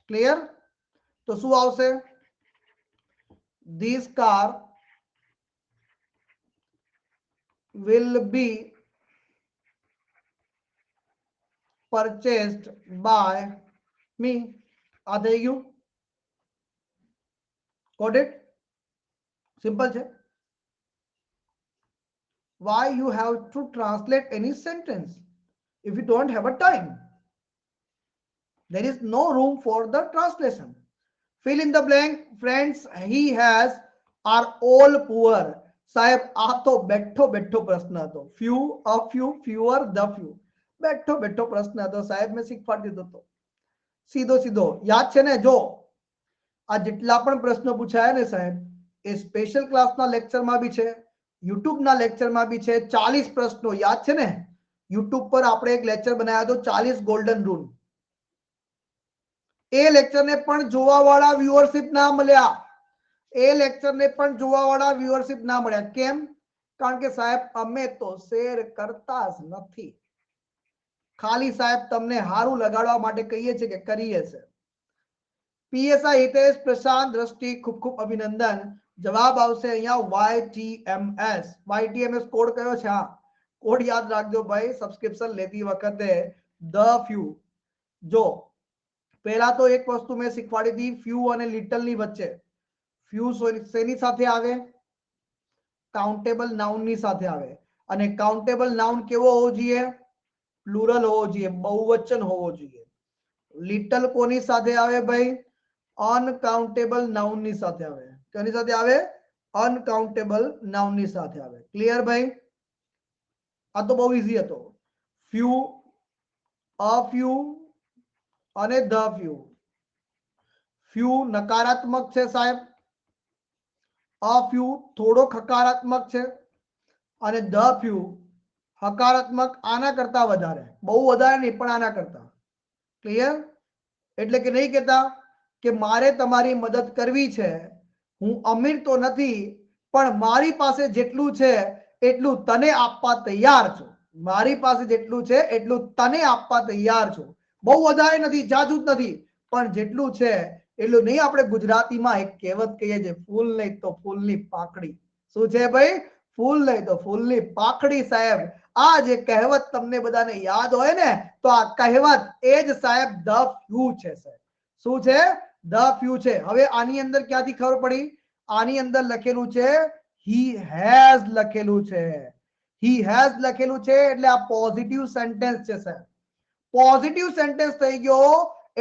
Clear? તો શું આવશે? This car will be purchased by me. આ થઈ ગયું. Got it? સિમ્પલ છે. Why you have to translate any sentence if you don't have a time? There is no room for the translation. Fill in the blank. Friends, he has are all poor. સાહેબ આ તો બેઠો બેઠો પ્રશ્ન હતો. few, a few, fewer, the few. બેઠો બેઠો પ્રશ્ન હતો સાહેબ, મેં શીખવાડી દીધો હતો સીધો સીધો. યાદ છે ને? જો આ જેટલા પણ પ્રશ્નો પૂછાયા ને સાહેબ એ સ્પેશિયલ ક્લાસના લેક્ચરમાં બી છે, યુટ્યુબના લેક્ચરમાં બી છે. 40 પ્રશ્નો યાદ છે ને? યુટ્યુબ પર આપણે એક લેક્ચર બનાવ્યો હતો 40 ગોલ્ડન રૂલ. એ લેક્ચરને પણ જોવા વાળા વ્યુઅરશિપ ના મળ્યા. એ લેક્ચરને પણ જોવા વાળા વ્યુઅરશિપ ના મળ્યા. કેમ? કારણ કે સાહેબ અમે તો શેર કરતા જ નથી. ખાલી સાહેબ તમને હારું લગાડવા માટે કહીએ છીએ કે કરીએ છે. પીએસઆઈ હિતેશ, પ્રશાંત, દ્રષ્ટિ, ખૂબ ખૂબ અભિનંદન. જવાબ આવશે અહીંયા YTMS. YTMS કોડ કયો છે? હા, કોડ યાદ રાખજો ભાઈ સબસ્ક્રિપ્શન લેતી વખતે. The few. જો પહેલા તો એક વસ્તુ મેં શીખવાડી હતી, ફ્યુ અને લિટલ ની વચ્ચે. ફ્યુ શેની સાથે આવે? કાઉન્ટેબલ નાઉન ની સાથે આવે. અને કાઉન્ટેબલ નાઉન કેવો હોવો જોઈએ? પ્લુરલ હોવો જોઈએ, બહુવચન હોવો જોઈએ. લિટલ કોની સાથે આવે ભાઈ? અનકાઉન્ટેબલ નાઉન ની સાથે આવે. કોની સાથે આવે? અનકાઉન્ટેબલ નાઉન ની સાથે આવે. ક્લિયર ભાઈ? આ તો બહુ ઈઝી હતો. ફ્યુ, અ ફ્યુ અને ધ ફ્યુ. ફ્યુ નકારાત્મક છે સાહેબ, અ ફ્યુ થોડોક હકારાત્મક છે અને ધ ફ્યુ હકારાત્મક આના કરતા વધારે. બહુ વધારે નહીં પણ આના કરતા. ક્લિયર? એટલે કે નહીં કહેતા કે મારે તમારી મદદ કરવી છે, હું અમીર તો નથી પણ મારી પાસે જેટલું છે એટલું તને આપવા તૈયાર છું. મારી પાસે જેટલું છે એટલું તને આપવા તૈયાર છું. બહુ વધારે નથી, જાજુ જ નથી, પણ જેટલું છે એટલું નહીં. આપણે ગુજરાતીમાં એક કહેવત કહીએ છીએ, ફૂલ નહીં તો ફૂલની પાંખડી. શું છે ભાઈ? ફૂલ નહીં તો ફૂલની પાંખડી. સાહેબ આ જે કહેવત તમને બધાને યાદ હોય ને તો આ કહેવત એ જ સાહેબ ધ ફ્યુ છે. સાહેબ શું છે? ધ ફ્યુ છે. હવે આની અંદર ક્યાંથી ખબર પડી? આની અંદર લખેલું છે હી હેઝ લખેલું છે. હી હેઝ લખેલું છે એટલે આ પોઝિટિવ સેન્ટેન્સ છે સાહેબ. પોઝિટિવ સેન્ટેન્સ થઈ ગયો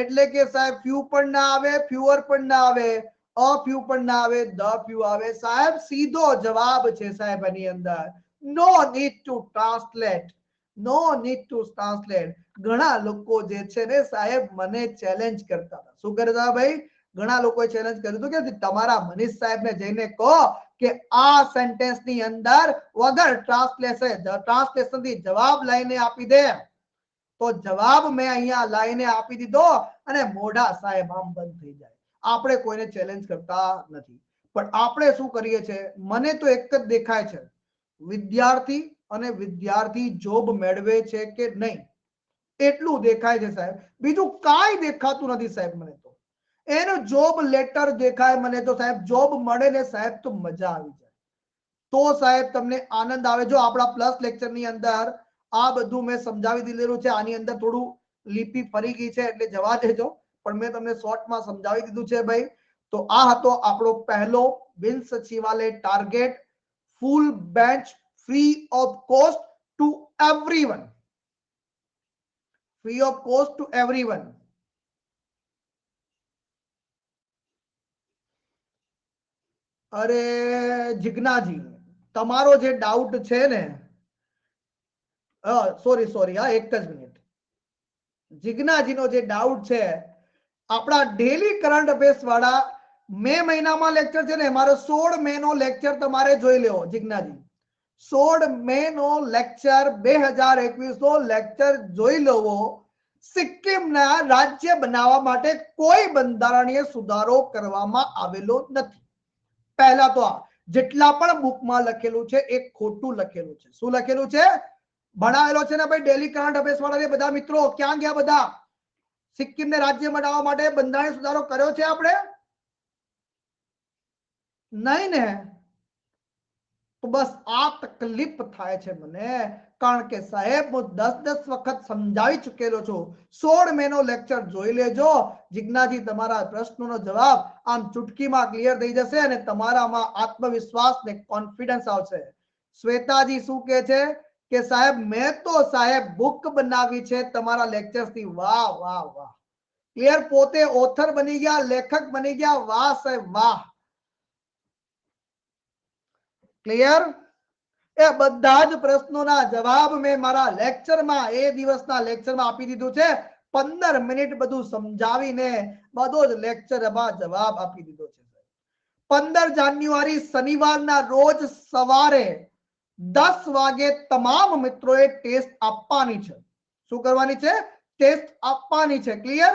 એટલે કે સાહેબ ફ્યુ પણ ના આવે, ફ્યુઅર પણ ના આવે, અ ફ્યુ પણ ના આવે, ધ ફ્યુ આવે. સાહેબ સીધો જવાબ છે સાહેબ એની અંદર. No need to translate. No need to translate. ઘણા લોકો જે છે ને સાહેબ મને ચેલેન્જ કરતા હતા. શું કરતા ભાઈ? ઘણા લોકોએ ચેલેન્જ કર્યું હતું કે તમારા મનીષ સાહેબને જઈને કહો કે આ સેન્ટેન્સ ની અંદર વગર ટ્રાન્સલેશન થી જવાબ લઈને આપી દે. તો જવાબ મેં અહીંયા લાઈને આપી દીધો અને મોઢા સાહેબ આમ બંધ થઈ જાય. આપણે કોઈને ચેલેન્જ કરતા નથી, પણ આપણે શું કરીએ છીએ, મને તો એક જ દેખાય છે, વિદ્યાર્થી જોબ મેળવે છે કે નહીં, એટલું દેખાય છે સાહેબ. બીજું કાંઈ દેખાતું નથી સાહેબ. મને તો એનો જોબ લેટર દેખાય. મને તો સાહેબ જોબ મળે ને સાહેબ તો મજા આવી જાય. તો સાહેબ તમને આનંદ આવે. જો આપણા પ્લસ લેક્ચર ની અંદર આ બધું મેં સમજાવી દીધેલું છે. આની અંદર થોડું લીપી ફરી ગઈ છે એટલે જવા દેજો, પણ મેં તમને શોર્ટમાં સમજાવી દીધું છે ભાઈ. તો આ હતો આપણો પહેલો બિન સચિવાલય target, full bench free of cost to everyone, free of cost to everyone. અરે જિજ્ઞાજી, તમારો જે ડાઉટ છે ને, સોરી હા, એક જ મિનિટ. જિજ્ઞાજીનો જે ડાઉટ છે, આપણા ડેલી કરંટ અફેર્સ વાળા મે મહિનામાં લેક્ચર છે ને, મારો 16 મે નો લેક્ચર તમારે જોઈ લેવો. જિજ્ઞાજી 16 મે નો લેક્ચર 2021 નો લેક્ચર જોઈ લેવો. સિક્કિમના રાજ્ય બનાવવા માટે કોઈ બંધારણીય સુધારો કરવામાં આવેલો નથી. પહેલા તો આ જેટલા પણ બુકમાં લખેલું છે એ ખોટું લખેલું છે. શું લખેલું છે? ભણાવેલો છે ને ભાઈ ડેલી કરંટ અફેર્સ વાળા બધા મિત્રો, ક્યાં ગયા બધા? સિક્કિમને રાજ્ય બનાવવા માટે બંધારણીય સુધારો કર્યો છે આપણે? નહીં ને? તો બસ આ તકલીફ થાય છે મને, કારણ કે સાહેબ હું 10 વખત સમજાવી ચૂકેલો છું. 16 મે નો લેક્ચર જોઈ લેજો. જિજ્ઞાજી તમારા પ્રશ્નોનો જવાબ આમ ચુટકીમાં ક્લિયર થઈ જશે અને તમારામાં આત્મવિશ્વાસ ને કોન્ફિડન્સ આવશે. શ્વેતાજી શું કહે છે કે સાહેબ મેં તો સાહેબ બુક બનાવી છે તમારા લેક્ચર્સ થી. વાહ વાહ વાહ, ક્લિયર. પોતે ઓથર બની ગયા, લેખક બની ગયા. વાહ સાહેબ વાહ, ક્લિયર. એ બધા જ પ્રશ્નોના જવાબ મેં મારા લેક્ચરમાં, એ દિવસના લેક્ચરમાં આપી દીધું છે. 15 મિનિટ બધું સમજાવીને બધો જ લેક્ચરમાં જવાબ આપી દીધો છે. 15 જાન્યુઆરી શનિવારના રોજ સવારે 10 વાગે તમામ મિત્રોએ ટેસ્ટ આપવાની છે. શું કરવાની છે? ટેસ્ટ આપવાની છે. ક્લિયર?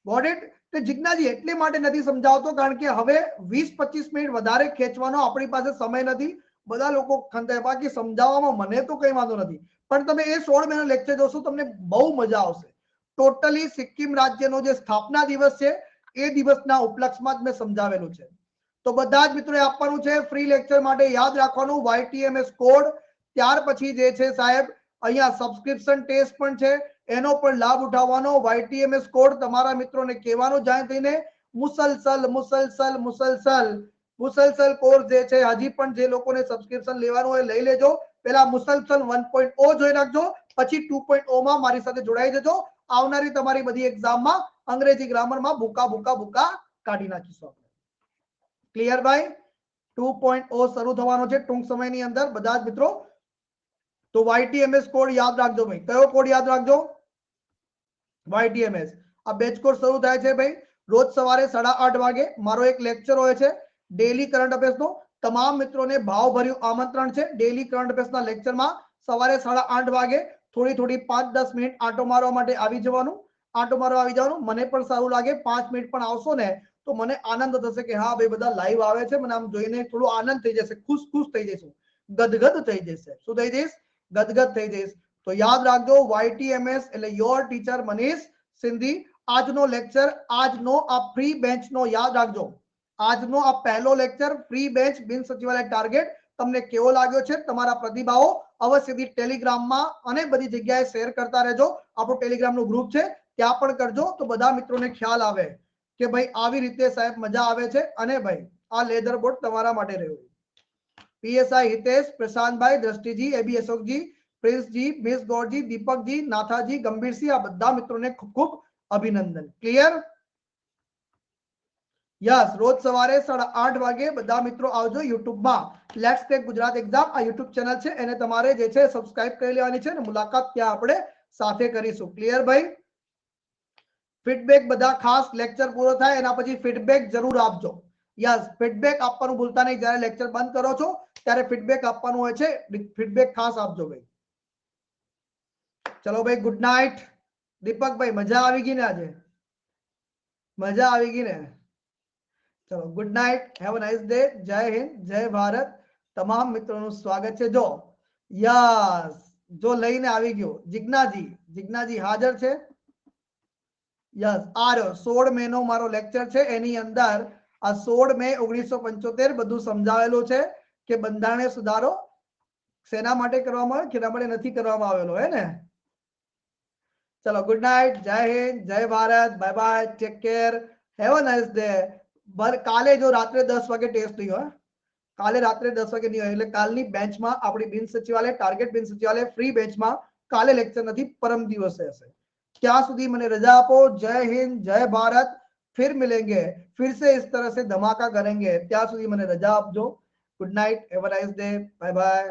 Got it? તો જિજ્ઞાજી એટલે માટે નથી સમજાવતો કારણ કે હવે 20-25 મિનિટ વધારે ખેંચવાનો આપણી પાસે સમય નથી. બધા લોકો ખંતાય, બાકી સમજાવવામાં મને તો કઈ વાંધો નથી, પણ તમે એ 16 મહિનો લેક્ચર જોશો તમને બહુ મજા આવશે. ટોટલી સિક્કિમ રાજ્યનો જે સ્થાપના દિવસ છે એ દિવસના ઉપલક્ષમાં જ મેં સમજાવેલું છે. તો બધા જ મિત્રોએ આપવાનું છે. ફ્રી લેક્ચર માટે યાદ રાખવાનું YTMS કોડ. ત્યાર પછી જે છે સાહેબ અહીંયા સબસ્ક્રિપ્શન ટેસ્ટ પણ છે, એનો પણ લાભ ઉઠાવવાનો. YTMS કોડ તમારા મિત્રોને કહેવાનું જાણ થઈને મુસલસલ કોર્સ જે છે, હજી પણ જે લોકોને સબસ્ક્રિપ્શન લેવાનું હોય લઈ લેજો. પેલા મુસલસલ 1.0 જોઈ રાખજો, પછી 2.0 માં મારી સાથે જોડાઈ જજો. આવનારી તમારી બધી એક્ઝામમાં અંગ્રેજી ગ્રામરમાં ભૂકા કાઢી નાખીશું. ક્લિયર ભાઈ? 2.0 શરૂ થવાનો છે ટૂંક સમયની અંદર બધા જ મિત્રો. તો YTMS કોડ યાદ રાખજો ભાઈ. કયો કોડ યાદ રાખજો? YTMS. આ બેચ કોર્સ શરૂ થાય છે ભાઈ રોજ સવારે 8:30 વાગે. મારો એક લેક્ચર હોય છે ડેલી કરંટ અફેર્સનો. તમામ મિત્રોને ભાવભર્યું આમંત્રણ છે. ડેલી કરંટ અફેર્સના લેક્ચરમાં સવારે 8:30 વાગે થોડી 5-10 મિનિટ આંટો મારવા માટે આવી જવાનું. મને પણ સારું લાગે. 5 મિનિટ પણ આવશો ને તો મને આનંદ થશે કે હા ભાઈ બધા લાઈવ આવે છે. મને આમ જોઈને થોડો આનંદ થઈ જશે, ખુશ થઈ જઈશું, ગદગદ થઈ જશે. શું થઈ જઈશ? ગદગદ થઈ જઈશ. તો યાદ રાખજો YTMS એટલે યોર ટીચર મનીષ સિંધી. આજનો લેક્ચર, આજનો આ ફ્રી બેન્ચ નો યાદ રાખજો. આજનો આ પહેલો લેક્ચર ફ્રી બેન્ચ બિન સચિવાલય ટાર્ગેટ તમને કેવો લાગ્યો છે? તમારા પ્રતિભાવો અવશ્યથી ટેલિગ્રામમાં અને બધી જગ્યાએ શેર કરતા રહેજો. આપણું ટેલિગ્રામનું ગ્રુપ છે ત્યાં પણ કરજો, તો બધા મિત્રોને ખ્યાલ આવે કે ભાઈ આવી રીતે સાહેબ મજા આવે છે. અને ભાઈ આ લેધર બોર્ડ તમારા માટે રહ્યું. પીએસઆઈ હિતેશ, પ્રશાંતભાઈ, દ્રષ્ટિજી, એબી અશોકજી, પ્રિન્સજી, મિસ ગોરજી, દીપકજી, નાથાજી, ગંભીરસિંહ, આ બધા મિત્રોને ખૂબ ખૂબ અભિનંદન. ક્લિયર? યસ, રોજ સવારે 8:30 વાગે બધા મિત્રો આવજો યુટ્યુબમાં. લેટ્સ ટેક ગુજરાત એક્ઝામ આ યુટ્યુબ ચેનલ છે, એને તમારે જે છે સબસ્ક્રાઇબ કરી લેવાની છે અને મુલાકાત ત્યાં આપણે સાથે કરીશું. ક્લિયર ભાઈ? ફીડબેક બધા ખાસ લેક્ચર પૂરો થાય એના પછી ફીડબેક જરૂર આપજો. યસ, ફીડબેક આપવાનું ભૂલતા નહીં. જ્યારે લેક્ચર બંધ કરો છો ત્યારે ફીડબેક આપવાનું હોય છે. ફીડબેક ખાસ આપજો ભાઈ. ચલો ભાઈ ગુડ નાઇટ. દીપકભાઈ મજા આવી ગઈ ને આજે? મજા આવી ગઈ ને? ચલો good night, have a nice day. જય હિન્દ, જય ભારત. તમામ મિત્રોનું સ્વાગત છે. જો યસ, જો લઈને આવી ગયો જિજ્ઞાજી. જિજ્ઞાજી હાજર છે? યસ, આ રહ્યો 16 મે નો મારો લેક્ચર છે. એની અંદર આ 16 મે 1975 બધું સમજાવેલું છે કે બંધારણીય સુધારો શેના માટે કરવામાં આવે, કેના માટે નથી કરવામાં આવેલો, હે ને? ચલો ગુડ નાઇટ, જય હિન્દ, જય Bharat, bye bye, take care, have a nice day. કાલે જો રાત્રે 10 વાગે ટેસ્ટ નહીં હોય, કાલે રાત્રે 10 વાગે નહીં હોય, એટલે કાલની બેન્ચમાં આપણી બિન સચિવાલય ટાર્ગેટ બિન સચિવાલય ફ્રી બેન્ચમાં કાલે લેક્ચર નથી, પરમ દિવસે હશે. ત્યાં સુધી મને रजा આપो. जय हिंद, जय भारत. फिर मिलेंगे, फिर से इस तरह से धमाका करेंगे. ત્યાં સુધી મને रजा આપજો. Good night, have a nice day, bye bye.